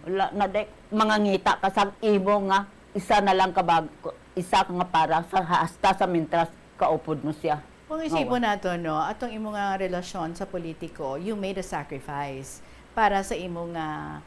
wala na dek mga ngita ka sang imo nga isa na lang isa ka nga para sa hasta sa mintras kaupod mo siya. Kung isipon nato no, atong imo nga relasyon sa politiko, you made a sacrifice para sa imo nga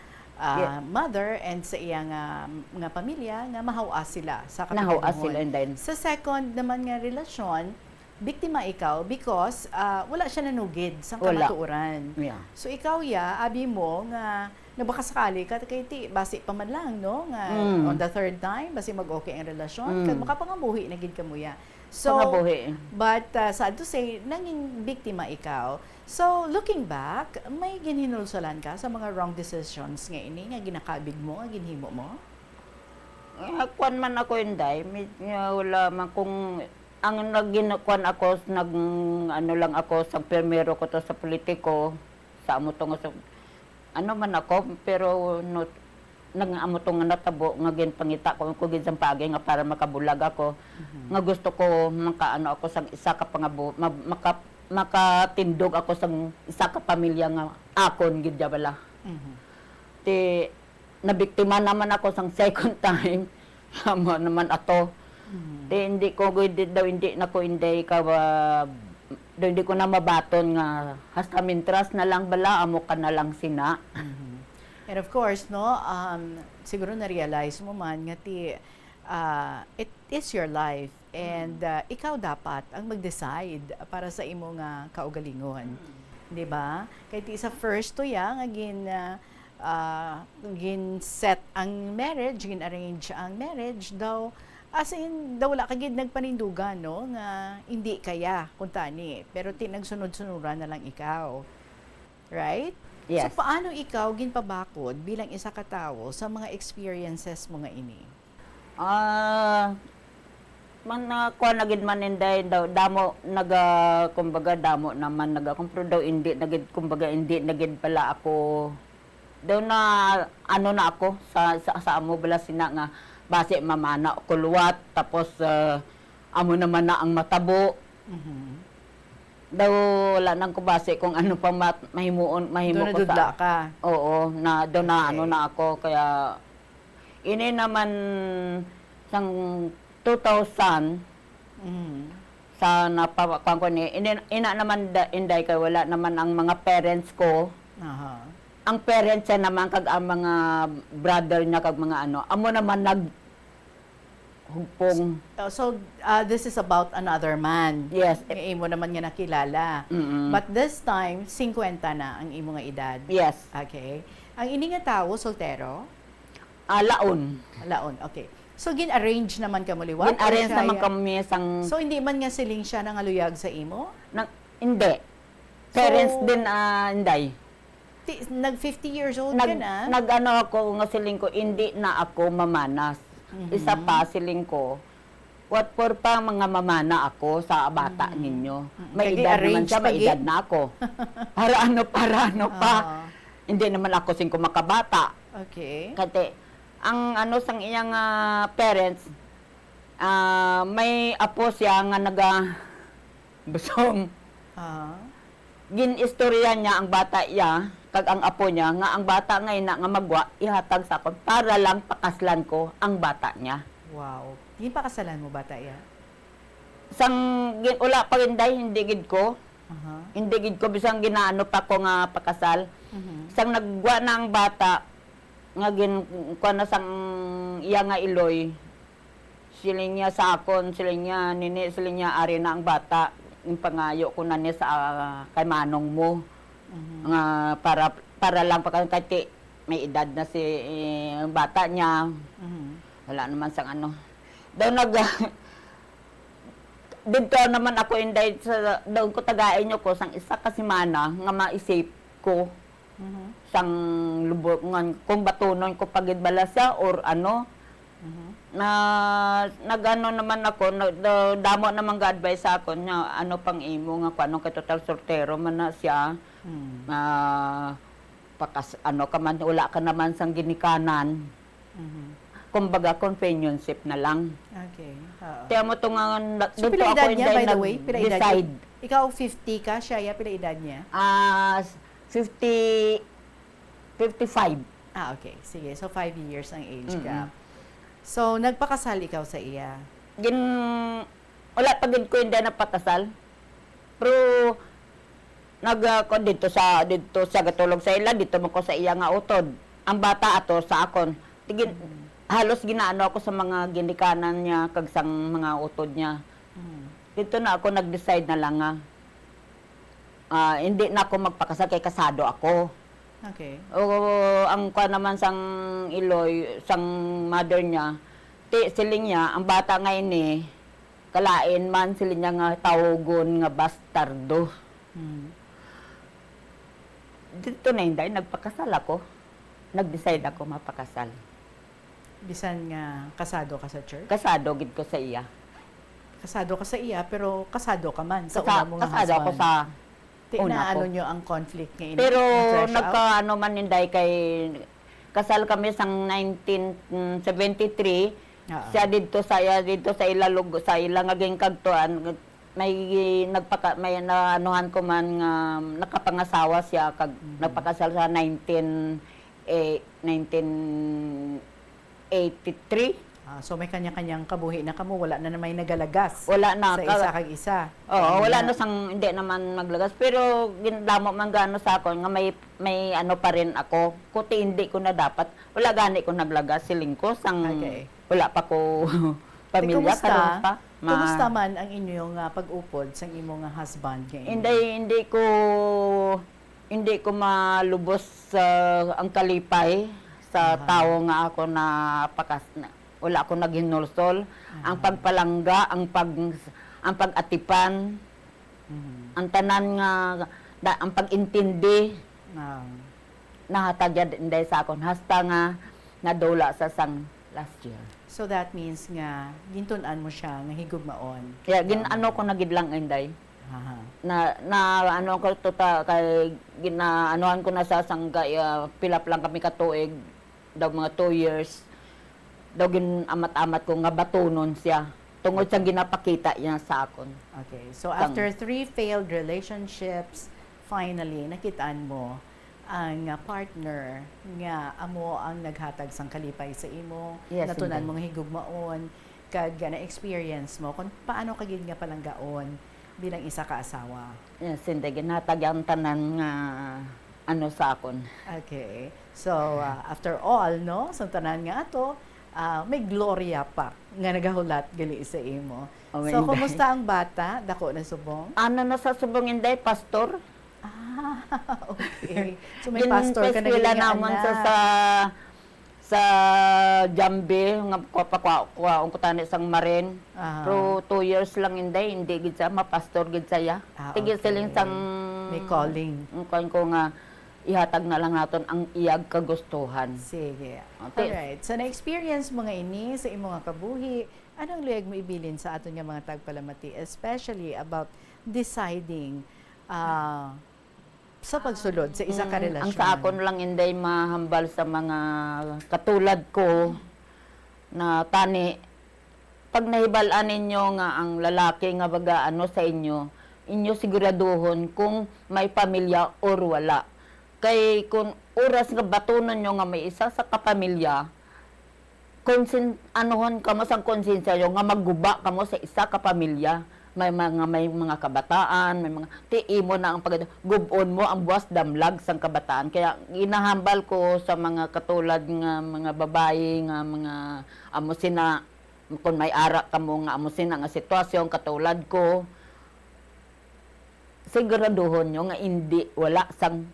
mother and sa iya nga pamilya nga mahawas sila sa nahawas sila and then sa second naman nga relasyon, biktima ikaw because wala siya nanugid sa kamatuoran. Yeah. So ikaw abi mo nga nabakasakali ka kay ti basi pa man lang no nga on the third time basi mag-okay ang relasyon kag makapangabuhi na gid kamuya. So but sad to say nanging biktima ikaw. So looking back, may ginhinulsolan ka sa mga wrong decisions nga ini nga ginakabig mo nga ginhimo mo? Kwan man ako inday, wala man kung ang nagginakwan ako ano lang ako sa primero ko to sa politiko sa amo to nga ano man ako pero nag-amo to nga natabo nga ginpangita ko gid sang pagi nga para makabulag ako nga gusto ko makaano ako sang isa ka makatindog ako sang isa ka pamilya nga akon gid bala. Ti nabiktima naman ako sang second time amo naman ato. Ti hindi ko gid daw hindi ko na mabaton nga hasta mintras na lang bala amo ka na lang sina. And of course, no, siguro na-realize mo man nga it is your life and ikaw dapat ang mag-decide para sa imo nga kaugalingon. Di ba? Kaya sa first to yang gin set ang marriage, gin arrange ang marriage daw. As in, daw wala kagid nagpanindugan, no? Nga hindi kaya kuntani. Pero nagsunod-sunuran na lang ikaw. Right? Yes. So, paano ikaw ginpabakod bilang isa ka tawo sa mga experiences mo nga ini? Kuha na gid man inday daw damo kumbaga damo naman kumpro daw hindi nagid kumbaga hindi nagid pala ako daw na ano na ako sa amo bala sina nga base mamana kulwat tapos amo naman na ang matabo. Daw wala nang kubase kung ano pa mahimo ko sa ka. Oo, daw na ano na ako kaya ini naman sang 2000 sa napakuan ko ni ina naman inday kay wala naman ang mga parents ko. Ang parents niya naman kag ang mga brother niya kag mga ano amo naman hugpong. So, this is about another man. Yes. Yung imo naman nga nakilala. But this time, 50 na ang imo nga edad. Yes. Okay. Ang ini nga tawo, soltero? Laon. Laon, okay. So, gin-arrange naman ka mo liwat? Gin-arrange naman kami sang... So, hindi man nga siling siya nangaluyag sa imo? Hindi. Parents din, inday. Nag-50 years old ka na? Nag-ano ako nga siling ko, hindi na ako mamanas. Isa pa siling ko, what for pa mga mamana ako sa bata ninyo. May edad naman siya, may edad na ako. Para ano pa. Hindi naman ako sing makabata. Okay. Kasi, ang ano sang iyang parents, may apo siya nga busong. Gin-istorya niya ang bata iya, kag ang apo niya, nga ang bata ngayon nga magwa, ihatag sa akon, para lang pakaslan ko ang bata niya. Wow. Hindi pa kasalan mo bata iya? Wala pa ginday, hindi gid ko. Hindi gid ko, bisang ginaano pa ko nga pakasal. Sang nagwa na ang bata, nga kuha na sang iya nga iloy, siling niya sa akon, siling niya, nini, siling niya, ari na ang bata. Yung pangayo ko na niya sa kay manong mo. Nga para lang pagkakati may edad na si bata niya. Wala naman sang ano. Daw dito naman ako inday sa daw ko tagain nyo ko sang isa ka semana nga maisip ko sang lubog kung batunon ko pagid balasa or ano. Na nagano naman ako damo naman ga-advise ako nya ano pang imo nga kuno kay total sortero man na siya ano ka man wala ka naman sang ginikanan kumbaga companionship na lang. Okay. Kaya mo to nga so, pila edad niya by the way? Pila edad decide. Ikaw 50 ka, siya pila edad niya? 55. Okay. Sige. So 5 years ang age gap. So, nagpakasal ikaw sa iya? Wala pa din ko hindi napakasal. Pero, dito sa gatulog sa ila, dito mo ko sa iya nga utod. Ang bata ato sa akon. Halos ginaano ako sa mga ginikanan niya, kag sang mga utod niya. Dito na ako nag-decide na lang nga. Hindi na ako magpakasal kay kasado ako. Okay. Ang kwa naman sang iloy, sang mother niya, siling niya, ang bata ngayon kalain man siling niya nga tawogon nga bastardo. Dito na hindi, nagpakasal ako. Nag-decide ako mapakasal. Bisan nga kasado ka sa church? Kasado gid ko sa iya. Kasado ka sa iya, pero kasado ka man sa una mong kasado ako sa una ano nyo ang conflict ngayon? Pero nagkaano man ninday kay kasal kami sang 1973. Siya dito sa ilalog sa ilang aging kagtuan may naanuhan ko man nga nakapangasawa siya kag nagpakasal sa 1983. So may kanya-kanyang kabuhi na kamo, wala na may nagalagas. Wala na. Sa isa kag isa. Oo, wala na sang hindi naman maglagas. Pero ginadamo man gano sa ako nga may ano pa rin ako. Kuti hindi ko na dapat. Wala gani ko naglagas siling ko sang wala pa ko pamilya karon pa. Kumusta man ang inyong pag-upod sa imong husband ngayon? Hindi ko malubos ang kalipay sa tao nga ako na wala ako naghinulsol. Ang pagpalangga, ang pag-atipan, ang tanan nga, ang pag-intindi, nahatagyan hindi sa akon. Hasta nga, nadula sa sang last year. So that means nga, gintunan mo siya, nga higugmaon. Kaya, ano ko nagidlang inday. Ano ko kay ginaanuhan ko na sa sangga, pilap lang kami katuig, daw mga 2 years. Daw amat-amat ko nga batunon siya tungod sa ginapakita niya sa akon. Okay. So after 3 failed relationships, finally nakitaan mo ang partner nga amo ang naghatag sang kalipay sa imo, yes, natunan mo nga higugmaon kag na experience mo kung paano ka gid nga palanggaon bilang isa ka asawa. Yes, hindi ginhatag ang tanan nga ano sa akon. Okay. So after all, no, sa tanan nga ato, may gloria pa nga nagahulat gali sa imo. So, kumusta ang bata? Dako na subong? Ano na sa subong inday, pastor? Okay. So, may pastor ka na gali naman sa Jambi, nga kuwaon ko tani sang marin. Pero 2 years lang inday, hindi gid sa mapastor gid saya. Tigil siling sang may calling. Kuan ko nga ihatag na lang naton ang iyag kagustuhan. Sige. Alright. So, na-experience mo nga ini sa imong nga kabuhi, anong luyag mo ibilin sa aton nga mga tagpalamati, especially about deciding sa pagsulod sa isa ka relasyon? Ang sa akon lang inday mahambal sa mga katulad ko na tani, pag nahibalaan ninyo nga ang lalaki nga baga ano sa inyo siguraduhon kung may pamilya or wala. Kay kung oras nga batunon nyo nga may isa sa kapamilya, anuhon kamo sang konsensya nyo nga magguba kamo sa isa kapamilya. May mga kabataan, may mga tiimo na ang gubon mo ang buwas damlag sang kabataan. Kaya inahambal ko sa mga katulad nga mga babae nga mga amusina, kung may ara kamo nga amusina nga sitwasyon katulad ko, siguraduhon nyo nga hindi wala sang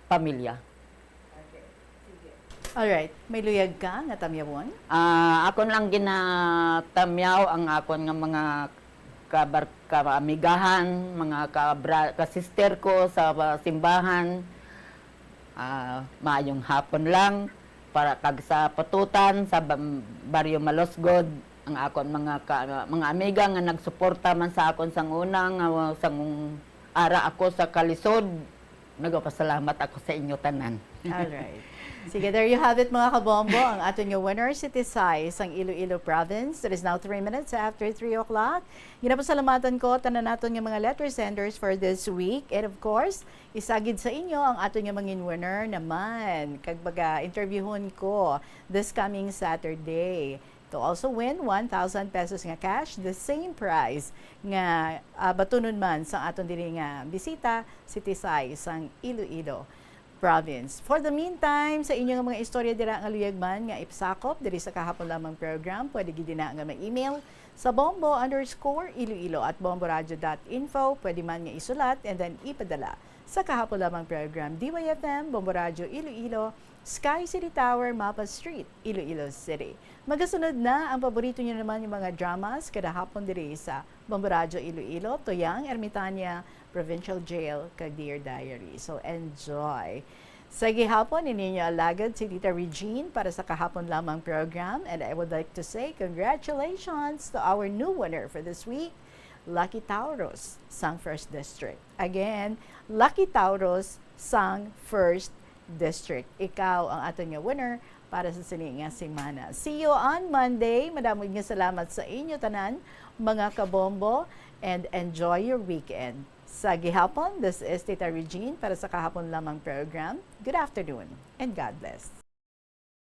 pamilya. Alright. May luyag ka nga tamyawon? Akon lang ginatamyaw ang akon nga mga kaamigahan, mga ka-sister ko sa simbahan. Maayong hapon lang para kag sa patutan sa Barrio Malosgod. Ang akon mga amiga nga nagsuporta man sa akon sang unang sang ara ako sa kalisod. Nagpasalamat ako sa inyo tanan. Alright. Sige, there you have it mga kabombo. Ang aton yung winner, City Size, ang Iloilo Province. It is now 3 minutes after 3 o'clock. Ginapasalamatan ko, tanan naton yung mga letter senders for this week. And of course, isagid sa inyo ang aton yung mga winner naman. Kagbaga, interviewon ko this coming Saturday to also win 1,000 pesos nga cash, the same prize nga batunon man sa aton diri nga bisita, City Size, ang Iloilo Province. For the meantime, sa inyong mga istorya dira nga luyagman nga ipsakop diri sa kahapon lamang program, pwede gid na nga ma-email sa bombo_iloilo@bomboradio.info. Pwede man nga isulat and then ipadala sa kahapon lamang program, DYFM, Bombo Radio Iloilo, Sky City Tower, Mapa Street, Iloilo City. Magasunod na ang paborito nyo naman yung mga dramas kada hapon diri sa Bombo Radio Iloilo, Toyang, Ermitania, Provincial Jail, kag Dear Diary. So enjoy. Sa gihapon, ininyo alagad si Tita Regine para sa kahapon lamang program, and I would like to say congratulations to our new winner for this week, Lucky Tauros, sang 1st District. Again, Lucky Tauros, sang 1st District. Ikaw ang aton nga winner para sa sini nga semana. See you on Monday. Madamog nga salamat sa inyo tanan, mga kabombo, and enjoy your weekend. Sa gihapon, this is Tita Regine para sa kahapon lamang program. Good afternoon and God bless.